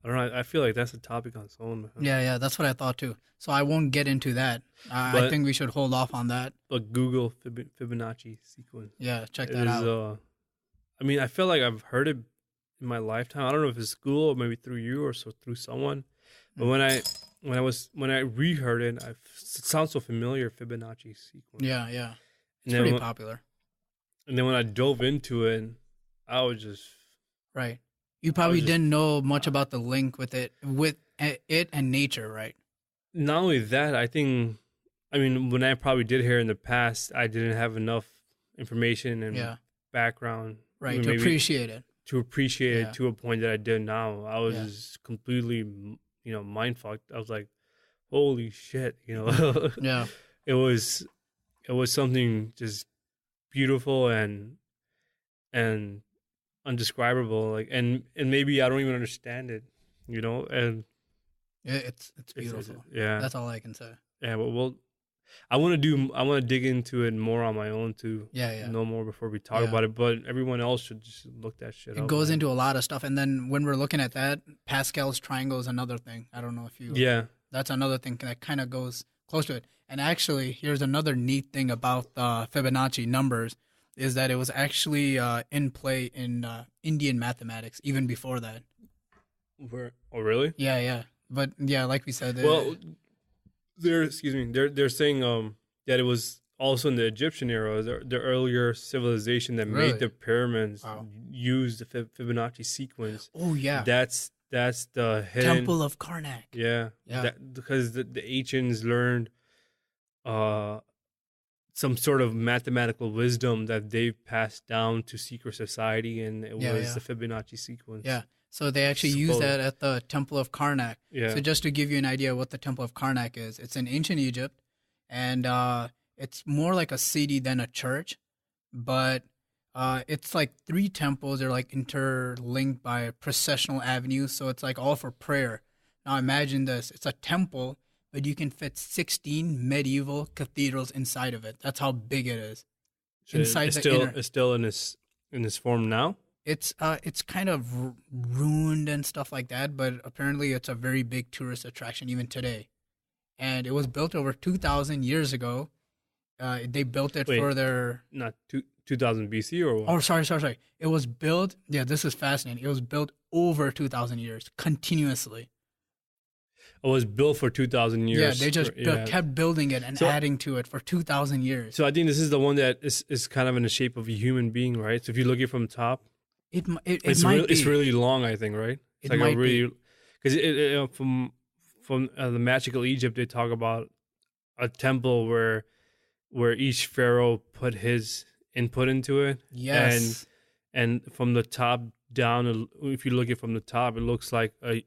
I don't know. I feel like that's a topic on its own. Yeah, that's what I thought too. So I won't get into that. I think we should hold off on that. But Google Fibonacci sequence. Yeah, check that out. I mean, I feel like I've heard it in my lifetime. I don't know if it's school or maybe through you or through someone. But when I reheard it, it sounds so familiar. Fibonacci sequence. Yeah. It's pretty popular. And then when I dove into it, I was just right. You probably didn't know much about the link with it and nature, right? Not only that, when I probably did hear in the past, I didn't have enough information and background, right, to appreciate it. To appreciate it to a point that I did now. I was just completely, mind fucked. I was like, holy shit, Yeah. It was something just beautiful and undescribable, like and maybe I don't even understand it, and it's beautiful. That's all I can say. Yeah, but I want to dig into it more on my own to know more before we talk about it. But everyone else should just look that shit up. It goes into a lot of stuff, and then when we're looking at that, Pascal's triangle is another thing. I don't know if you. Yeah. That's another thing that kind of goes close to it. And actually, here's another neat thing about the Fibonacci numbers. Is that it was actually in play in Indian mathematics even before that. Oh, really? Yeah. But yeah, like we said. Well, they're saying that it was also in the Egyptian era, the earlier civilization that made the pyramids used the Fibonacci sequence. Oh yeah. That's the hidden Temple of Karnak. Yeah. Because the ancients learned some sort of mathematical wisdom that they passed down to secret society, and it was the Fibonacci sequence. Yeah, so they actually use that at the Temple of Karnak. Yeah. So just to give you an idea what the Temple of Karnak is, it's in ancient Egypt, and it's more like a city than a church, but it's like 3 temples. They're like interlinked by processional avenues, so it's like all for prayer. Now imagine this. It's a temple but you can fit 16 medieval cathedrals inside of it. That's how big it is. So Inside it's the still inner, it's still in this form now. it's kind of ruined and stuff like that, but apparently it's a very big tourist attraction even today. And it was built over 2,000 years ago. They built it Wait, for their. not 2000 BC or what? Oh, sorry. It was built. Yeah, this is fascinating. It was built over 2,000 years continuously. It was built for 2000 years. Yeah, they just Yeah. kept building it and So- adding to it for 2,000 years. So I think this is the one that is kind of in the shape of a human being, right? So if you look at it from the top, It it's might be. it's really long, I think, right? It's It like might a be. really because from the magical Egypt, they talk about a temple where each pharaoh put his input into it. Yes. And from the top down, if you look at it from the top, it looks like a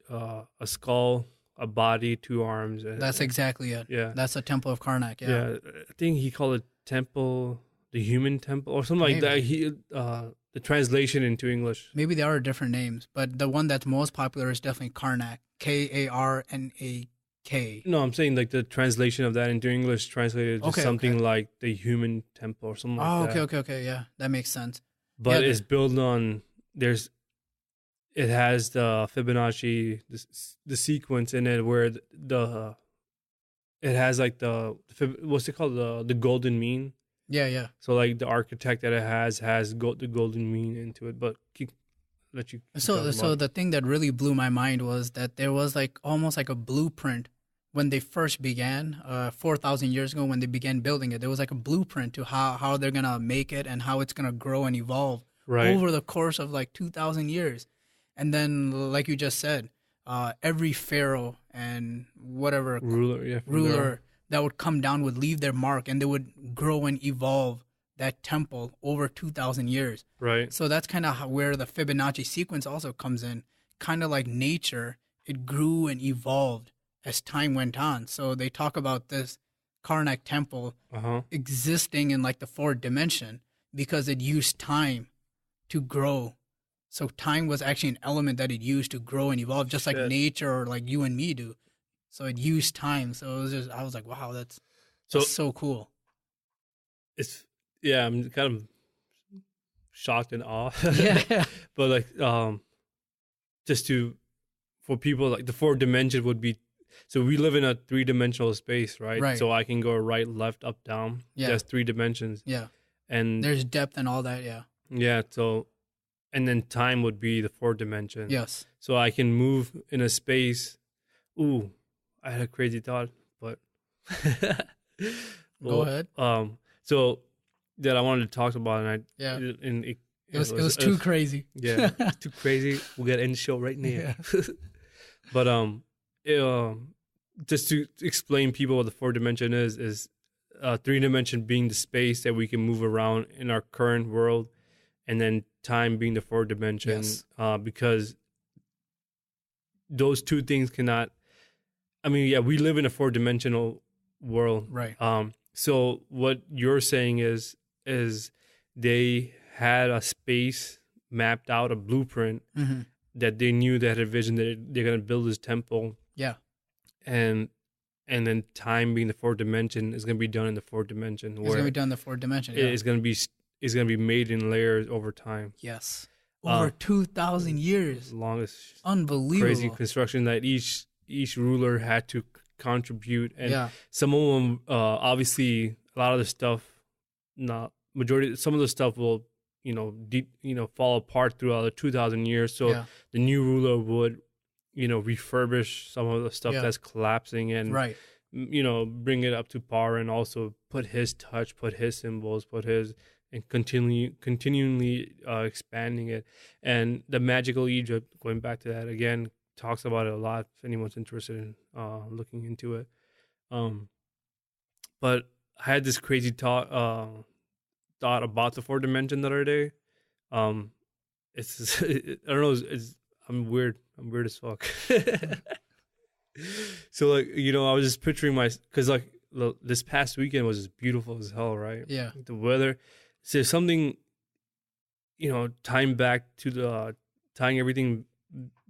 skull, a body, two arms. That's exactly it. Yeah. That's the Temple of Karnak. Yeah. Yeah, I think he called it temple, the human temple, or something like that. He the translation into English. Maybe there are different names, but the one that's most popular is definitely Karnak. Karnak. No, I'm saying like the translation of that into English translated to something like the human temple or something like that. Okay. Yeah, that makes sense. But Yeah, it's built on it has the Fibonacci the sequence in it where it has like what's it called, the golden mean. Yeah. So like the architect that it has the golden mean into it. But let you keep talking So about the thing that really blew my mind was that there was like almost like a blueprint when they first began, 4,000 years ago when they began building it. There was like a blueprint to how they're gonna make it and how it's gonna grow and evolve over the course of like 2,000 years. And then, like you just said, every pharaoh and whatever ruler that would come down would leave their mark, and they would grow and evolve that temple over 2,000 years. Right. So that's kind of where the Fibonacci sequence also comes in. Kind of like nature, it grew and evolved as time went on. So they talk about this Karnak temple existing in like the fourth dimension because it used time to grow. So time was actually an element that it used to grow and evolve, just like nature or like you and me do. So it used time. So it was just, I was like, wow, that's so cool. I'm kind of shocked and awe. Yeah. But like, just for people, like the fourth dimension would be, so we live in a 3-dimensional space, right? Right. So I can go right, left, up, down. Yeah. That's 3 dimensions. Yeah. And there's depth and all that. Yeah. Yeah. So, and then time would be the 4th dimension. Yes. So I can move in a space. Ooh, I had a crazy thought, but Go ahead. So that I wanted to talk about, and it was too crazy. Yeah, too crazy. We'll get in the show right now. Yeah. But just to explain people what the 4th dimension is 3 dimension being the space that we can move around in our current world, and then time being the 4th dimension. Yes. Because those two things cannot. I mean, yeah, we live in a 4-dimensional world, Right. So what you're saying is they had a space mapped out, a blueprint that they knew, they had a vision that they're going to build this temple. Yeah. And then time being the 4th dimension is going to be done in the 4th dimension. It's going to be done in the 4th dimension. Yeah. It's going to be made in layers over time. Yes. Over 2,000 years. Longest. Unbelievable. Crazy construction that each ruler had to contribute, and some of them, obviously, a lot of the stuff, some of the stuff will, fall apart throughout the 2,000 years. So the new ruler would, refurbish some of the stuff that's collapsing and, bring it up to par, and also put his touch, put his symbols, and continually expanding it. And the magical Egypt, going back to that again, talks about it a lot if anyone's interested in looking into it. But I had this crazy thought about the 4th dimension the other day. It's I don't know. I'm weird. I'm weird as fuck. So like, I was just picturing because like this past weekend was beautiful as hell, right? Yeah. The weather. So something, tying everything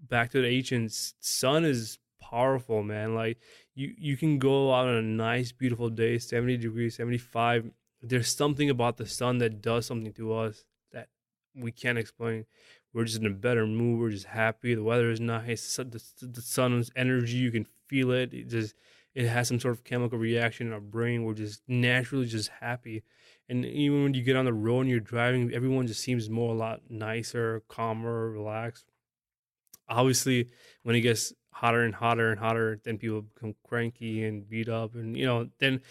back to the ancients. Sun is powerful, man. Like You can go out on a nice, beautiful day, 70 degrees, 75. There's something about the sun that does something to us that we can't explain. We're just in a better mood. We're just happy. The weather is nice. The sun's energy, you can feel it. It has some sort of chemical reaction in our brain. We're just naturally just happy. And even when you get on the road and you're driving, everyone just seems a lot nicer, calmer, relaxed. Obviously, when it gets hotter and hotter and hotter, then people become cranky and beat up, and then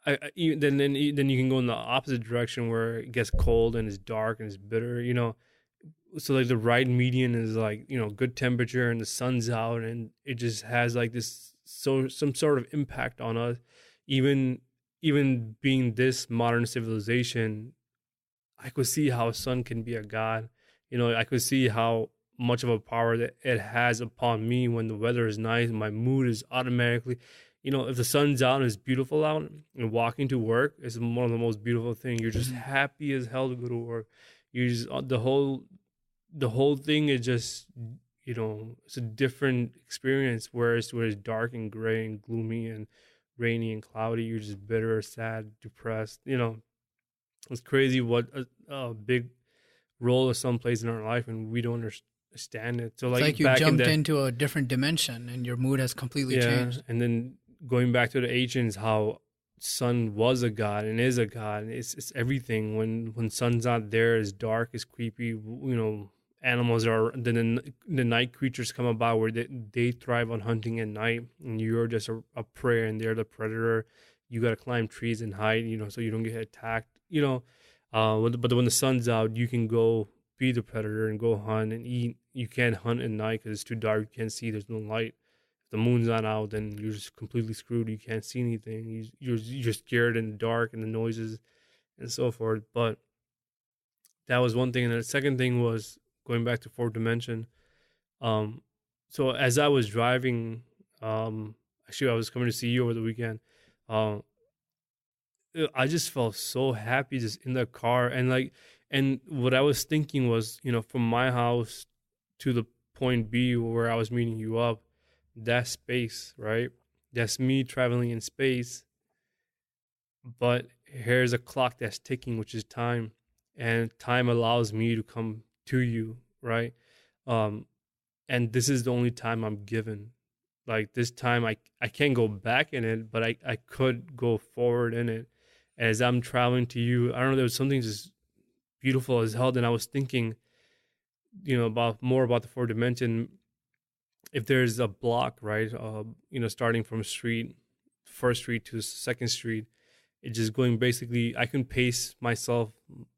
then you can go in the opposite direction where it gets cold and it's dark and it's bitter. So like the right median is like good temperature and the sun's out, and it just has like this some sort of impact on us. Even being this modern civilization, I could see how a sun can be a god. I could see how much of a power that it has upon me when the weather is nice. My mood is automatically, if the sun's out and it's beautiful out, and walking to work is one of the most beautiful things. You're just happy as hell to go to work. You just the whole thing is just it's a different experience. Whereas when it's dark and gray and gloomy and rainy and cloudy, you're just bitter, sad, depressed. It's crazy what a big role of some plays in our life, and we don't understand it. So it's like you jumped into a different dimension and your mood has completely changed. And then going back to the ancients, how sun was a god and is a god. It's everything. When sun's not there, it's dark, it's creepy. Animals are the night creatures come about where they thrive on hunting at night, and you're just a prey and they're the predator. You got to climb trees and hide, so you don't get attacked. But when the sun's out, you can go be the predator and go hunt and eat. You can't hunt at night because it's too dark. You can't see. There's no light. If the moon's not out, then you're just completely screwed. You can't see anything. You're scared in the dark and the noises and so forth. But that was one thing. And the second thing was going back to fourth dimension. So as I was driving, actually I was coming to see you over the weekend. I just felt so happy just in the car, and what I was thinking was, from my house to the point B where I was meeting you up, that space, right? That's me traveling in space. But here's a clock that's ticking, which is time, and time allows me to come to you, right? And this is the only time I'm given. Like this time, I can't go back in it, but I could go forward in it. As I'm traveling to you, I don't know, there was something just beautiful as hell. And I was thinking, about the fourth dimension. If there's a block, right, starting from first street to second street, it's just going basically, I can pace myself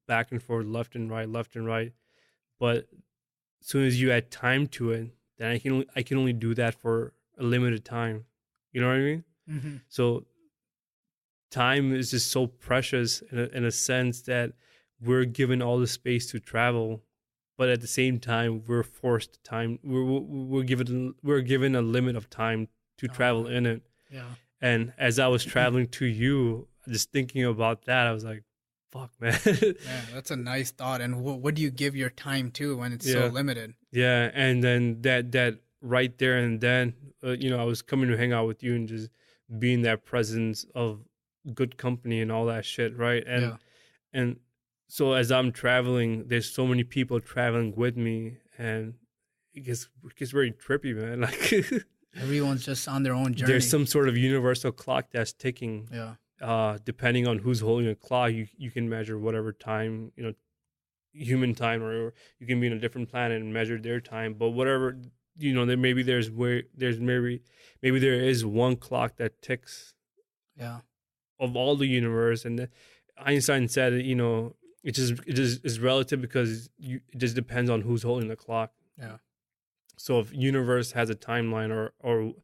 back and forth, left and right. But as soon as you add time to it, then I can only do that for a limited time. You know what I mean? Mm-hmm. So time is just so precious in a sense that we're given all the space to travel, but at the same time we're forced time. We're given a limit of time to travel in it. Yeah. And as I was traveling to you, just thinking about that, I was like, "Fuck, man." Yeah, that's a nice thought. And what do you give your time to when it's so limited? Yeah, and then that right there and then, I was coming to hang out with you and just being that presence of good company and all that shit, right? And so as I'm traveling, there's so many people traveling with me, and it gets very trippy, man. Like everyone's just on their own journey. There's some sort of universal clock that's ticking. Yeah. Depending on who's holding a clock, you can measure whatever time, human time, or you can be on a different planet and measure their time. But whatever, maybe there is one clock that ticks. Yeah. Of all the universe. And Einstein said, it just is relative because it just depends on who's holding the clock. Yeah. So if universe has a timeline or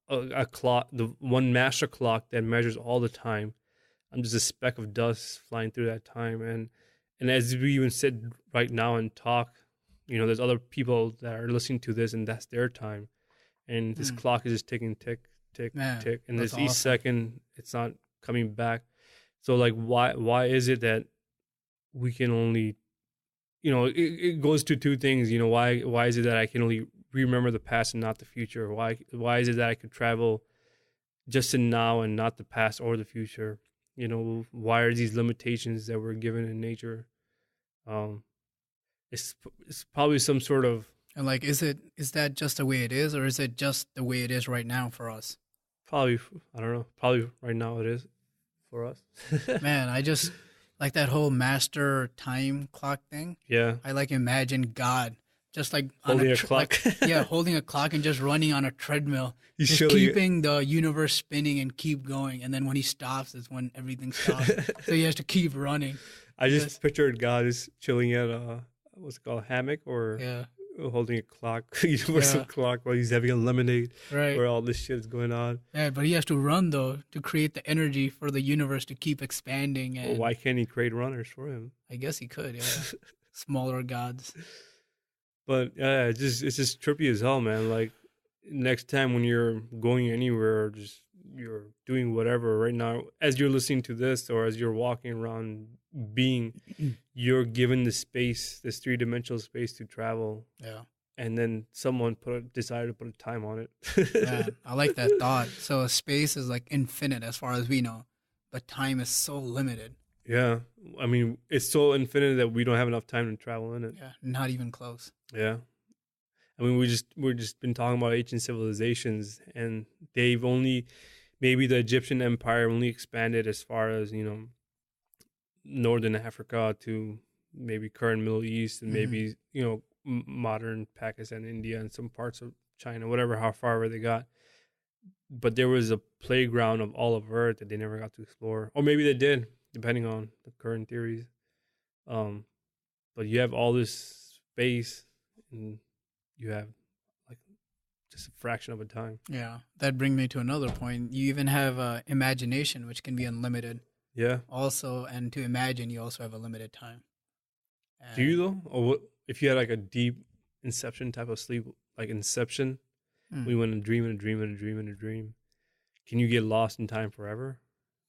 a clock, the one master clock that measures all the time, I'm just a speck of dust flying through that time. And as we even sit right now and talk, there's other people that are listening to this, and that's their time. And this clock is just ticking, tick, tick, tick. And this each second, it's not coming back. So like why is it that we can only, it goes to two things. Why is it that I can only remember the past and not the future? Why is it that I could travel just in now and not the past or the future. You know, why are these limitations that we're given in nature? Um, it's probably some sort of And like, is that just the way it is, or is it just the way it is right now for us? probably I don't know. Probably right now it is for us. Man, I just like that whole master time clock thing. Yeah, I like imagine God just like on holding a like clock. yeah, holding a clock and just running on a treadmill, He's just showing it. keeping the universe spinning and keep going. And then when he stops is when everything stops. So he has to keep running. I just Just pictured God just chilling at what's it called, a hammock or yeah, holding a clock, universal yeah, clock while he's having a lemonade right. where all this shit is going on. Yeah, but he has to run though to create the energy for the universe to keep expanding. Well, And why can't he create runners for him? I guess he could, yeah. Smaller gods. But yeah, it's just trippy as hell, man. Like next time when you're going anywhere, or just you're doing whatever right now, as you're listening to this or as you're walking around, being, you're given the space, this 3-dimensional space to travel, Yeah. and then someone decided to put a time on it. Yeah, I like that thought. So space is like infinite as far as we know, but time is so limited. Yeah, I mean, it's so infinite that we don't have enough time to travel in it. Yeah, not even close. Yeah. I mean, we're just been talking about ancient civilizations, and they've only, maybe the Egyptian Empire only expanded as far as, you know, northern Africa to maybe current Middle East, and maybe, you know, modern Pakistan, India, and some parts of China, whatever, how far they got. But there was a playground of all of Earth that they never got to explore, or maybe they did, depending on the current theories. But you have all this space, and you have like just a fraction of a time. Yeah, that brings me to another point. You even have imagination, which can be unlimited. Yeah. Also, and to imagine, you also have a limited time. Do you And, though? Or what if you had like a deep inception type of sleep, like Inception? We went and dream and a dream and a dream and a dream. Can you get lost in time forever?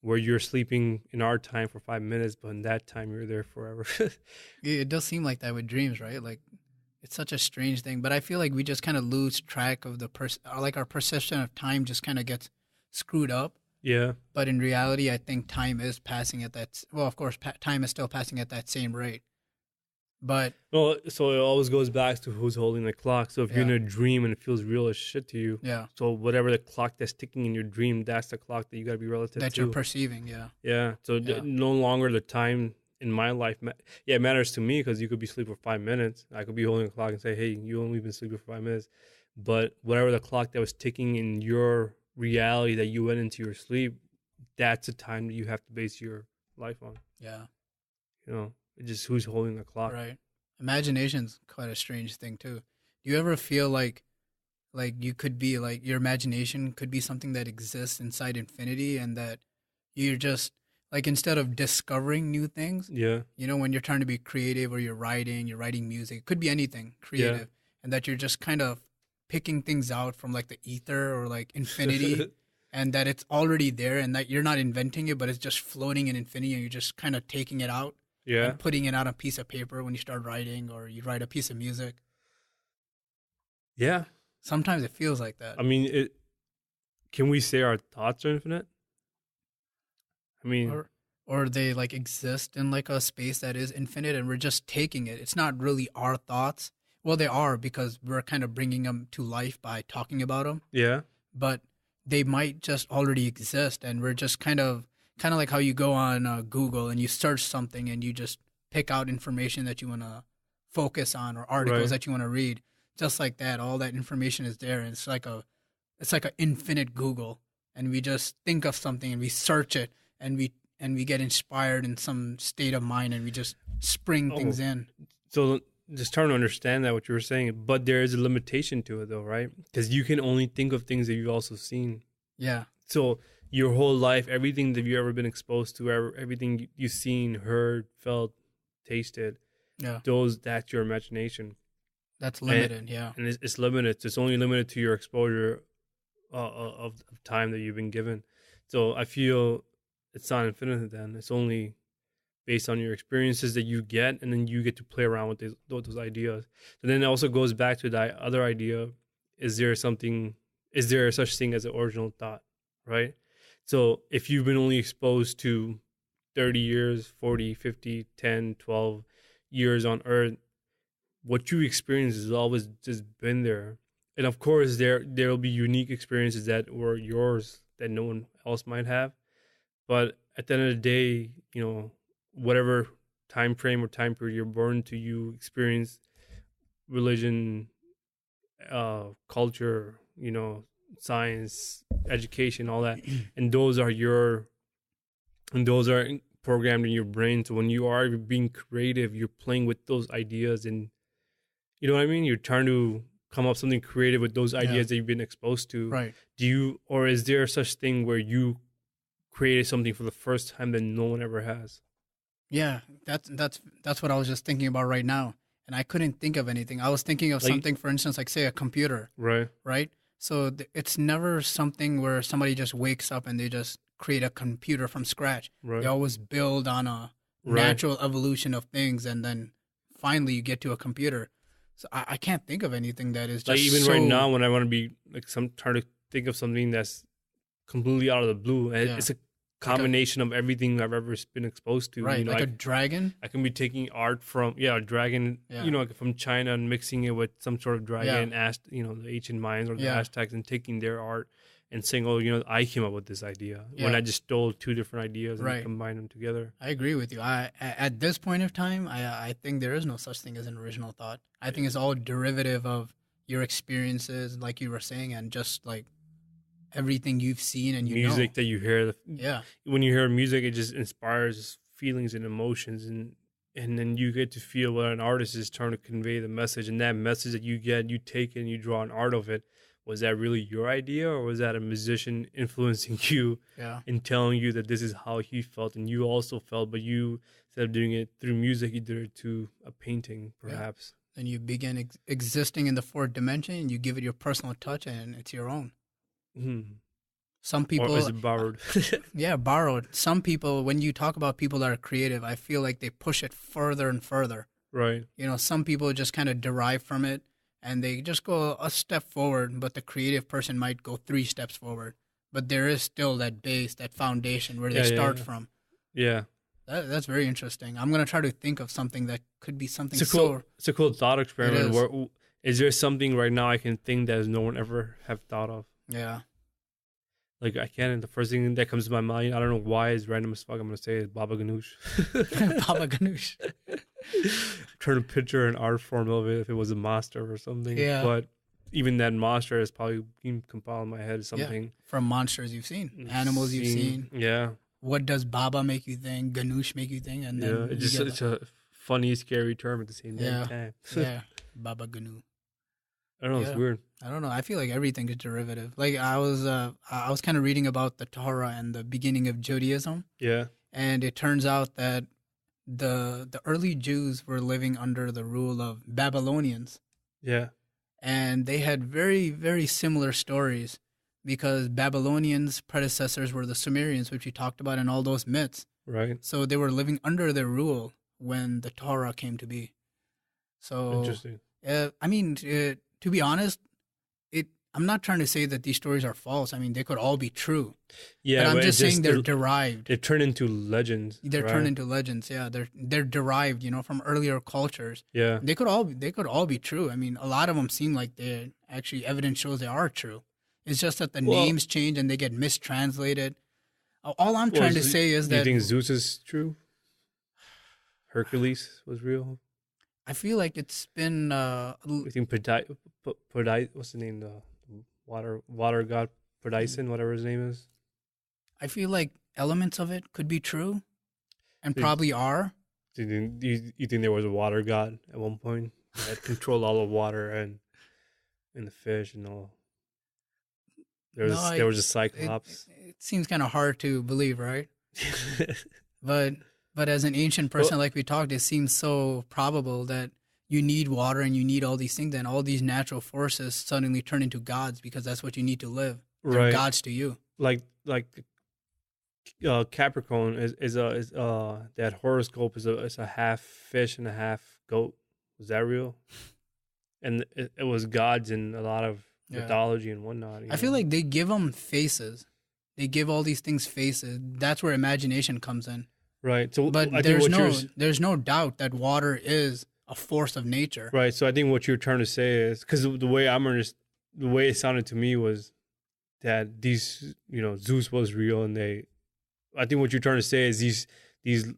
Where you're sleeping in our time for 5 minutes, but in that time you're there forever. it does seem like that with dreams, right? Like it's such a strange thing, but I feel like we just kind of lose track of like our perception of time just kind of gets screwed up. Yeah. But in reality, I think time is passing at that. Well, of course, time is still passing at that same rate. But Well, so it always goes back to who's holding the clock. So if you're in yeah, a dream and it feels real as shit to you, yeah, so whatever the clock that's ticking in your dream, that's the clock that you got to be relative that to. you're perceiving, yeah, Yeah. So yeah, no longer the time in my life. Yeah, it matters to me because you could be asleep for 5 minutes. I could be holding a clock and say, hey, you only been sleeping for 5 minutes. But whatever the clock that was ticking in your reality that you went into your sleep, that's the time that you have to base your life on. yeah, You know, it's just who's holding the clock. right. Imagination's quite a strange thing too. Do you ever feel like you could be like your imagination could be something that exists inside infinity, and that you're just like instead of discovering new things, Yeah. when you're trying to be creative or you're writing music, it could be anything creative, and that you're just kind of picking things out from like the ether or like infinity, and that it's already there, and that you're not inventing it, but it's just floating in infinity, and you're just kind of taking it out Yeah. and putting it on a piece of paper when you start writing or you write a piece of music. Yeah. Sometimes it feels like that. I mean, can we say our thoughts are infinite? I mean, Or they like exist in like a space that is infinite and we're just taking it. It's not really our thoughts. Well, they are because we're kind of bringing them to life by talking about them, yeah. but they might just already exist and we're just kind of like how you go on Google and you search something and you just pick out information that you want to focus on or articles Right. that you want to read. Just like that, all that information is there, and it's like an infinite Google, and we just think of something and we search it, and we get inspired in some state of mind, and we just spring things in. So just trying to understand that what you were saying, but there is a limitation to it though, right? Because you can only think of things that you've also seen. Yeah, So your whole life, everything that you've ever been exposed to, everything you've seen, heard, felt, tasted, yeah, that's your imagination. that's limited. Yeah, And it's limited. It's only limited to your exposure of time that you've been given. So I feel it's not infinite then. It's only based on your experiences that you get, and then you get to play around with those ideas. So then it also goes back to that other idea: is there such thing as an original thought, right? So if you've been only exposed to 30 years, 40, 50, 10, 12 years on Earth, what you experience has always just been there. And of course, there'll be unique experiences that were yours that no one else might have. But at the end of the day, whatever time frame or time period you're born to, you experience religion, culture, science, education, all that, and those are programmed in your brain. So when you are being creative, you're playing with those ideas, and you know what I mean. You're trying to come up with something creative with those ideas that you've been exposed to. Right. Or is there such thing where you created something for the first time that no one ever has? Yeah, that's what I was just thinking about right now, and I couldn't think of anything. I was thinking of something, for instance, like say a computer. Right. Right. So it's never something where somebody just wakes up and they just create a computer from scratch. Right. They always build on a natural evolution of things, and then finally you get to a computer. So I can't think of anything that is just like even right now when I want to be trying to think of something that's completely out of the blue. It's a combination of everything I've ever been exposed to. Right, like a dragon. I can be taking art from a dragon, like from China and mixing it with some sort of dragon, the ancient Mayans or the Aztecs, and taking their art and saying, "Oh, I came up with this idea," when I just stole two different ideas and combined them together. I agree with you. At this point of time, I think there is no such thing as an original thought. I think it's all derivative of your experiences, like you were saying, and just like everything you've seen and music that you hear. When you hear music, it just inspires feelings and emotions, and then you get to feel what an artist is trying to convey the message, and that message that you get, you take it and you draw an art of it. Was that really your idea, or was that a musician influencing you and telling you that this is how he felt and you also felt, but you, instead of doing it through music, you did it to a painting, perhaps? Then you begin existing in the fourth dimension, and you give it your personal touch, and it's your own. Some people, or is it borrowed? Borrowed. Some people, when you talk about people that are creative, I feel like they push it further and further. Right. Some people just kind of derive from it, and they just go a step forward, but the creative person might go 3 steps forward. But there is still that base, that foundation where they start from. Yeah. That's very interesting. I'm going to try to think of something that could be something it's a cool thought experiment. Is there something right now I can think that no one ever have thought of? Yeah. Like I can't. The first thing that comes to my mind, I don't know why, is random as fuck. I'm gonna say is Baba Ganoush. Baba Ganoush. Trying to picture an art form of it if it was a monster or something. Yeah. But even that monster is probably compiled in my head as something from monsters you've seen, animals you've seen. Yeah. What does Baba make you think? Ganoush make you think? And then it's a funny, scary term at the same time. Yeah. Baba Ganoush. I don't know. It's weird. I don't know. I feel like everything is derivative. Like I was kind of reading about the Torah and the beginning of Judaism. Yeah. And it turns out that the early Jews were living under the rule of Babylonians. Yeah. And they had very, very similar stories because Babylonians' predecessors were the Sumerians, which we talked about in all those myths. Right. So they were living under their rule when the Torah came to be. So interesting. To be honest, I'm not trying to say that these stories are false. I mean, they could all be true. Yeah, but I'm just saying they're derived. They turn into legends. Turned into legends. Yeah, they're derived, from earlier cultures. Yeah, they could all be true. I mean, a lot of them seem like they actually evidence shows they are true. It's just that the names change and they get mistranslated. All I'm trying to say is that. Do you think Zeus is true? Hercules was real. I feel like it's been. I think what's the name? The water god Poseidon, whatever his name is. I feel like elements of it could be true, and probably are. Do you think there was a water god at one point that controlled all of water and the fish and all? There was a Cyclops. It seems kind of hard to believe, right? But as an ancient person, like we talked, it seems so probable that you need water and you need all these things, and all these natural forces suddenly turn into gods because that's what you need to live. They're gods to you. Like Capricorn is that horoscope is a half fish and a half goat. Was that real? And it was gods in a lot of mythology and whatnot. I feel like they give them faces. they give all these things faces. That's where imagination comes in. Right. So But I think there's no doubt that water is a force of nature. right. So I think what you're trying to say is because the way the way it sounded to me was that these, Zeus was real, and I think what you're trying to say is these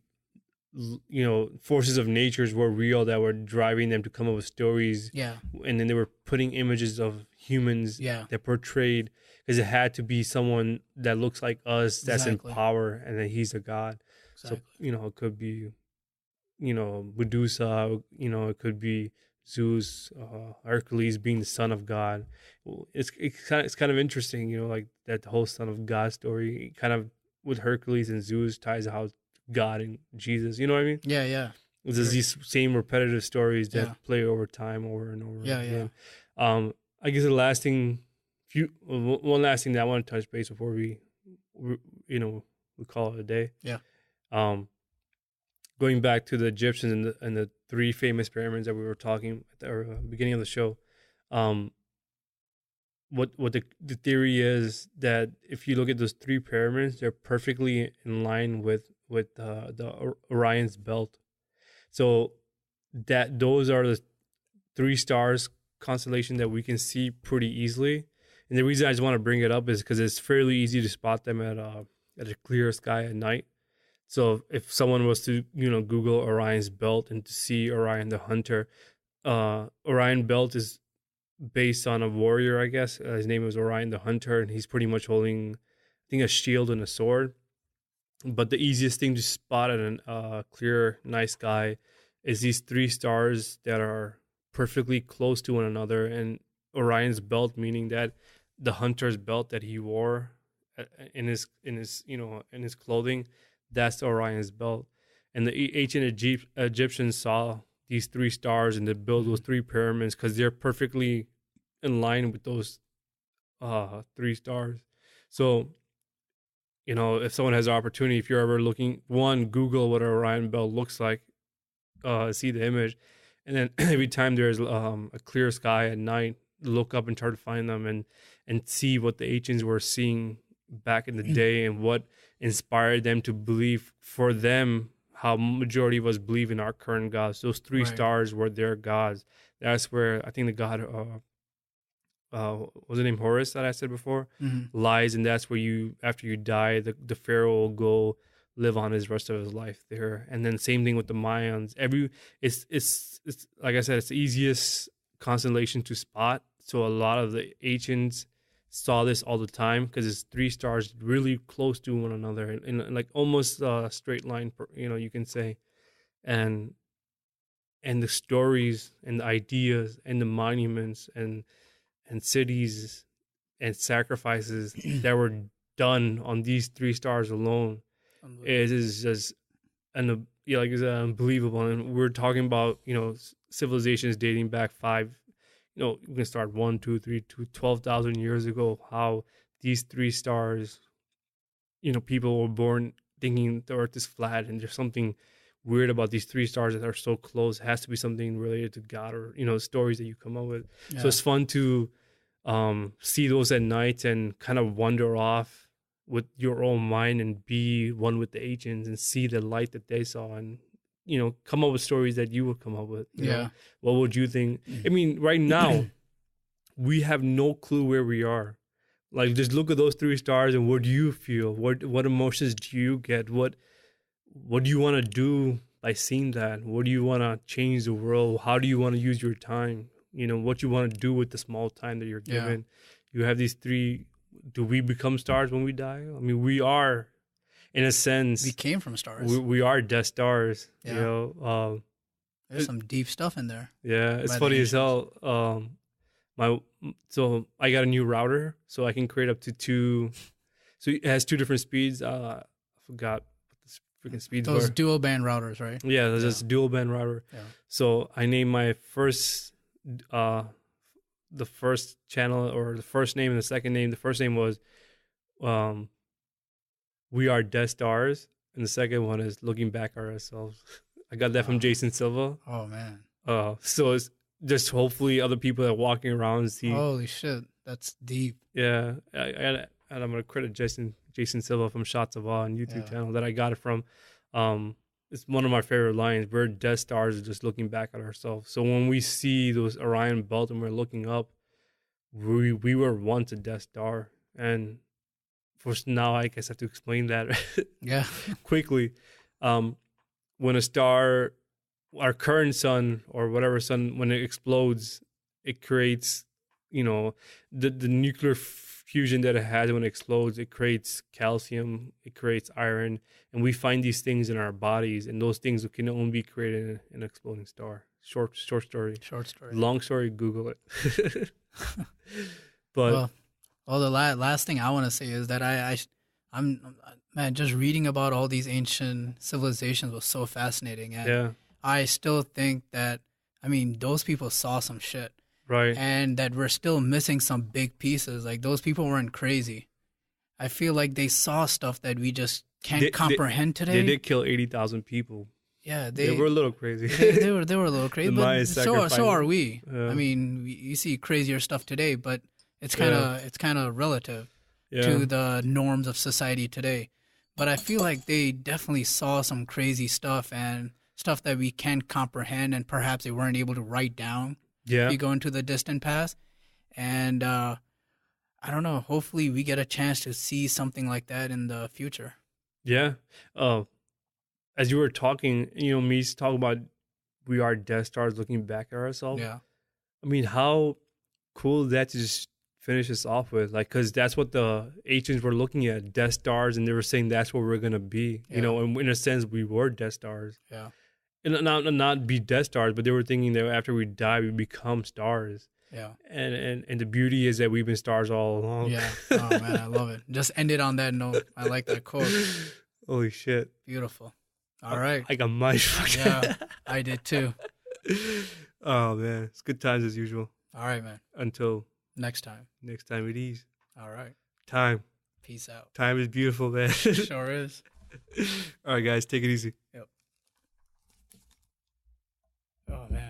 forces of natures were real that were driving them to come up with stories. Yeah. And then they were putting images of humans that portrayed, because it had to be someone that looks like us, that's in power, and then he's a god. Exactly. So, it could be, Medusa, it could be Zeus, Hercules being the son of God. It's kind of interesting, like that whole son of God story, kind of with Hercules and Zeus ties how God and Jesus, you know what I mean? Yeah, yeah. There's these same repetitive stories that play over time, over and over again. Yeah. I guess one last thing that I want to touch base before we call it a day. Yeah. Going back to the Egyptians and the three famous pyramids that we were talking at the beginning of the show, what the theory is that if you look at those three pyramids, they're perfectly in line with the Orion's belt. So that those are the three stars constellation that we can see pretty easily. And the reason I just want to bring it up is because it's fairly easy to spot them at a clear sky at night. So if someone was to Google Orion's belt and to see Orion the Hunter, Orion belt is based on a warrior, I guess. His name was Orion the Hunter, and he's pretty much holding, I think, a shield and a sword. But the easiest thing to spot at a clear night sky is these three stars that are perfectly close to one another, and Orion's belt, meaning that the hunter's belt that he wore in his clothing, that's Orion's belt. And the ancient Egyptians saw these three stars and they built those three pyramids because they're perfectly in line with those three stars. So, if someone has the opportunity, if you're ever looking, Google what an Orion belt looks like, see the image, and then every time there's a clear sky at night, look up and try to find them and see what the ancients were seeing back in the day and what inspired them to believe, for them, how majority of us believe in our current gods. Those three stars were their gods. That's where I think the god, was the name Horus that I said before, lies, and that's where after you die, the pharaoh will go live on his rest of his life there. And then same thing with the Mayans. It's like I said, it's the easiest constellation to spot. So a lot of the ancients saw this all the time because it's three stars really close to one another in like almost a straight line, you can say. And the stories and the ideas and the monuments and cities and sacrifices that were done on these three stars alone, it is just it's unbelievable. And we're talking about civilizations dating back we can start 1, 2, 3 to 12,000 years ago. How these three stars, people were born thinking the Earth is flat, and there's something weird about these three stars that are so close. It has to be something related to God, or stories that you come up with. Yeah. So it's fun to see those at night and kind of wander off with your own mind and be one with the ancients and see the light that they saw, and come up with stories that you would come up with. You know? What would you think? I mean, right now we have no clue where we are. Like, just look at those three stars and what do you feel? What emotions do you get? What do you want to do by seeing that? What do you want to change the world? How do you want to use your time? What you want to do with the small time that you're given. You have these three. Do we become stars when we die? I mean, we are, in a sense. We came from stars. We are death stars. Yeah. There's some deep stuff in there. Yeah, it's funny as hell. So I got a new router, so I can create up to 2. So it has 2 different speeds. I forgot what the freaking speeds were. Those dual band routers, right? Yeah, there's this dual band router. Yeah. So I named my first, the first channel, or the first name and the second name. The first name was, We Are Death Stars, and the second one is Looking Back at Ourselves. I got that from Jason Silva. Oh man. So it's just hopefully other people that are walking around see. Holy shit, that's deep. Yeah, and I'm gonna credit Jason Jason Silva from Shots of Awe on YouTube Yeah. channel that I got it from. It's one of my favorite lines. We're Death Stars just looking back at ourselves. So when we see those Orion belt and we're looking up, we were once a Death Star. And for now, I guess I have to explain that Yeah. quickly. When a star, our current sun or whatever sun, when it explodes, it creates, the nuclear fusion that it has when it explodes. It creates calcium, it creates iron, and we find these things in our bodies, and those things can only be created in an exploding star. Short story. Short story. Long story. Google it. But well, the last thing I want to say is that I'm man, just reading about all these ancient civilizations was so fascinating, and yeah, I still think that, I mean, those people saw some shit, right. and that we're still missing some big pieces. Like, those people weren't crazy. I feel like they saw stuff that we just can't comprehend today. They did kill 80,000 people. Yeah, they were a little crazy. they were a little crazy, but so are we. Yeah. I mean, you see crazier stuff today, but it's kind of relative to the norms of society today. But I feel like they definitely saw some crazy stuff and stuff that we can't comprehend, and perhaps they weren't able to write down. Yeah, if you go into the distant past, and I don't know. Hopefully, we get a chance to see something like that in the future. Yeah. As you were talking, me talking about we are Death Stars looking back at ourselves. Yeah. I mean, how cool is that to just finish this off with? Like, because that's what the ancients were looking at, Death Stars, and they were saying that's what we're going to be. Yeah. And in a sense, we were Death Stars. Yeah. And not be Death Stars, but they were thinking that after we die, we become stars. Yeah. And the beauty is that we've been stars all along. Yeah. Oh, man, I love it. Just end it on that note. I like that quote. Holy shit. Beautiful. All right. I got my Yeah, I did too. Oh, man. It's good times as usual. All right, man. Until next time it is. All right. Time. Peace out. Time is beautiful, man. Sure is. All right, guys. Take it easy. Yep. Oh, man.